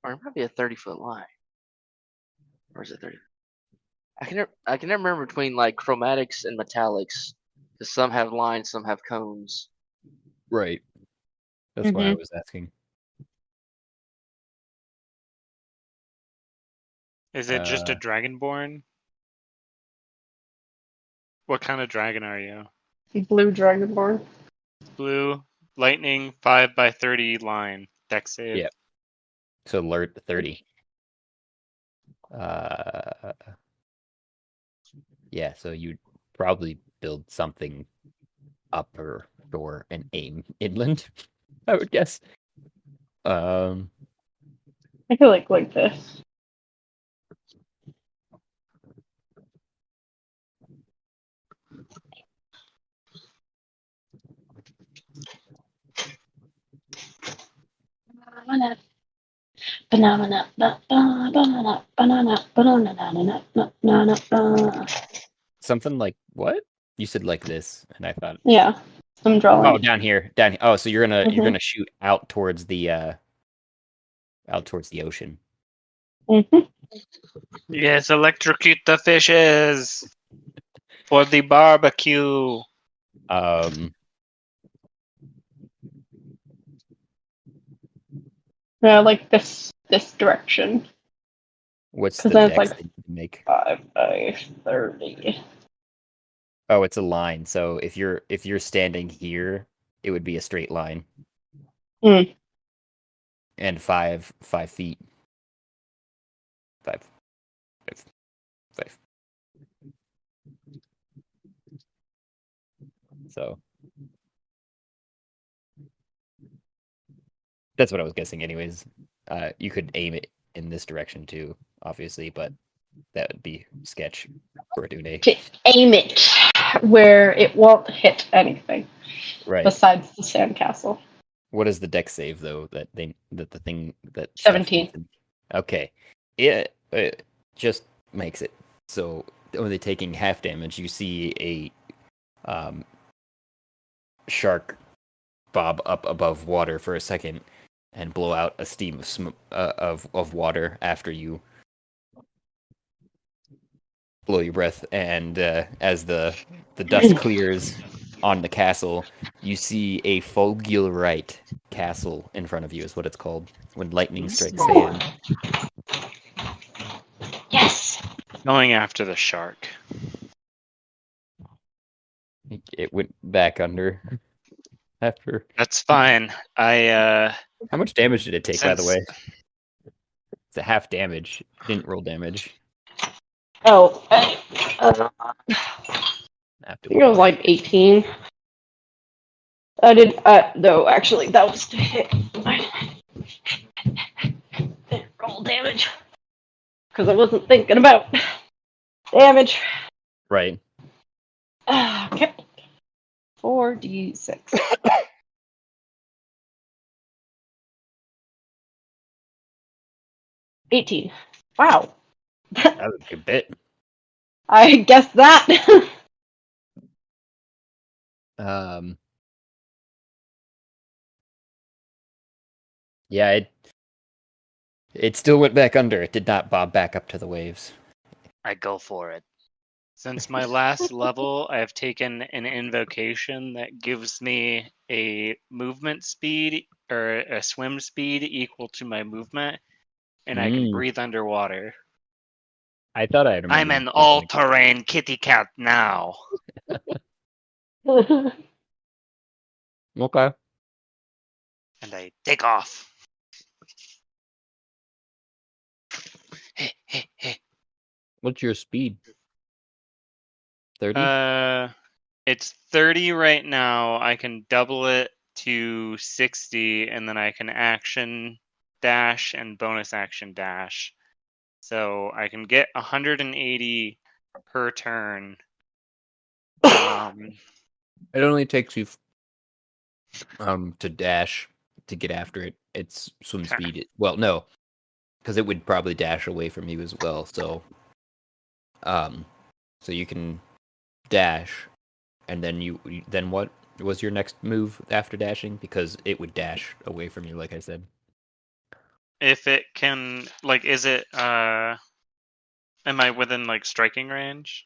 Or it might be a 30-foot line. Or is it 30? I can never remember between like chromatics and metallics. Because some have lines, some have cones. Right. That's why I was asking. Is it just a dragonborn? What kind of dragon are you? blue dragonborn. Blue, lightning, 5x30 line. Deck save. Yeah. So alert 30. Yeah, so you'd probably build something upper shore and aim inland, I would guess. I feel like this. Something like what? You said like this, and I thought, Yeah, I'm drawing. oh, down here. Oh, so you're Mhm. gonna shoot out towards the ocean. Mm-hmm. Yes, electrocute the fishes for the barbecue. Yeah, like this direction. What's Because the then it's dex like that you can make? 5x30. Oh, it's a line. So if you're standing here, it would be a straight line. Mm. And 5 feet. 5. 5. So that's what I was guessing anyways. You could aim it in this direction too, obviously, but that would be sketch for a Dune. To aim it where it won't hit anything Right. besides the sandcastle. What is the dex save though that the thing that 17. Okay. It just makes it so only taking half damage. You see a shark bob up above water for a second and blow out a steam of water after you blow your breath. And as the dust clears on the castle, you see a fulgurite castle in front of you. Is what it's called when lightning strikes sand. Yes! Going after the shark. It went back under after. That's fine. How much damage did it take, by the Since way? It's a half damage. It didn't roll damage. Oh, I think it was like 18. I did, no, actually, that was to hit. I didn't roll damage. Because I wasn't thinking about damage. Right. Okay. 4d6. 18. Wow. That was a good bit. I guess that. Yeah, it still went back under. It did not bob back up to the waves. I go for it. Since my last level, I have taken an invocation that gives me a movement speed or a swim speed equal to my movement. and I can Mm. breathe underwater. I thought I remember. I'm an all-terrain kitty cat now. Okay. And I take off. What's your speed? 30? It's 30 right now. I can double it to 60, and then I can action dash and bonus action dash. So I can get 180 per turn. It only takes you to dash to get after it. It's swim Okay. speed. Well, no, because it would probably dash away from you as well. So you can dash, and then then what was your next move after dashing? Because it would dash away from you, like I said. If it can, like, is it? Am I within like striking range?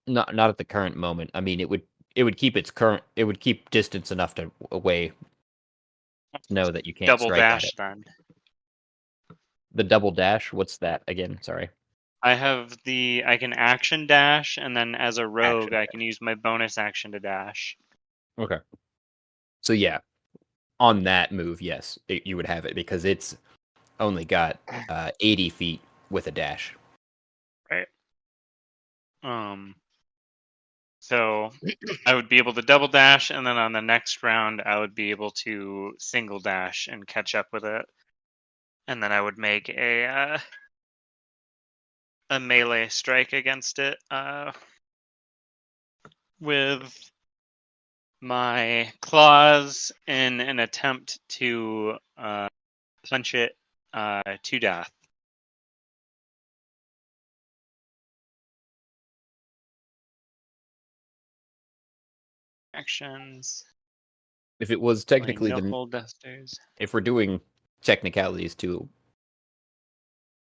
Not at the current moment. I mean, it would keep distance enough to away to know that you can't Double strike at dash it. then. The double dash, what's that again? Sorry. I can action dash, and then as a rogue, Action I can use my bonus action to dash. Okay. So yeah, on that move, yes, you would have it because it's only got 80 feet with a dash. Right. So I would be able to double dash, and then on the next round, I would be able to single dash and catch up with it. And then I would make a melee strike against it with my claws in an attempt to punch it to death. Actions. If it was technically No the hold dusters. if we're doing technicalities too,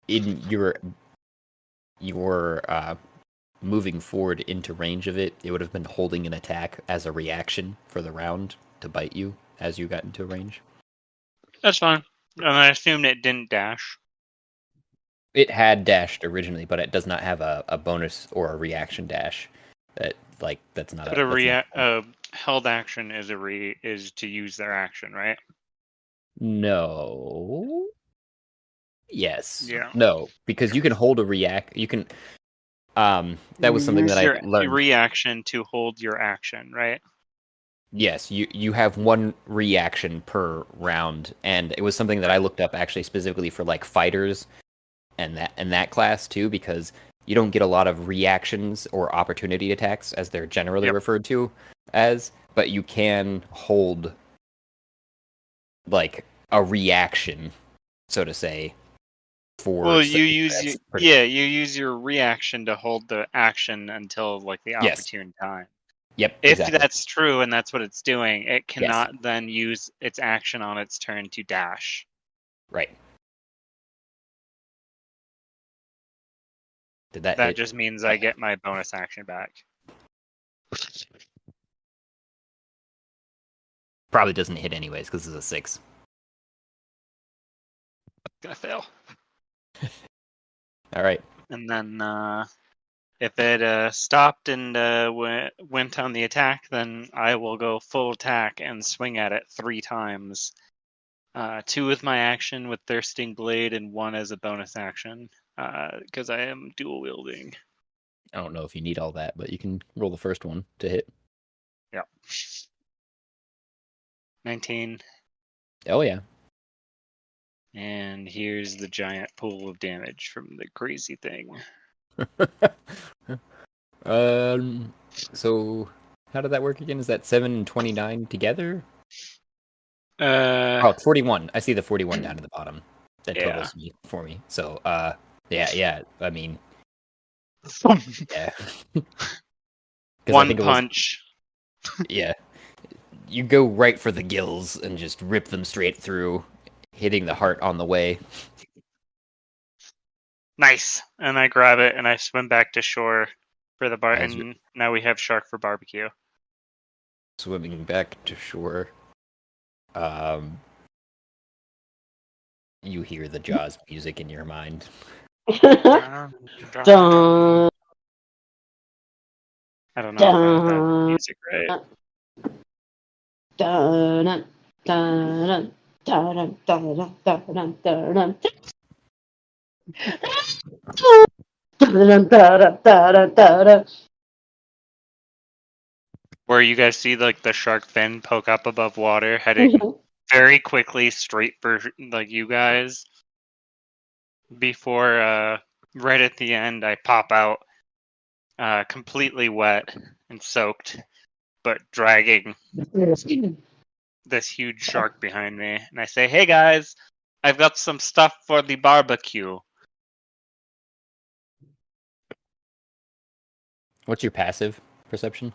in your moving forward into range of it, it would have been holding an attack as a reaction for the round to bite you as you got into range. That's fine. And I assumed it didn't dash. It had dashed originally, but it does not have a bonus or a reaction dash. That's not But a held action is to use their action, right? No. Yes. Yeah. No, because you can hold a react. You can. That was something Use that I your learned. reaction to hold your action, right? Yes, you have one reaction per round, and it was something that I looked up actually specifically for like fighters and that class too, because you don't get a lot of reactions or opportunity attacks as they're generally referred to as, but you can hold like a reaction, so to say, for Well, you use your reaction to hold the action until like the Yes. opportune time. Yep. If Exactly. that's true and that's what it's doing, it cannot then use its action on its turn to dash. Right. Did that That hit? just means I get my bonus action back. Probably doesn't hit anyways because it's a 6. Gonna fail. All right. And then if it stopped and went on the attack, then I will go full attack and swing at it 3 times. 2 with my action with Thirsting Blade and 1 as a bonus action because I am dual wielding. I don't know if you need all that, but you can roll the first one to hit. Yeah. 19. Oh yeah. And here's the giant pool of damage from the crazy thing. So how did that work again? Is that 7 and 29 together? Uh, Oh, 41. I see the 41 down at the bottom. That Yeah. totals me for me. So yeah. I mean, yeah. 'Cause I one think it was- punch. yeah. You go right for the gills and just rip them straight through, hitting the heart on the way. Nice. And I grab it and I swim back to shore for the bar. As And now we have shark for barbecue. Swimming back to shore. You hear the Jaws music in your mind. Dun, I don't know if I have that dun, music right. dun, dun, dun, dun, dun, dun, dun, dun. Where you guys see like the shark fin poke up above water, heading very quickly straight for like you guys. Before right at the end, I pop out, completely wet and soaked, but dragging this huge shark behind me, and I say, "Hey guys, I've got some stuff for the barbecue." What's your passive perception?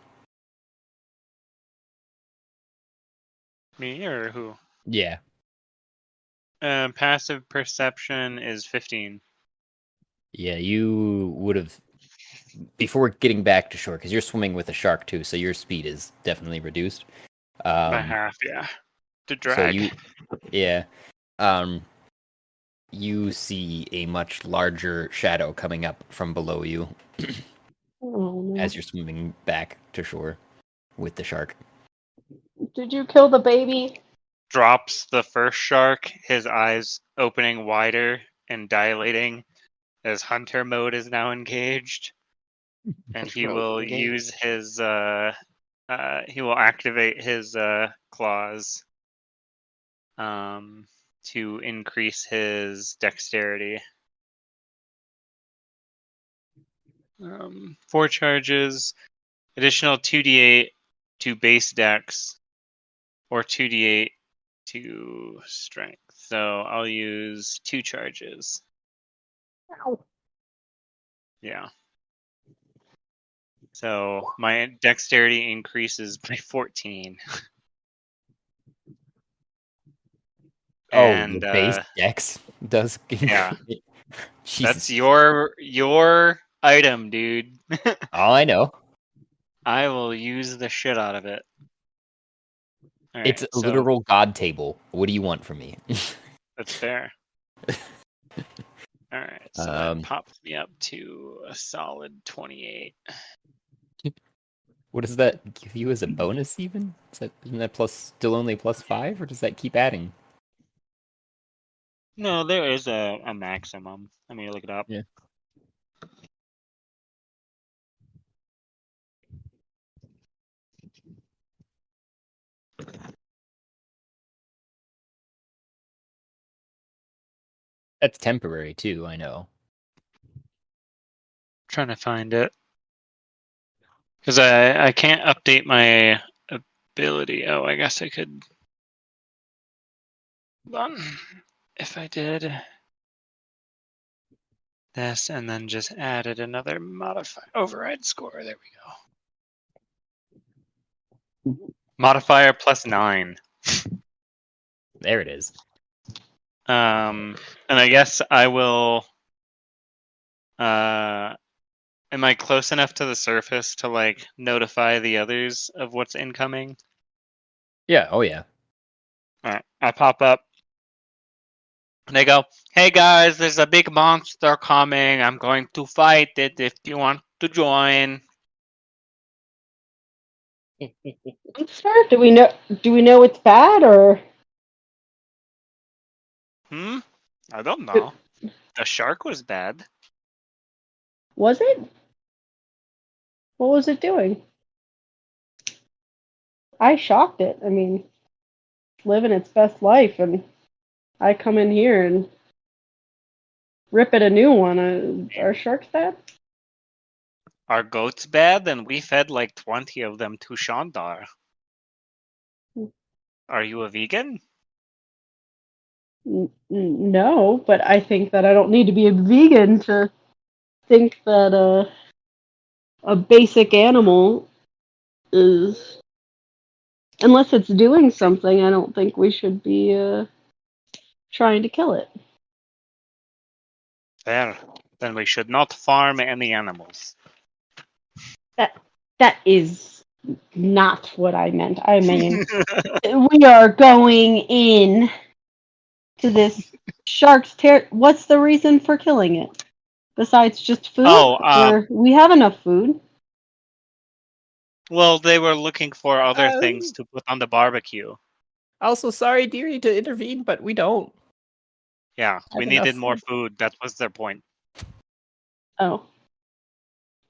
Me or who? Yeah. Passive perception is 15. Yeah, you would have before getting back to shore because you're swimming with a shark too, so your speed is definitely reduced. By half, yeah. To So drag. yeah, you see a much larger shadow coming up from below you Oh, no. as you're swimming back to shore with the shark. Did you kill the baby? Drops the first shark, his eyes opening wider and dilating as hunter mode is now engaged. And he will use his he will activate his claws to increase his dexterity. 4 charges, additional 2d8 to base dex, or 2d8 to strength. So I'll use 2 charges. Ow. Yeah. So my dexterity increases by 14. Oh, your And base dex does. yeah. Jesus. That's your item, dude. All I know. I will use the shit out of it. All right, It's a so literal god table. What do you want from me? that's fair. All right, so that Um, pops me up to a solid 28. what does that give you as a bonus even? Isn't that still only +5, or does that keep adding? No, there is a maximum. Let me look it up. Yeah. That's temporary too, I know. Trying to find it. Because I can't update my ability. Oh, I guess I could. Hold on. If I did this and then just added another modifier override score. There we go. Modifier +9. There it is. And I guess I will. Am I close enough to the surface to like notify the others of what's incoming? Yeah, oh yeah. All right, I pop up. And they go, "Hey guys, there's a big monster coming. I'm going to fight it if you want to join." Monster? Do we know? Do we know it's bad or? I don't know. The shark was bad. Was it? What was it doing? I shocked it. I mean, living its best life, and I come in here and rip it a new one. Are sharks bad? Are goats bad? And we fed like 20 of them to Chandar. Are you a vegan? No, but I think that I don't need to be a vegan to think that a basic animal is, unless it's doing something, I don't think we should be trying to kill it. Fair. Then we should not farm any animals. That is not what I meant. I mean, we are going in. to this shark's what's the reason for killing it? Besides just food? Oh, Or we have enough food. well, they were looking for other Um, things to put on the barbecue. Also, sorry, dearie, to intervene, but we don't. Yeah, we Have enough needed more food. food. That was their point. Oh.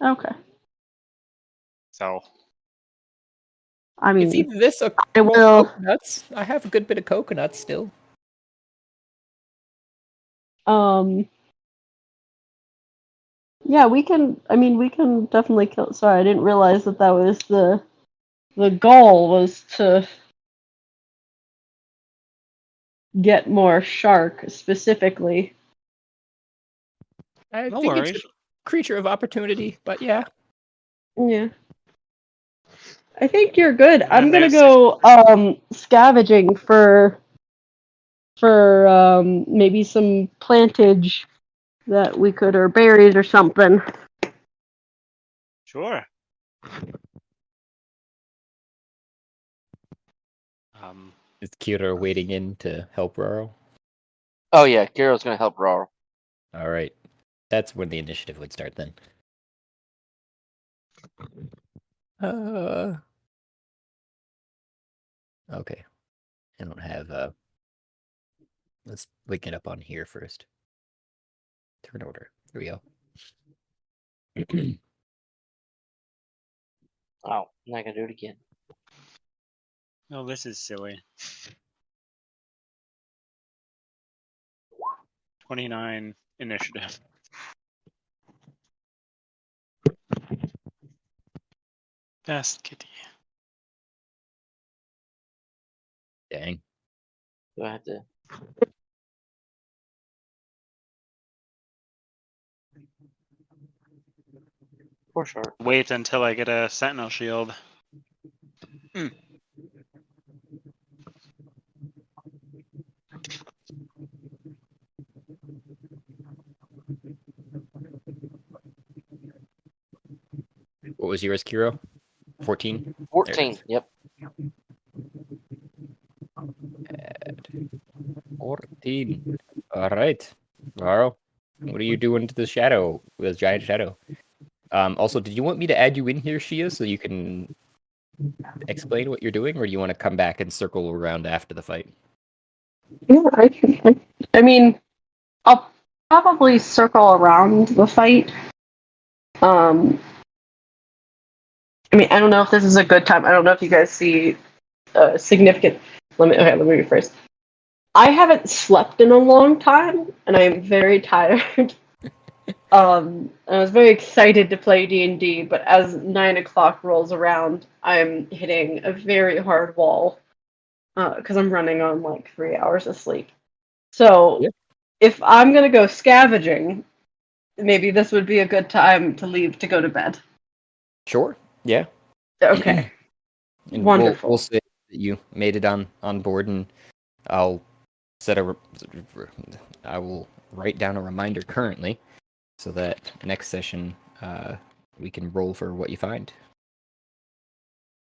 Okay. So, I It's mean, either this or I will. coconuts. I have a good bit of coconuts still. Yeah, we can. I mean, we can definitely kill. Sorry, I didn't realize that was the goal was to get more shark specifically. I no think it's a worries. creature of opportunity, but yeah. Yeah. I think you're good. And I'm then gonna there's go scavenging for maybe some plantage that we could, or berries or something. sure. Um, Is Kira waiting in to help Roro? Oh yeah, Carol's gonna help Raw. All right. That's when the initiative would start then. Okay. I don't have let's link it up on here first. Turn order. Here we go. Oh, I'm not gonna do it again. oh, this is silly. 29 initiative. Best kitty. Dang. Do I have to? Poor shark. Wait until I get a sentinel shield. What was yours, Kiro? 14? 14. Yep. Add 14. All right. Varro, what are you doing to the shadow, the giant shadow? Also, did you want me to add you in here, Shia, so you can explain what you're doing, or do you want to come back and circle around after the fight? Yeah, I can. I mean, I'll probably circle around the fight. I mean, I don't know if this is a good time. I don't know if you guys see significant. Let me rephrase. I haven't slept in a long time, and I am very tired. I was very excited to play D&D, but as 9 o'clock rolls around, I'm hitting a very hard wall because I'm running on like 3 hours of sleep. So, Yeah. if I'm gonna go scavenging, maybe this would be a good time to leave to go to bed. Sure. Yeah. Okay. And Wonderful. we'll say that you made it on board, and I'll set a. I will write down a reminder currently, so that next session we can roll for what you find.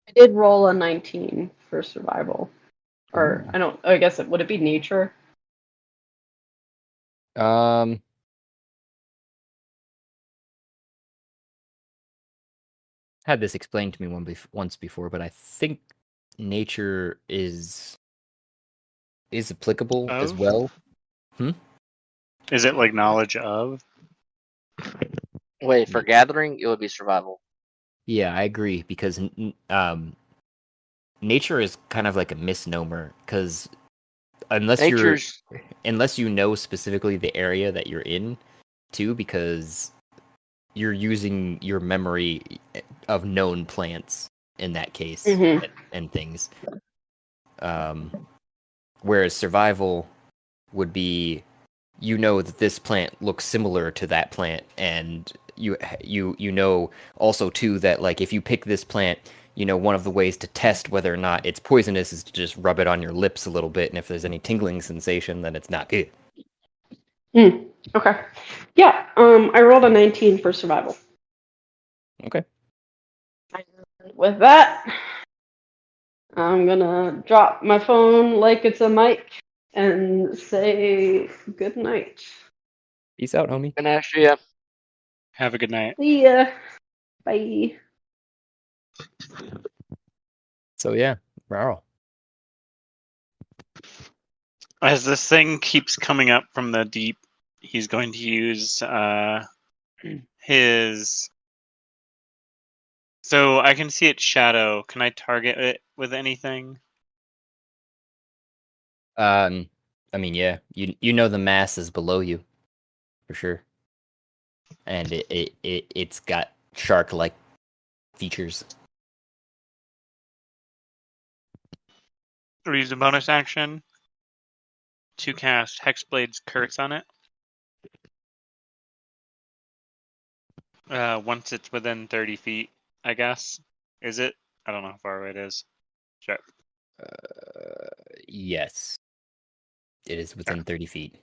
I did roll a 19 for survival. Or Ooh. I don't. I guess would it be nature? Had this explained to me once before, but I think nature is applicable as Of? well. Is it like knowledge of? Wait, for gathering, it would be survival. Yeah, I agree, because nature is kind of like a misnomer, because unless Nature's you know specifically the area that you're in, too, because you're using your memory of known plants in that case and things. Whereas survival would be, you know that this plant looks similar to that plant, and you know also too that like if you pick this plant, you know one of the ways to test whether or not it's poisonous is to just rub it on your lips a little bit, and if there's any tingling sensation, then it's not good. Okay. Yeah. I rolled a 19 for survival. Okay. With that, I'm gonna drop my phone like it's a mic and say good night. Peace out, homie. And actually, Have a good night. See ya. Bye. So yeah, Rawr. As this thing keeps coming up from the deep, he's going to use his. So I can see its shadow. Can I target it with anything? I mean, yeah, you know the mass is below you, for sure, and it's got shark-like features. Or use a bonus action to cast Hexblade's Curse on it. Once it's within 30 feet, I guess. Is it? I don't know how far away it is. Sure. Yes, it is within 30 feet.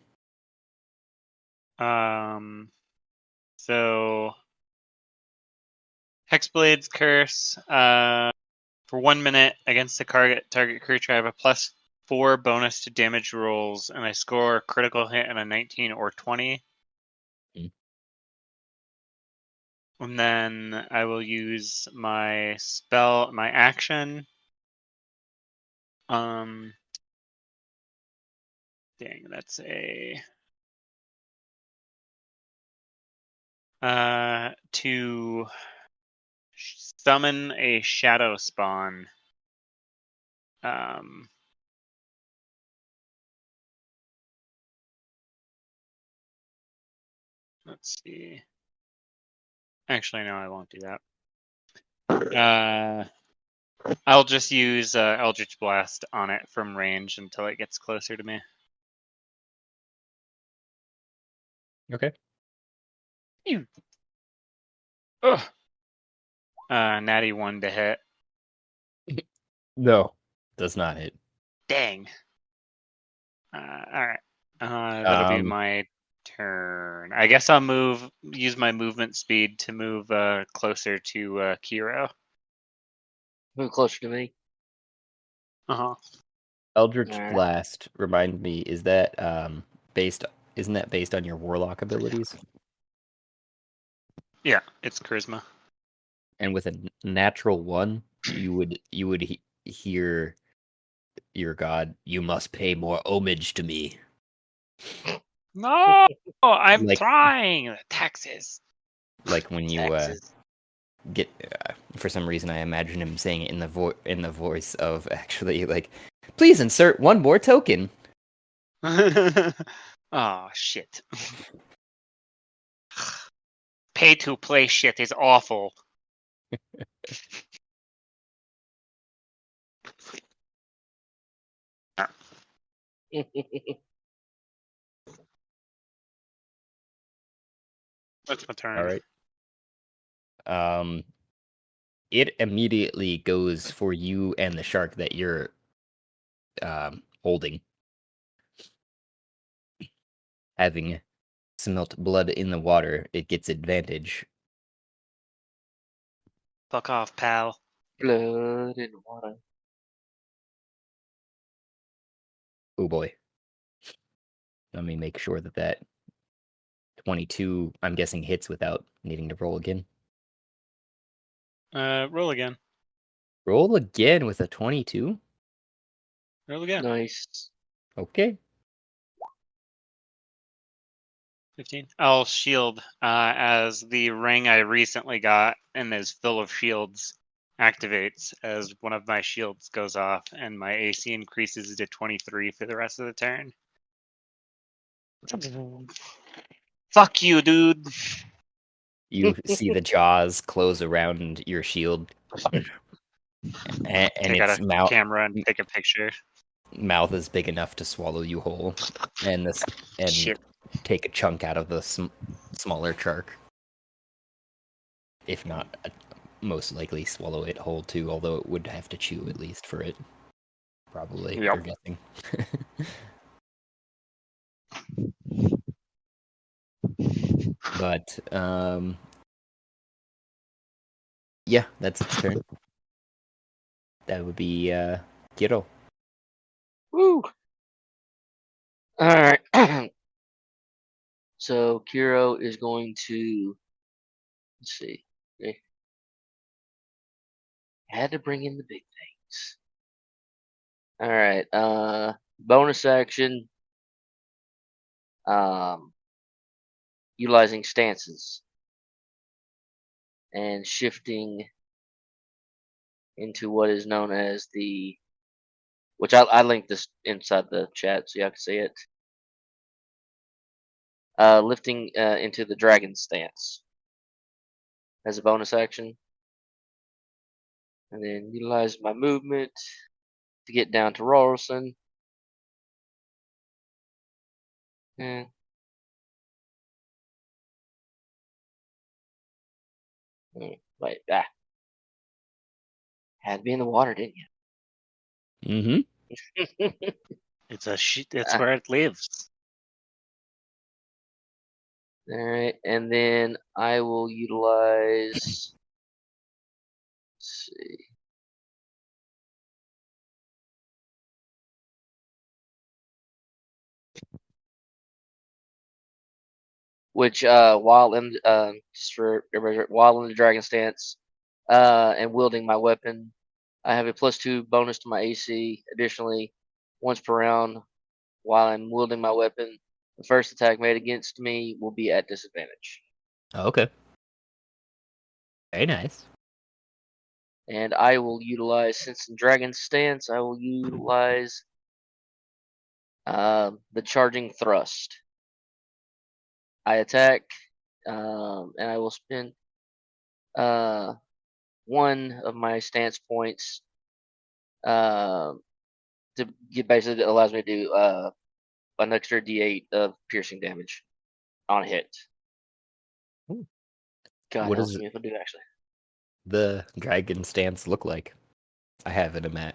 So Hexblade's Curse. For 1 minute against the target creature, I have a +4 bonus to damage rolls, and I score a critical hit on a 19 or 20. And then I will use my action. Dang, that's a to summon a shadow spawn. Let's see. Actually, no, I won't do that. I'll just use Eldritch Blast on it from range until it gets closer to me. Okay. Ugh. Natty 1 to hit. No, does not hit. Dang. All right. That'll be Um, my turn. I guess I'll use my movement speed to move closer to Kiro. move closer to me. Uh-huh. Eldritch Alright. Blast. Remind me, is that based? Isn't that based on your warlock abilities? Yeah, it's charisma. And with a natural 1, you would hear your god. You must pay more homage to me. No, I'm Like- trying. Taxes. Like when you Taxes. get for some reason I imagine him saying it in the voice of actually like, please insert one more token. Oh shit. Pay to play shit is awful. That's my turn. All right. It immediately goes for you and the shark that you're holding. Having smelt blood in the water, it gets advantage. Fuck off, pal. Blood in water. Oh boy. Let me make sure that 22, I'm guessing, hits without needing to roll again. Roll again. Roll again with a 22? Roll again. Nice. Okay. 15. I'll shield as the ring I recently got and is full of shields activates as one of my shields goes off and my AC increases to 23 for the rest of the turn. Fuck you, dude. You see the jaws close around your shield. And Take out its a camera and take a picture. mouth is big enough to swallow you whole. And Shit. take a chunk out of the smaller shark. If not, most likely swallow it whole too, although it would have to chew at least for it. Probably, Yep. you're guessing. But, yeah, that's its turn. That would be, Kiro. Woo! All right. So Kiro is going to, let's see. Okay. Had to bring in the big things. All right. Bonus action. Utilizing stances and shifting into what is known as the, which I linked this inside the chat so y'all can see it. Lifting into the dragon stance as a bonus action, and then utilize my movement to get down to Rawlson. And wait, had to be in the water, didn't Mm-hmm. you? It's a shit. It's Ah, where it lives. all right, and then I will utilize. Let's see. Which while in just for everybody, while in the dragon stance and wielding my weapon, I have a +2 bonus to my AC. Additionally, once per round while I'm wielding my weapon, the first attack made against me will be at disadvantage. Oh, okay. Very nice. And I will utilize, since in dragon stance, I will utilize the charging thrust. I attack, and I will spend one of my stance points to get, basically it allows me to do an extra D8 of piercing damage on a hit. Ooh. God What helps does me if I do actually. the dragon stance look like? I have it in that.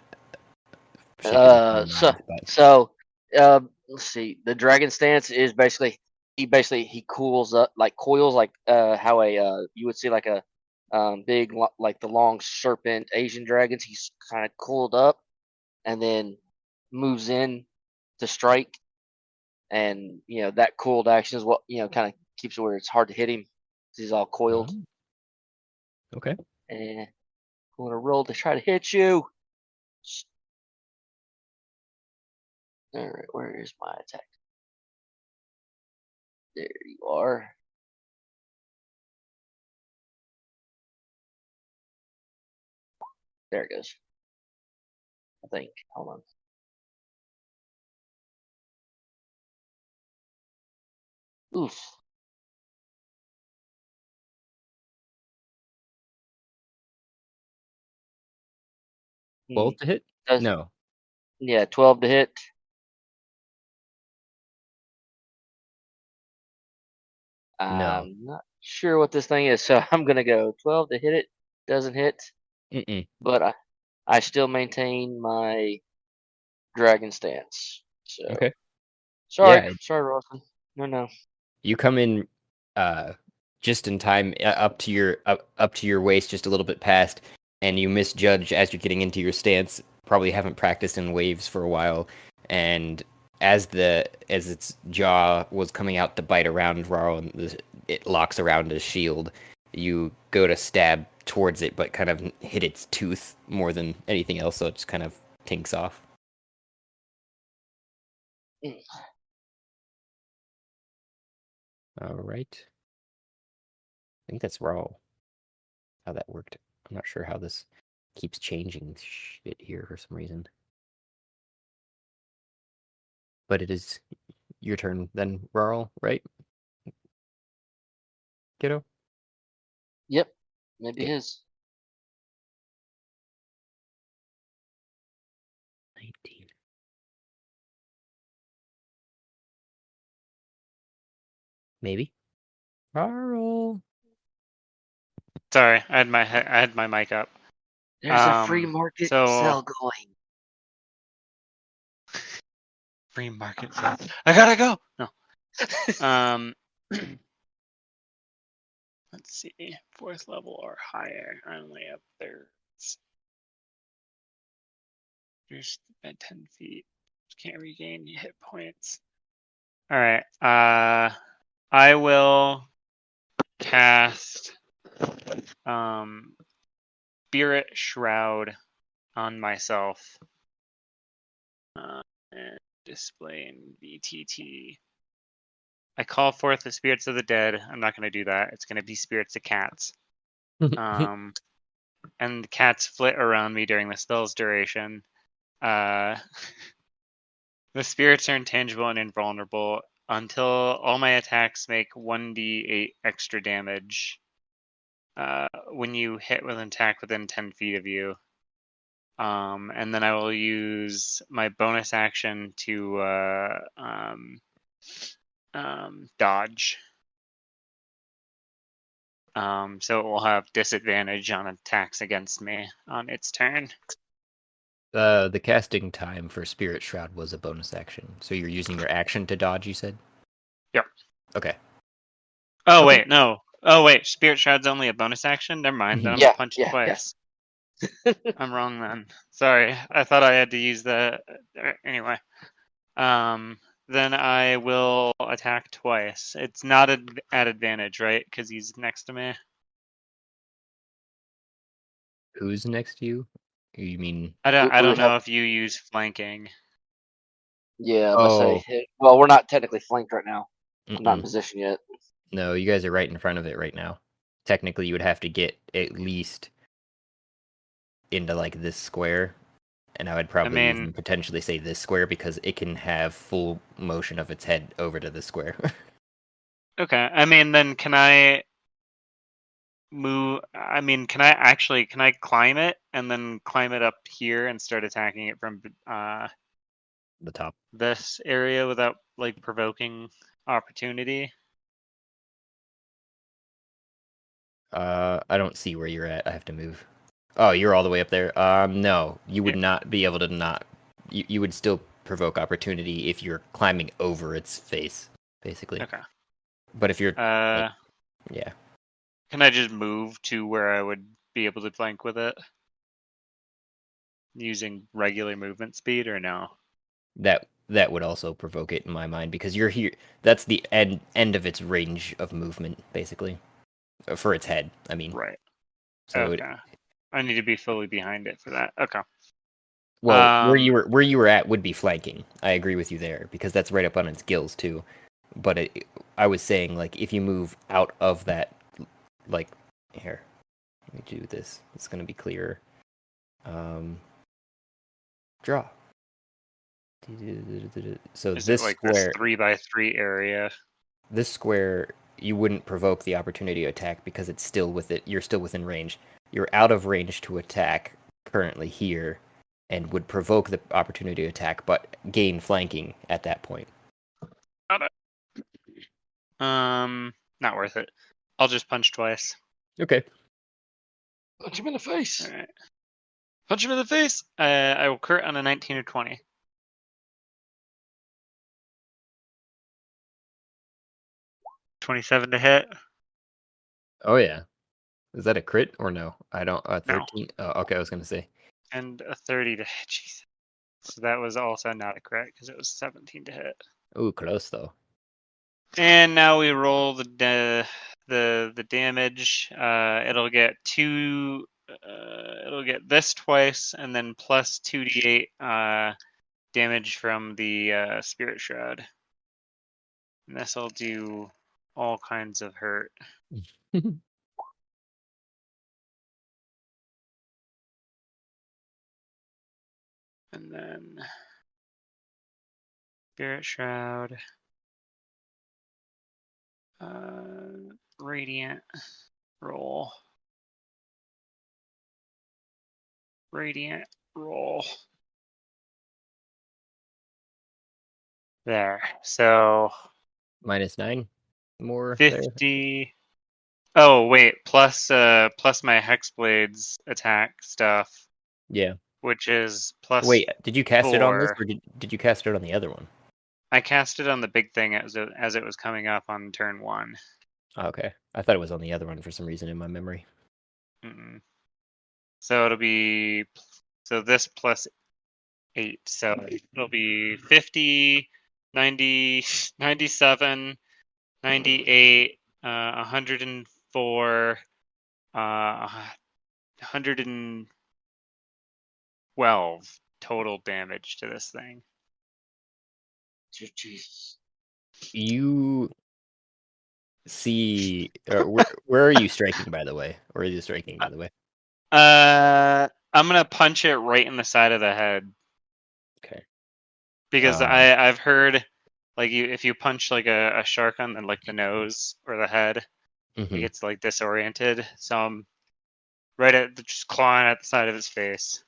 Shaking my So mind, but so let's see. The dragon stance is basically he cools up, like coils, like how a you would see like a big like the long serpent Asian dragons. He's kind of cooled up and then moves in to strike, and that cooled action is what kind of keeps it where it's hard to hit him. 'Cause he's all coiled, oh, okay. and I'm gonna roll to try to hit you. All right, where is my attack? There you are. There it goes. I think. Hold on. Oof. Hmm. 12 to hit? Does No. Yeah, 12 to hit. No. I'm not sure what this thing is, so I'm gonna go 12 to hit it. Doesn't hit, Mm-mm. but I still maintain my dragon stance. So Okay. sorry, Yeah, sorry, Rawson. No. you come in just in time, up to your waist, just a little bit past, and you misjudge as you're getting into your stance. Probably haven't practiced in waves for a while, and as its jaw was coming out to bite around Raro, and it locks around his shield. You go to stab towards it, but kind of hit its tooth more than anything else, so it just kind of tinks off. Mm. All right. I think that's raw. How that worked. I'm not sure how this keeps changing shit here for some reason. But it is your turn then, Rarl, right? Kiddo? Yep, maybe Okay. his. 19. Maybe. Rarl. Sorry, I had my mic up. There's a free market So sale going. free market sale. I gotta go. No. Um. Let's see. 4th level or higher. I only have thirds. Just at 10 feet. Can't regain hit points. All right. I will cast Spirit Shroud on myself. And display in VTT. I call forth the spirits of the dead. I'm not going to do that. It's going to be spirits of cats. And the cats flit around me during the spell's duration. The spirits are intangible and invulnerable until all my attacks make 1d8 extra damage when you hit with an attack within 10 feet of you. And then I will use my bonus action to dodge. So it will have disadvantage on attacks against me on its turn. The casting time for Spirit Shroud was a bonus action, so you're using your action to dodge. You said. Yep. Okay. Oh Okay. wait, no. Oh wait, Spirit Shroud's only a bonus action. Never mind. Then I'm Yeah, gonna punch it yeah, twice. I'm wrong then. Sorry, I thought I had to use the. Anyway. Then I will attack twice. It's not at advantage, right? Because he's next to me. Who's next to you? You mean? I We don't would know have. if you use flanking. Yeah, I'm gonna Oh. say. Well, we're not technically flanked right now. I'm not in Mm-mm. position yet. No, you guys are right in front of it right now. Technically, you would have to get at least into like this square, and I would probably mean- even potentially say this square because it can have full motion of its head over to this square. Okay. I mean, then can I move? I mean, can I climb it and then climb it up here and start attacking it from The top. this area without like provoking opportunity? I don't see where you're at. I have to move. Oh, you're all the way up there. No, you would not be able to not. You would still provoke opportunity if you're climbing over its face, basically. Okay. But if you're, yeah, Can I just move to where I would be able to flank with it using regular movement speed, or no? that would also provoke it in my mind because you're here. That's the end of its range of movement, basically, for its head. I mean, Right. so Okay. I need to be fully behind it for that. Okay. well, where you were at would be flanking. I agree with you there because that's right up on its gills too. But I was saying like if you move out of that, like here, let me do this. It's gonna be clearer. Draw. So Is this it like square, this 3x3 area? this square, you wouldn't provoke the opportunity to attack because it's still with it. You're still within range. You're out of range to attack currently here, and would provoke the opportunity to attack, but gain flanking at that point. Not worth it. I'll just punch twice. Okay. Punch him in the face. All right. Punch him in the face. I will crit on a 19 or 20. 27 to hit. Oh yeah. Is that a crit or no? I don't. 13. No. Oh, okay. I was gonna say. And a 30 to hit. Jeez. So that was also not a crit because it was 17 to hit. Ooh, close though. And now we roll the damage. It'll get two. It'll get this twice, and then plus 2d8 damage from the Spirit Shroud. And this will do all kinds of hurt. And then Spirit Shroud. Radiant roll. Radiant roll. There. So -9 more there. 50. Oh wait, plus my Hexblade's attack stuff, Yeah. which is plus. Wait, did you cast it on this, 4. or did you cast it on the other one? I cast it on the big thing as it was coming up on turn 1. Oh, okay. I thought it was on the other one for some reason in my memory. Mm-mm. So it'll be this plus 8, so it'll be 50 90, 97, 98, 104, 112 total damage to this thing. Jesus. You see, where are you striking, by the way? Or are you striking, by the way? I'm gonna punch it right in the side of the head Okay. because I've heard like if you punch like a shark on like the nose or the head, it Mhm. gets like disoriented. So I'm right at just clawing at the side of his face.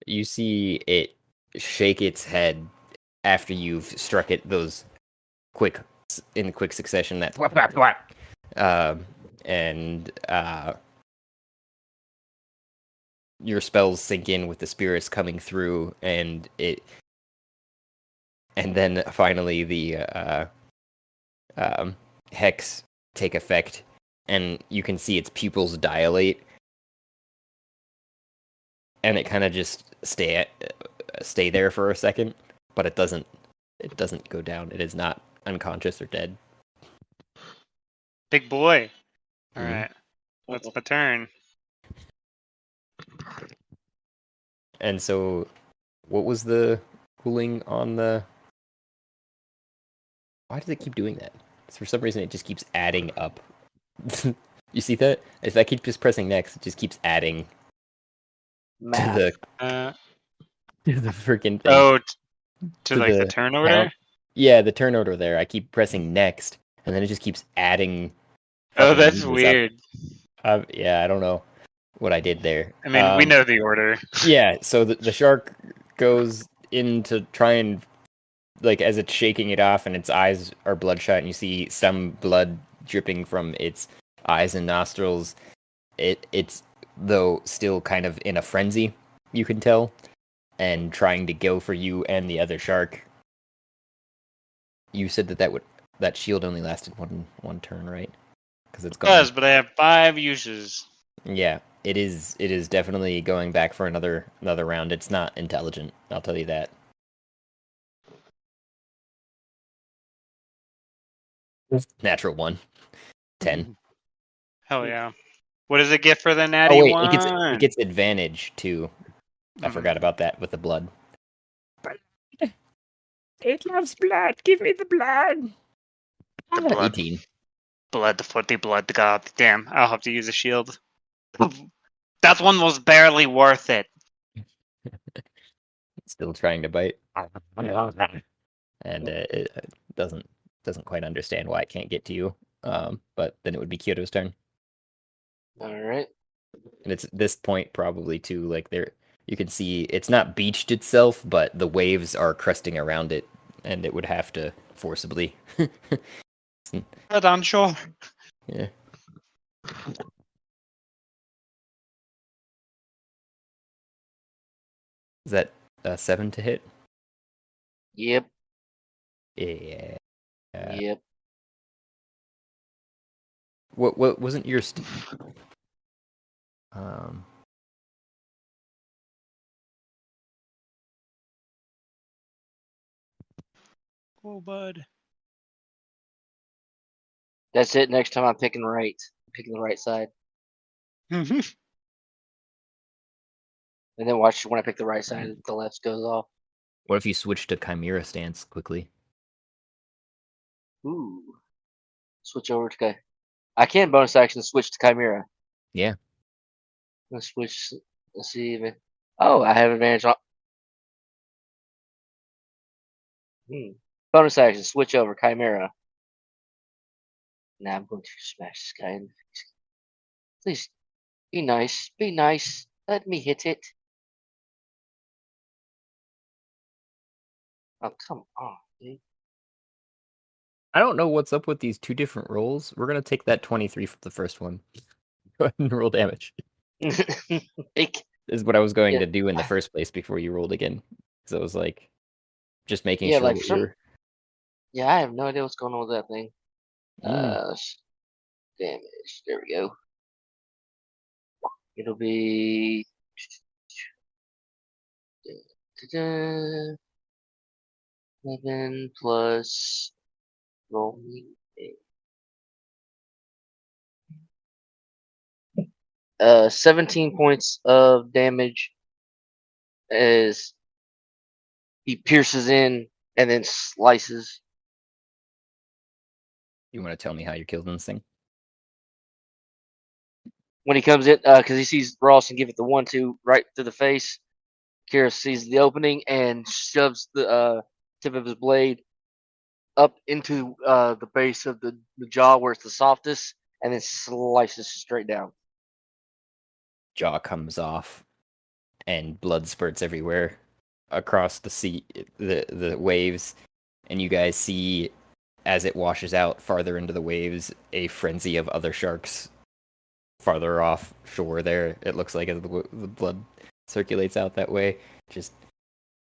You see it shake its head after you've struck it those in quick succession. That thwap, thwap, thwap. And your spells sink in with the spirits coming through, and then finally the hex take effect, and you can see its pupils dilate, and it kind of just stay there for a second, but it doesn't go down. It is not unconscious or dead. Big boy. All Mhm. right, that's my turn. And so, what was the cooling on the? Why does it keep doing that? For some reason, it just keeps adding up. You see that? If I keep just pressing next, it just keeps adding Math. to Uh, the freaking thing. oh, to to like the the turn count. order. Yeah, the turn order there. I keep pressing next, and then it just keeps adding. Oh, fucking that's numbers up. weird. Yeah, I don't know what I did there. I mean, we know the order. Yeah, so the shark goes in to try and, like, as it's shaking it off and its eyes are bloodshot and you see some blood dripping from its eyes and nostrils. It's though still kind of in a frenzy, you can tell, and trying to go for you and the other shark. You said that shield only lasted one turn, right? Because it's It gone. does, but I have 5 uses. Yeah, it is definitely going back for another round. It's not intelligent, I'll tell you that. Natural 1. 10. Hell yeah! What does it get for the natty Oh wait, one? it gets advantage too. I forgot about that with the blood. It loves blood. Give me the blood. The blood. 18. Blood for the blood god. Damn, I'll have to use a shield. That one was barely worth it. Still trying to bite, and it doesn't quite understand why it can't get to you. But then it would be Kyoto's turn, All right. and it's this point probably too. Like there, you can see it's not beached itself, but the waves are cresting around it, and it would have to forcibly. Head on shore. Yeah. Is that 7 to hit? Yep. Yeah. Yep. What wasn't your Oh, bud. That's it. Next time I'm picking right. Picking the right side. And then watch when I pick the right side, the left goes off. what if you switch to Chimera stance quickly? Ooh. Switch over to I can bonus action switch to Chimera. Yeah. Let's switch. Let's see even. Oh, I have advantage on. Bonus action switch over Chimera. Now I'm going to smash this guy in the face. Please be nice. Be nice. Let me hit it. Oh, come on, dude. I don't know what's up with these two different rolls. We're gonna take that 23 from the first one. Go ahead and roll damage. Like, This is what I was going Yeah. to do in the first place before you rolled again. Because I was like, just making Yeah, sure like what some- you're. yeah, I have no idea what's going on with that thing. Mm. Damage. There we go. It'll be. 11 plus rolling 17 points of damage as he pierces in and then slices. You want to tell me how you're killing this thing? When he comes in, because he sees Ross and give it the 1-2 right to the face, Kira sees the opening and shoves the tip of his blade up into the base of the jaw where it's the softest, and then slices straight down. Jaw comes off, and blood spurts everywhere across the sea, the waves, and you guys see as it washes out farther into the waves a frenzy of other sharks farther off shore. There, it looks like as the blood circulates out that way, just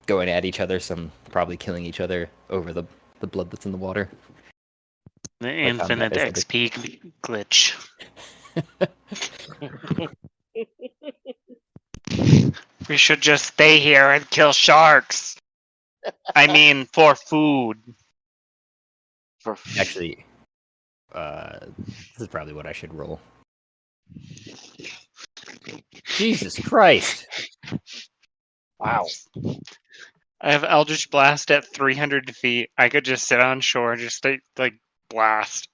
going at each other. Some probably killing each other over the blood that's in the water. The Like infinite combat, basically. XP glitch. We should just stay here and kill sharks. I mean, for food. Actually, this is probably what I should roll. Jesus Christ! Wow. I have Eldritch Blast at 300 feet. I could just sit on shore and just like blast.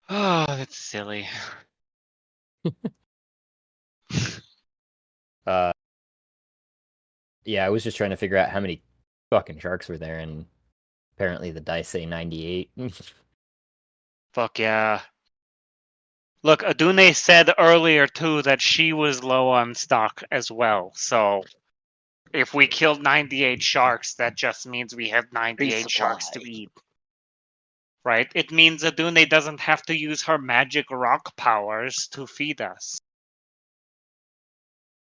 Oh, that's silly. Yeah, I was just trying to figure out how many fucking sharks were there, and apparently the dice say 98. Fuck yeah. Look, Adune said earlier too that she was low on stock as well. So if we killed 98 sharks, that just means we have 98 sharks to supply. eat. Right? It means Adune doesn't have to use her magic rock powers to feed us.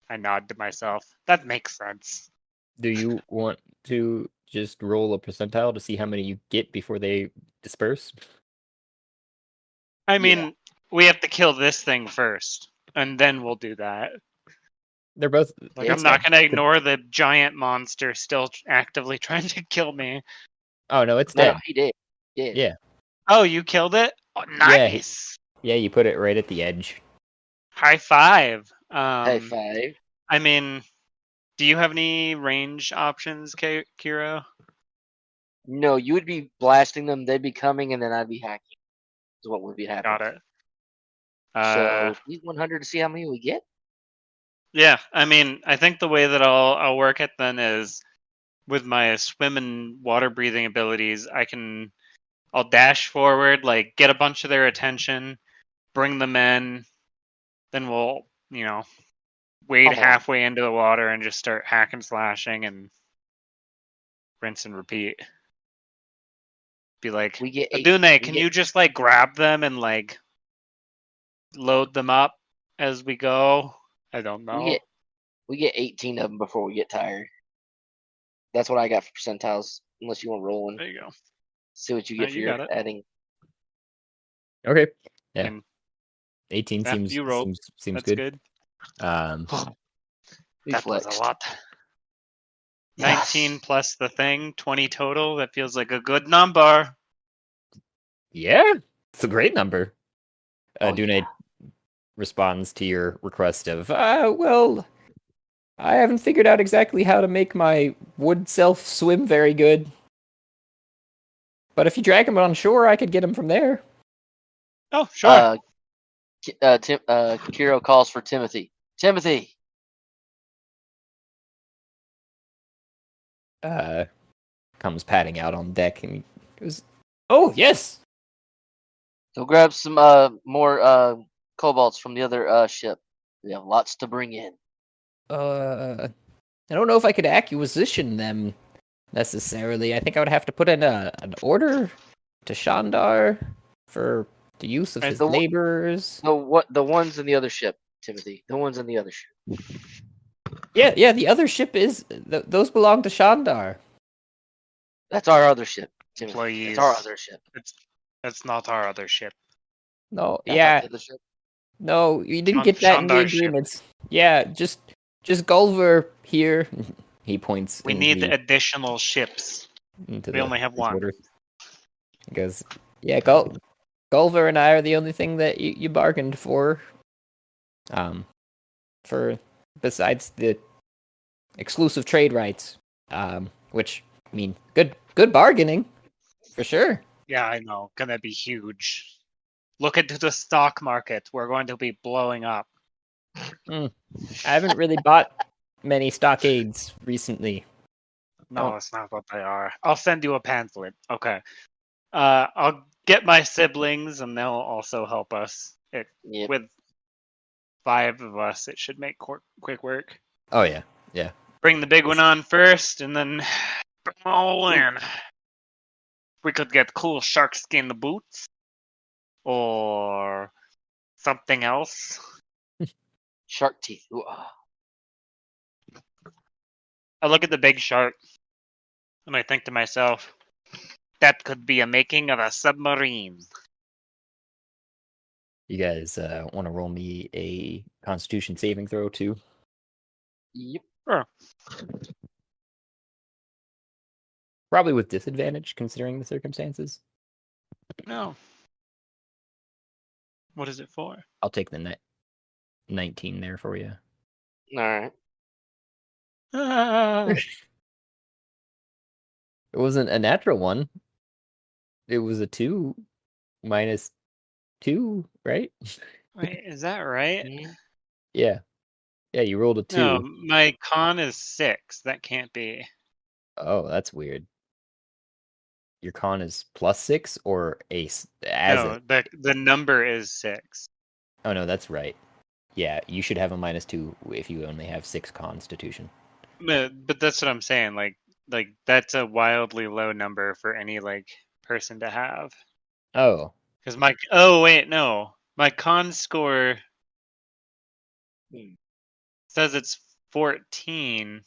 I nod to myself. That makes sense. Do you want to just roll a percentile to see how many you get before they disperse? I mean, we have to kill this thing first, and then we'll do that. They're both. Like, I'm not going to ignore the giant monster still actively trying to kill me. Oh no, it's No, dead. he did. Yeah. Oh, you killed it? Oh, nice. Yeah, you put it right at the edge. High five. High five. I mean, do you have any range options, Kiro? No, you would be blasting them, they'd be coming, and then I'd be hacking. Is what would be happening. Got it. So use 100 to see how many we get. Yeah, I mean, I think the way that I'll work it then is with my swim and water breathing abilities. I'll dash forward, like get a bunch of their attention, bring them in, then we'll wade halfway into the water and just start hacking, slashing, and rinse and repeat. Be like, Adune, can you just like grab them and like load them up as we go? I don't know. We get 18 of them before we get tired. That's what I got for percentiles. Unless you want rolling. There you go. See what you get for your adding. Okay. Yeah. And 18 seems That's good. That was a lot. 19 plus the thing, 20 total. That feels like a good number. Yeah, it's a great number. Dune responds to your request of, well, I haven't figured out exactly how to make my wood self swim very good. But if you drag him on shore, I could get him from there. Oh, sure. Kiro calls for Timothy. Timothy! Comes padding out on deck and he goes, oh, yes! Go grab some more cobalts from the other ship. We have lots to bring in. I don't know if I could acquisition them necessarily. I think I would have to put in an order to Chandar for the use of his laborers. The ones in the other ship, Timothy. The ones in the other ship. Yeah, the other ship is... those belong to Chandar. That's our other ship, Timothy. Please. It's our other ship. That's not our other ship. No, That's yeah. the other ship. No, you didn't get that in the agreements. Yeah, just just Gulliver here. He points We into need the additional ships. into We the only have the one. quarters. He goes, yeah, Gulliver and I are the only thing that you bargained for. For besides the exclusive trade rights, which I mean, good bargaining for sure. Yeah, I know. Gonna be huge. Look into the stock market. We're going to be blowing up. I haven't really bought many stockades recently. No, Oh. it's not what they are. I'll send you a pamphlet. Okay. I'll get my siblings, and they'll also help us. Yep. With 5 of us, it should make quick work. Oh yeah, yeah. Bring the big one on first, and then bring them all in. We could get cool shark skin boots, or something else. Shark teeth. Ooh, I look at the big shark, and I think to myself, that could be a making of a submarine. You guys want to roll me a Constitution saving throw too? Yep. Sure. Probably with disadvantage considering the circumstances. No. What is it for? I'll take the 19 there for you. All right. It wasn't a natural one. It was a 2 minus 2, right? Wait, is that right? Yeah. Yeah, you rolled a 2. No, my con is 6. That can't be. Oh, that's weird. Your con is +6 or ace No, the number is 6. Oh no, that's right. Yeah, you should have a -2 if you only have 6 constitution. But that's what I'm saying. Like that's a wildly low number for any person to have. Oh. Because my my con score says it's 14.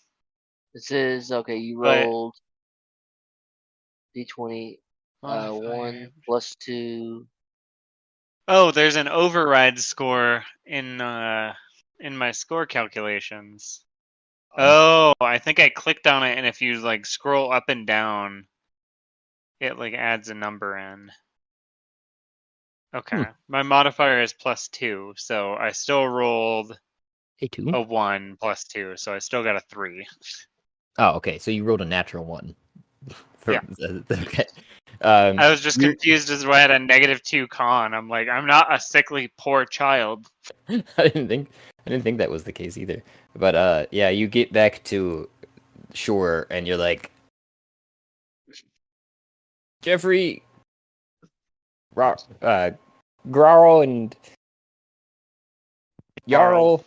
This is okay. You But- rolled d20. 1 plus 2. Oh, there's an override score in my score calculations. Oh, I think I clicked on it, and if you scroll up and down, it adds a number in. Okay, my modifier is +2, so I still rolled A 2? a 1 plus 2, so I still got a 3. Oh, okay. So you rolled a natural 1. Yeah. Okay. I was just confused as why I had a -2 con. I'm like, I'm not a sickly poor child. I didn't think that was the case either. But yeah, you get back to shore and you're like, Jeffrey, Grarl and Jarl,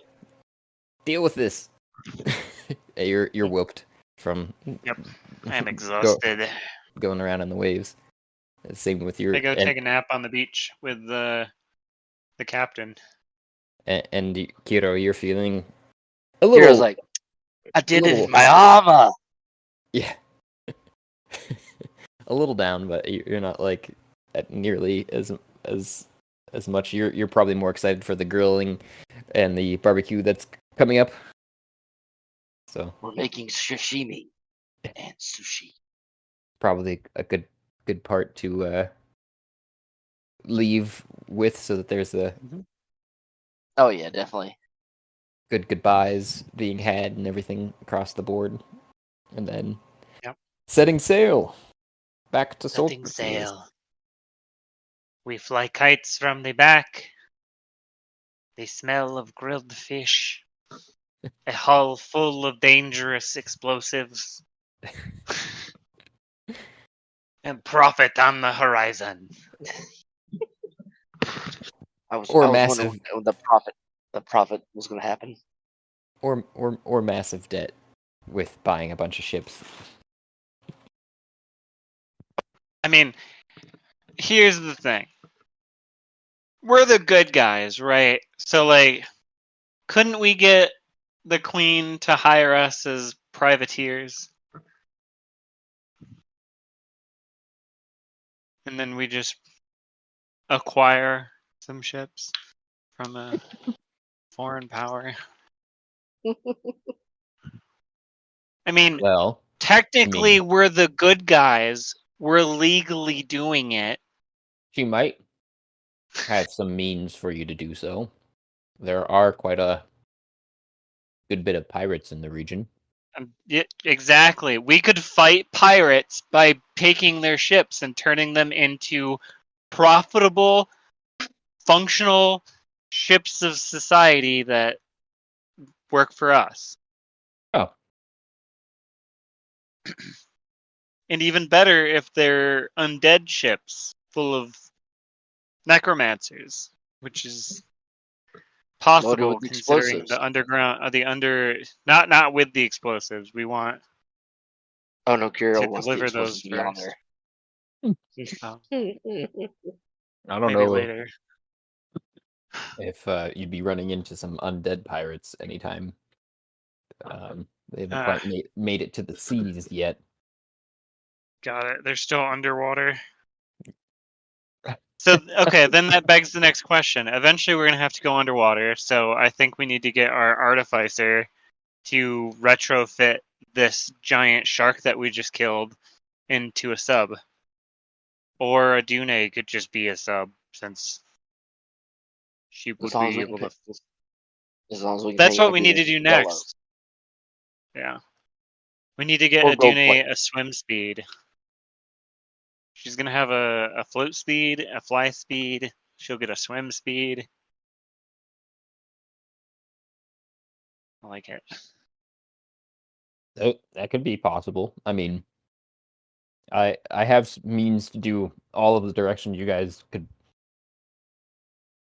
deal with this. You're whooped from Yep, I'm exhausted. going around in the waves. Same with your I go take a nap on the beach with the captain. and Kiro, you're feeling a little. Hero's like, I did it in my armor. Yeah, a little down, but you're not at nearly as much. You're probably more excited for the grilling and the barbecue that's coming up. So We're making sashimi and sushi. Probably a good part to leave with, so that there's a Oh yeah, definitely. good goodbyes being had and everything across the board, and then setting sail back to Setting Salt. sail. We fly kites from the back. The smell of grilled fish. A hull full of dangerous explosives. And profit on the horizon. I was massive, wondering when the profit was going to happen. or massive debt with buying a bunch of ships. I mean, here's the thing. We're the good guys, right? So, couldn't we get the Queen to hire us as privateers? And then we just acquire some ships from a foreign power. I mean, Well, technically, we're the good guys. We're legally doing it. she might have some means for you to do so. There are quite a good bit of pirates in the region. Yeah, exactly. We could fight pirates by taking their ships and turning them into profitable, functional ships of society that work for us. Oh. And even better if they're undead ships full of necromancers, which is possible with the considering explosives. the underground, not with the explosives. We want Oh no, Kirill to wants the deliver explosives those to be on first. Oh, I don't maybe know later. if you'd be running into some undead pirates anytime. They haven't quite made it to the seas yet. Got it. They're still underwater. So, okay, then that begs the next question. Eventually, we're going to have to go underwater, so I think we need to get our artificer to retrofit this giant shark that we just killed into a sub. Or a Dune could just be a sub, since she would As long as be we able can to... pay, as long as we can That's pay what we need to Aduna do yellow. next. Yeah. We need to get Or a gold Dune plate. a swim speed. She's going to have a float speed, a fly speed. She'll get a swim speed. I like it. That could be possible. I mean, I have means to do all of the directions you guys could.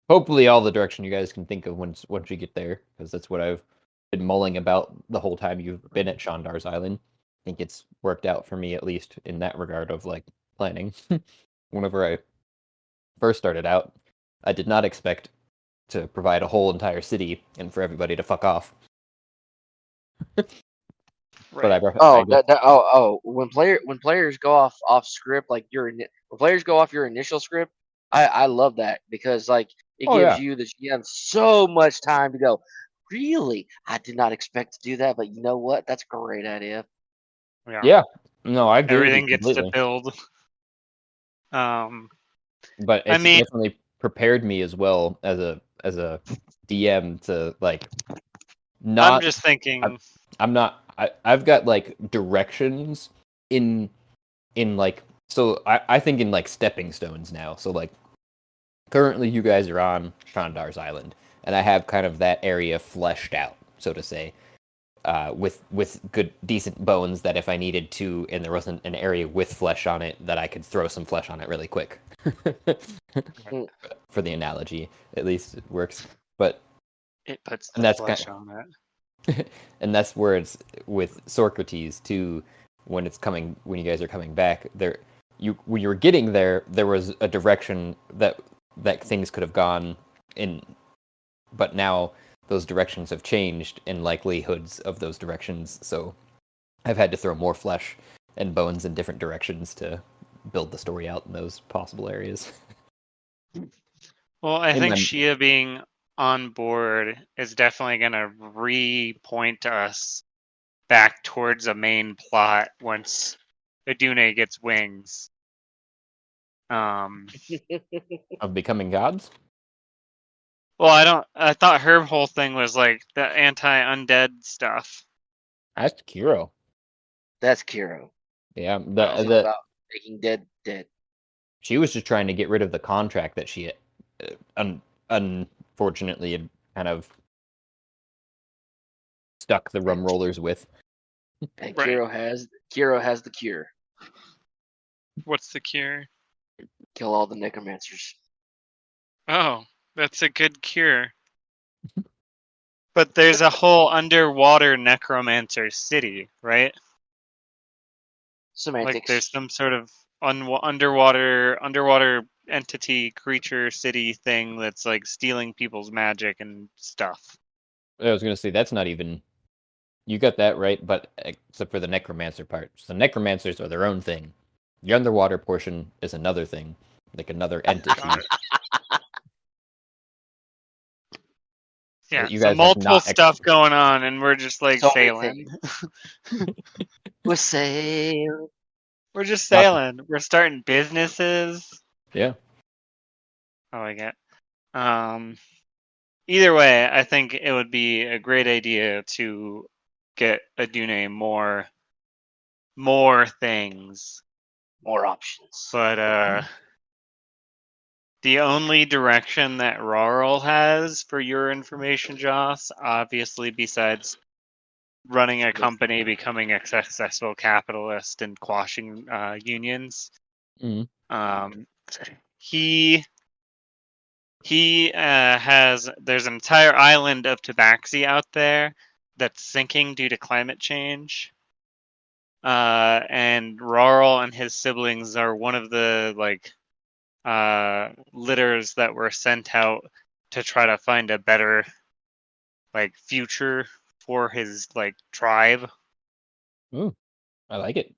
Hopefully, all the direction you guys can think of once you get there, because that's what I've been mulling about the whole time you've been at Chandar's Island. I think it's worked out for me, at least in that regard of like planning. Whenever I first started out, I did not expect to provide a whole entire city and for everybody to fuck off. Right. But Oh, when players go off script, like when players go off your initial script, I love that because like it gives you the GM so much time to go. Really, I did not expect to do that, but you know what? That's a great idea. Yeah, no, I agree with you Everything gets to completely. build. But I it's mean, definitely prepared me as well as a DM to like not. I'm just thinking. I'm not. I've got like directions in like, so I think in like stepping stones now. So like currently you guys are on Chandar's Island, and I have kind of that area fleshed out, so to say, with good decent bones that if I needed to, and there wasn't an area with flesh on it, that I could throw some flesh on it really quick. For the analogy, at least it works. But It puts and the that's flesh kind on it. and that's where it's with Socrates too. When you guys are coming back, when you were getting there was a direction that things could have gone in, but now those directions have changed and likelihoods of those directions. So I've had to throw more flesh and bones in different directions to build the story out in those possible areas. Well, I In think my- Shia being on board is definitely going to re-point us back towards a main plot once Adune gets wings. Of becoming gods. Well, I thought her whole thing was like the anti-undead stuff. That's Kiro. That's Kiro. Yeah, It's all about making dead. she was just trying to get rid of the contract that she unfortunately had kind of stuck the rum rollers with. And Right. Kiro has the cure. What's the cure? Kill all the necromancers. Oh, that's a good cure. But there's a whole underwater necromancer city, right? Semantics. Like there's some sort of underwater entity creature city thing that's like stealing people's magic and stuff. I was gonna say that's not even. You got that right, but except for the necromancer part. So necromancers are their own thing. The underwater portion is another thing, like another entity. Yeah, you so guys have multiple not stuff going on, and we're just like So many sailing. We're sailing. We're just Lots of- sailing. We're starting businesses. Yeah. I like it. Either way, I think it would be a great idea to get Adune more things. More options. But the only direction that Rural has, for your information, Joss, obviously besides running a company, becoming a successful capitalist, and quashing unions, Mhm. he has, there's an entire island of Tabaxi out there that's sinking due to climate change. And Rural and his siblings are one of the litters that were sent out to try to find a better future for his tribe. Ooh, I like it.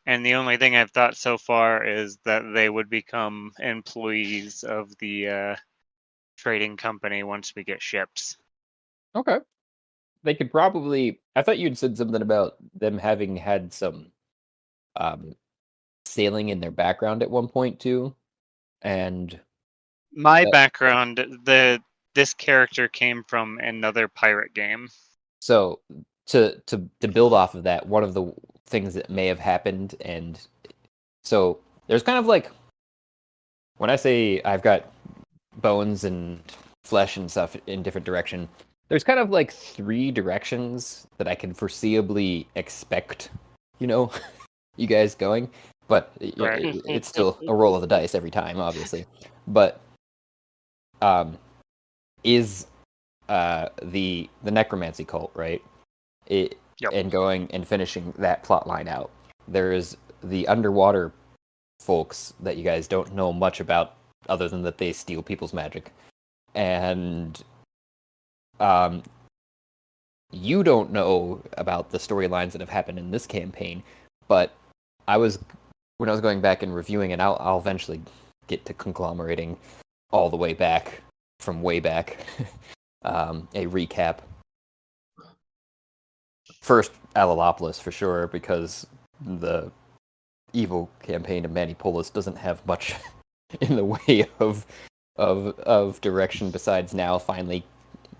And the only thing I've thought so far is that they would become employees of the trading company once we get ships. Okay. They could probably. I thought you'd said something about them having had some sailing in their background at one point too, and My that- background, this character came from another pirate game. so to build off of that, one of the things that may have happened, and so there's kind of like when I say I've got bones and flesh and stuff in different direction. There's kind of like 3 directions that I can foreseeably expect, you guys going, but Right. it's still a roll of the dice every time, obviously. But is the necromancy cult, right? Yep. And going and finishing that plot line out. There's the underwater folks that you guys don't know much about, other than that they steal people's magic, and you don't know about the storylines that have happened in this campaign, but when I was going back and reviewing it, I'll eventually get to conglomerating all the way back from way back. A recap. First, Alalopolis for sure, because the evil campaign of Manipolis doesn't have much in the way of direction besides now finally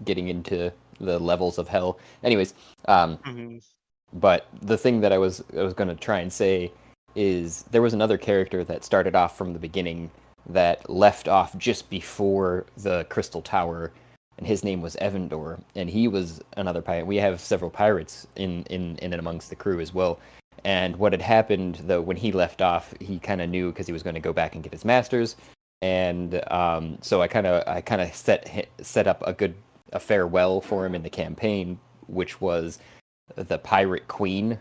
getting into the levels of hell. Anyways, but the thing that I was going to try and say is there was another character that started off from the beginning that left off just before the Crystal Tower, and his name was Evandor, and he was another pirate. We have several pirates in and amongst the crew as well. And what had happened, though, when he left off, he kind of knew because he was going to go back and get his masters, and so I kind of set up a farewell for him in the campaign, which was the pirate queen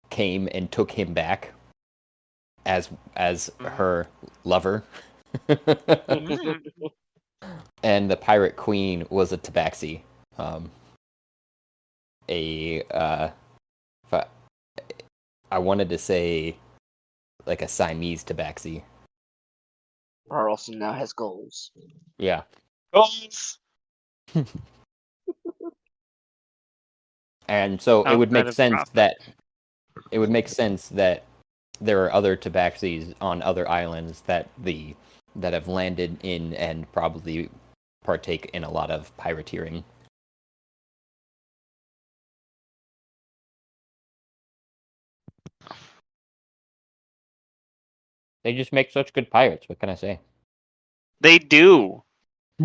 came and took him back as her lover. And the pirate queen was a tabaxi, I wanted to say like a Siamese tabaxi. Carlson now has goals. Yeah. Goals. And so it would make Outside of profit. that there are other tabaxis on other islands that have landed in and probably partake in a lot of pirateering. They just make such good pirates. What can I say? They do.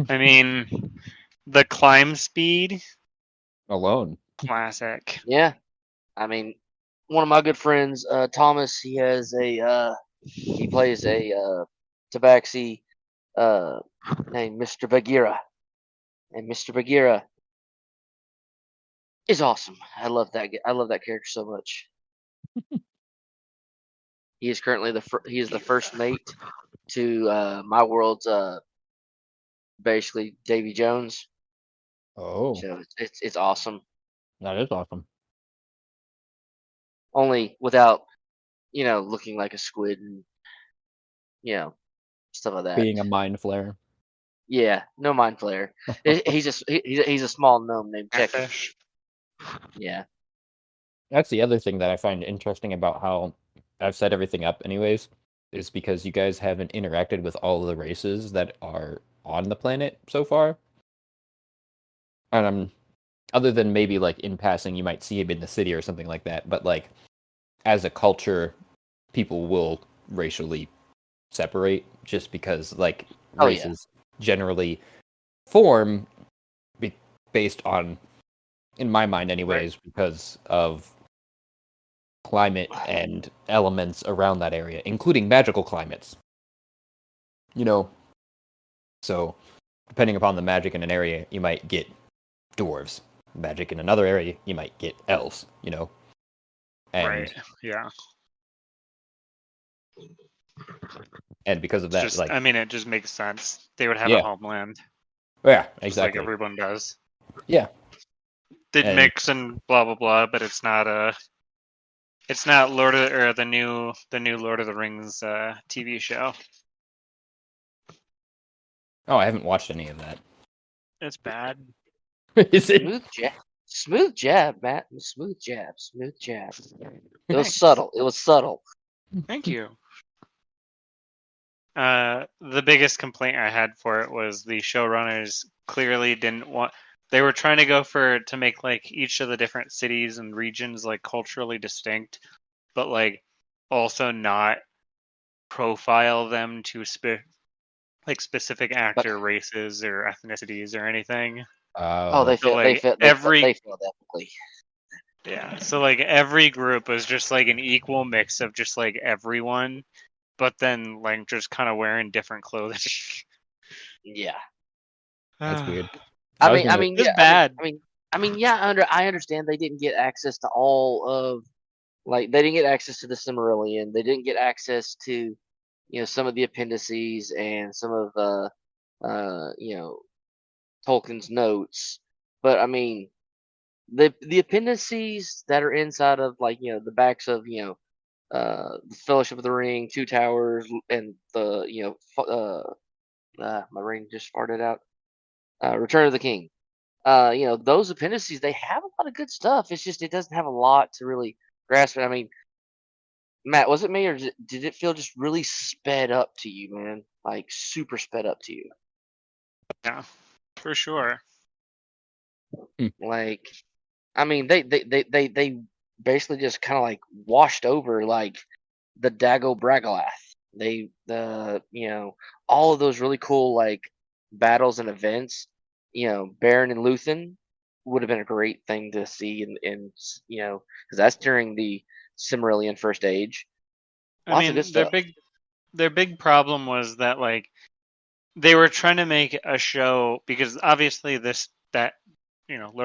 I mean, the climb speed, Alone. classic. Yeah, I mean, one of my good friends, Thomas, he plays a tabaxi named Mr. Bagheera, and Mr. Bagheera is awesome. I love that character so much. He is currently he is the first mate to my world's basically Davy Jones. Oh, So it's awesome. that is awesome. Only without looking like a squid and stuff like that. Being a mind flayer. Yeah, no mind flayer. He's a small gnome named Checky. Catfish. Yeah. That's the other thing that I find interesting about how I've set everything up, anyways, is because you guys haven't interacted with all of the races that are on the planet so far. And other than maybe like in passing, you might see him in the city or something like that. But like as a culture, people will racially separate just because like Oh, yeah. races generally form based on, in my mind, anyways, because of climate and elements around that area, including magical climates. You know, so depending upon the magic in an area, you might get dwarves. Magic in another area, you might get elves. You know, and Right. Yeah. and because of It's that, just, like, I mean, it just makes sense. They would have Yeah. a homeland, yeah, just like exactly, everyone does. yeah, They'd And- mix and blah blah blah, but it's not Lord of or the new Lord of the Rings TV show. Oh, I haven't watched any of that. It's bad. Is it? Smooth jab, Matt. Smooth jab. Smooth jab. It was Thanks. subtle. It was subtle. Thank you. The biggest complaint I had for it was the showrunners clearly didn't want. They were trying to go to make like each of the different cities and regions like culturally distinct, but like also not profile them to specific actor races or ethnicities or anything. Oh, they So, feel like, they feel ethically. Yeah, so like every group was just like an equal mix of just like everyone, but then like just kind of wearing different clothing. Yeah. That's weird. I was mean, gonna- It's yeah. bad. Yeah. I understand they didn't get access to all of, like, they didn't get access to the Cimmerillion. They didn't get access to, some of the appendices and some of the, Tolkien's notes. But I mean, the appendices that are inside of, like, the backs of, the Fellowship of the Ring, Two Towers, and the, my ring just farted out. Return of the King. Those appendices, they have a lot of good stuff. It's just it doesn't have a lot to really grasp it. I mean, Matt, was it me, or did it feel just really sped up to you, man? Like super sped up to you? Yeah, for sure. Like, I mean, they basically just kind of like washed over like the Dago Bragalath. All of those really cool like battles and events. Baron and Luthen would have been a great thing to see because that's during the Cimmerillion First Age. I Lots of mean, good stuff. their big problem was that like they were trying to make a show because obviously Lord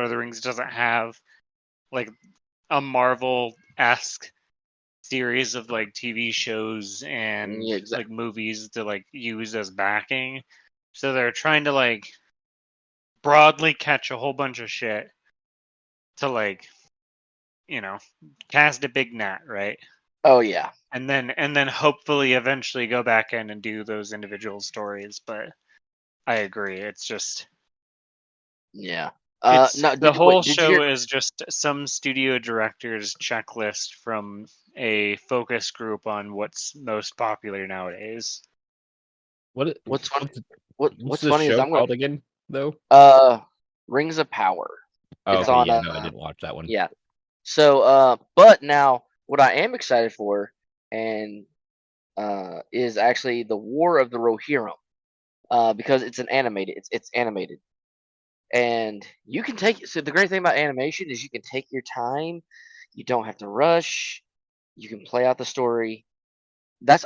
of the Rings doesn't have like a Marvel-esque series of like TV shows and Yeah, exactly. like movies to like use as backing. So they're trying to like broadly catch a whole bunch of shit to like, cast a big net, right? Oh yeah. And then hopefully eventually go back in and do those individual stories. But I agree, it's just Yeah. the whole Did you show hear? is just some studio director's checklist from a focus group on what's most popular nowadays. What's funny? What's What's the funny is show I'm gonna called again, though? Rings of Power. Oh, It's okay, on. yeah, no, I didn't watch that one. Yeah. So, but now what I am excited for, and is actually the War of the Rohirrim, because it's animated. It's animated, and you can take. So the great thing about animation is you can take your time. You don't have to rush. You can play out the story.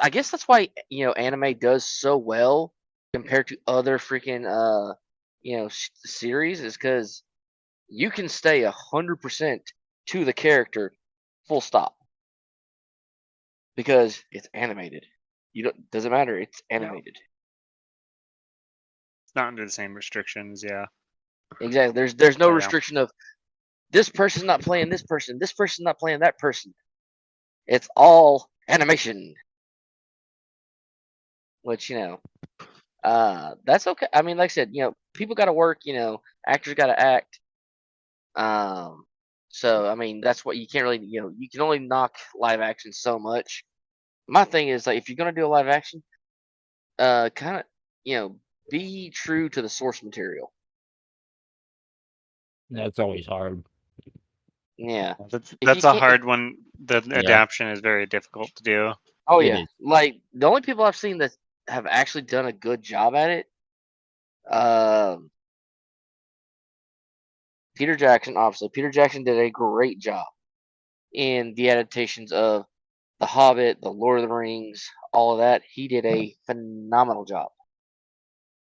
I guess that's why anime does so well compared to other freaking series, is because you can stay 100% to the character, full stop, because it's animated. Doesn't matter. It's animated. It's not under the same restrictions, yeah. Exactly. There's no So, yeah. restriction of this person's not playing this person. This person's not playing that person. It's all animation. Which That's okay. I mean, like I said, people got to work. Actors got to act. So I mean, that's what you can't really, you can only knock live action so much. My thing is like, if you're gonna do a live action, kind of, be true to the source material. That's always hard. Yeah. That's If you a can't, hard one. The adaptation is very difficult to do. oh It yeah, is. like the only people I've seen that have actually done a good job at it, um, Peter Jackson. Obviously, Peter Jackson did a great job in the adaptations of The Hobbit, The Lord of the Rings, all of that. He did a phenomenal job.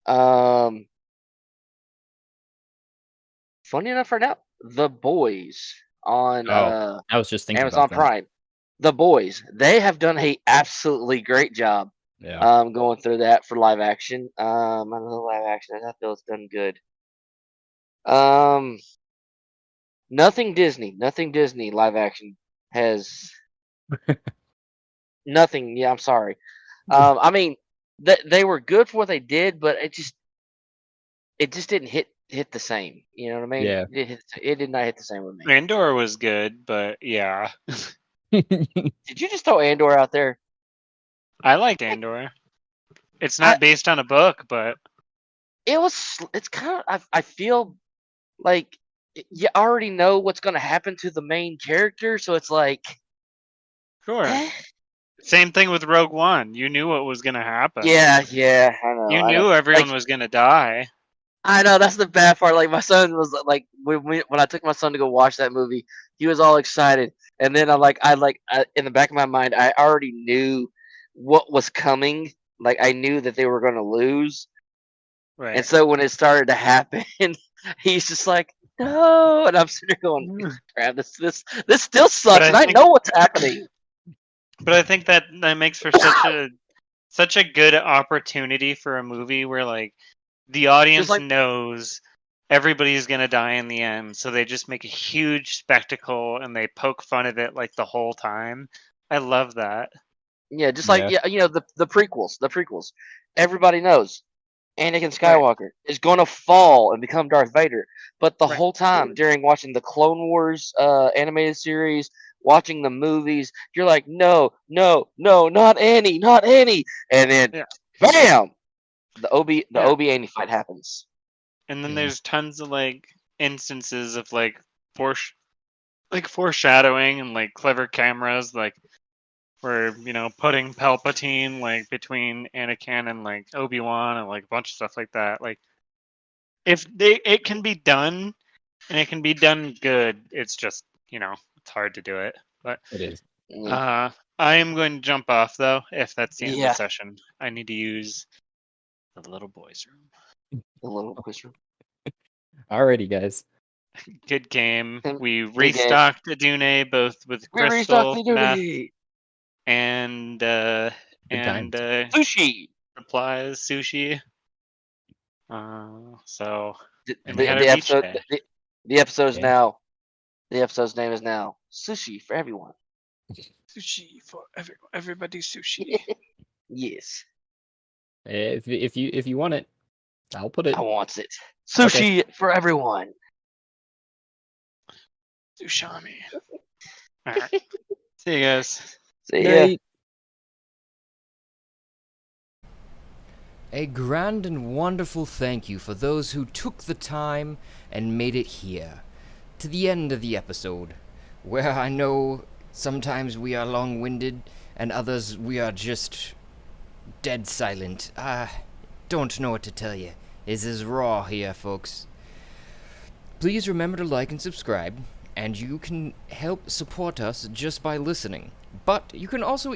Um, Funny enough, right now, The Boys on Oh, I was just thinking Amazon about that. Prime. The Boys, they have done a absolutely great job. Yeah. Going through that for live action. I don't know, live action. I feel it's done good. Um, nothing Disney live action has nothing. Yeah, I'm sorry. I mean, they were good for what they did, but it just didn't hit the same. You know what I mean? Yeah. It did not hit the same with me. Andor was good, but yeah, Did you just throw Andor out there? I liked Andor. It's not based on a book, but It's kind of. I feel like you already know what's going to happen to the main character, so it's like, sure. eh. Same thing with Rogue One. You knew what was gonna happen. Yeah, I know. You I knew know. everyone Like, was gonna die. I know that's the bad part. Like my son was like, when I took my son to go watch that movie, he was all excited, and then in the back of my mind, I already knew what was coming. Like I knew that they were going to lose, Right. and so when it started to happen, he's just like, no, and I'm sitting there going, crap, this still sucks, and I know what's happening. But I think that makes for such a good opportunity for a movie where like the audience knows everybody's gonna die in the end, so they just make a huge spectacle and they poke fun of it like the whole time. I love that. Yeah, just like the prequels. Everybody knows Anakin Skywalker is going to fall and become Darth Vader, but the whole time during watching the Clone Wars animated series, watching the movies, you're like, no, not Annie, and then bam, the Obi Annie fight happens. And then there's tons of like instances of like foreshadowing and like clever cameras, like where putting Palpatine like between Anakin and like Obi-Wan and like a bunch of stuff like that. Like it can be done and it can be done good. It's just it's hard to do it. But It is. I am going to jump off though. If that's the end of the session, I need to use the little boys' room. The little boys' room. Alrighty, guys. Good game. We restocked Adune both with Crystal, Meth, and Sushi supplies, Sushi. So the episode's now. The episode's name is now Sushi for everyone. Sushi for everybody. Sushi. Yes. If you want it, I'll put it. I want it. Sushi for everyone. Sushami. All right. See you guys. See ya. A grand and wonderful thank you for those who took the time and made it here, to the end of the episode, where I know sometimes we are long-winded and others we are just dead silent. I don't know what to tell you. This is raw here, folks. Please remember to like and subscribe, and you can help support us just by listening. But you can also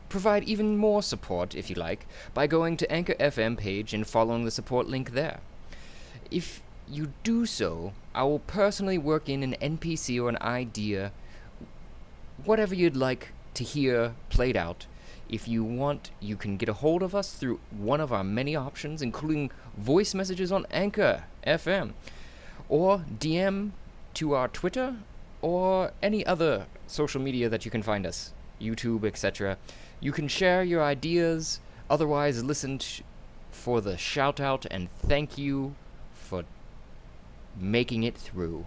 provide even more support, if you like, by going to Anchor FM page and following the support link there. If you do so, I will personally work in an NPC or an idea, whatever you'd like to hear played out. If you want, you can get a hold of us through one of our many options, including voice messages on Anchor FM, or DM to our Twitter, or any other social media that you can find us, YouTube, etc. You can share your ideas, otherwise listen for the shout out and thank you for making it through.